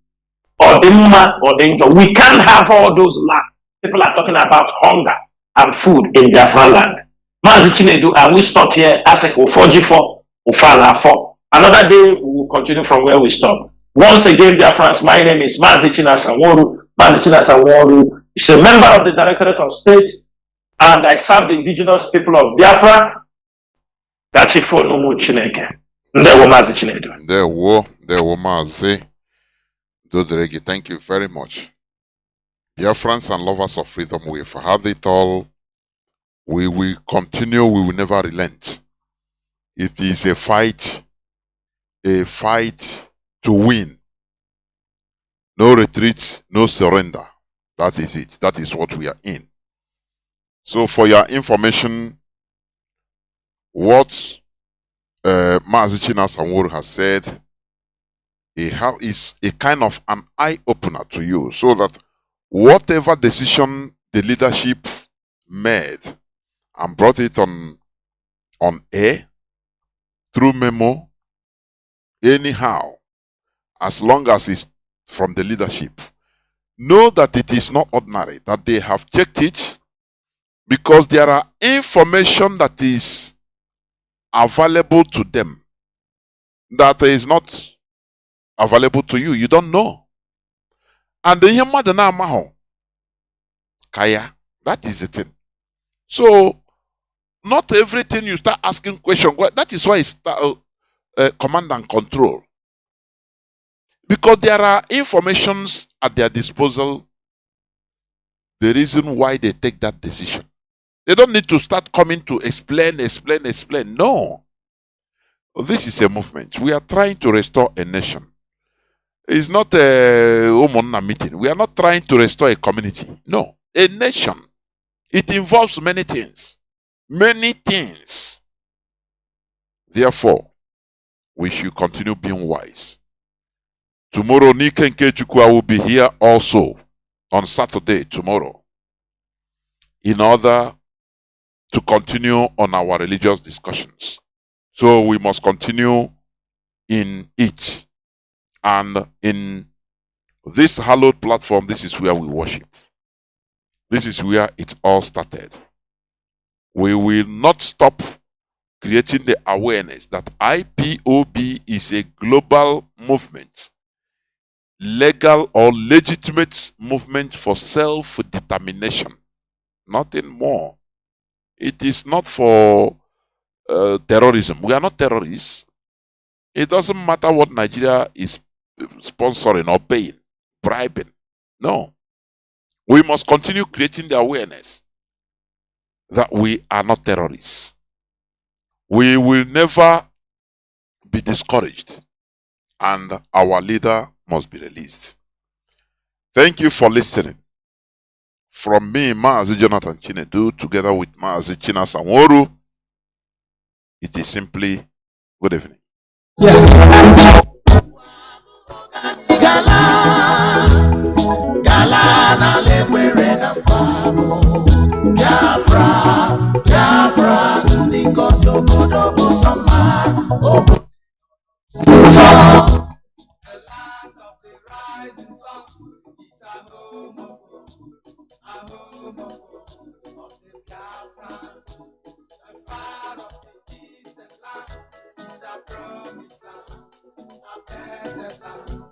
Or the we can't have all those land. People are talking about hunger and food in Biafra land. Mazi Chinedu, and we stop here as a for Ufala for. Another day we will continue from where we stop. Once again, Biafrans, my name is Mazi Chinasa Nworu. Mazi Chinasa Nworu is a member of the Directorate of State, and I serve the indigenous people of Biafra. Gachifo Numu Chineke. Ndewo Mazi Chinedu. Ndewo Mazi Dodregi. Thank you very much. Biafrans and lovers of freedom, we've had it all. We will continue, we will never relent. It is a fight to win. No retreat, no surrender. That is it. That is what we are in. So for your information, what Mazi Chinasa Nworu has said is a kind of an eye-opener to you, so that whatever decision the leadership made and brought it on air, through memo, anyhow, as long as it's from the leadership, know that it is not ordinary, that they have checked it, because there are information that is available to them that is not available to you. You don't know. And the Yamadana Maho Kaya, that is the thing. So, not everything you start asking questions. That is why it's command and control. Because there are informations at their disposal, the reason why they take that decision. They don't need to start coming to explain. No. This is a movement. We are trying to restore a nation. It's not a Umonna meeting. We are not trying to restore a community. No. A nation. It involves many things. Many things. Therefore, we should continue being wise. Tomorrow, Nika and Kechukwa will be here also on Saturday, tomorrow, in order to continue on our religious discussions. So we must continue in it. And in this hallowed platform, this is where we worship. This is where it all started. We will not stop creating the awareness that IPOB is a global movement, legal or legitimate movement for self-determination. Nothing more. It is not for terrorism. We are not terrorists. It doesn't matter what Nigeria is sponsoring or paying, bribing. No. We must continue creating the awareness that we are not terrorists. We will never be discouraged, and our leader must be released. Thank you for listening. From me, Mazi Jonathan Chinedu, together with Mazi Chinasa Nworu, it is simply good evening. It's a promised land, a blessed land.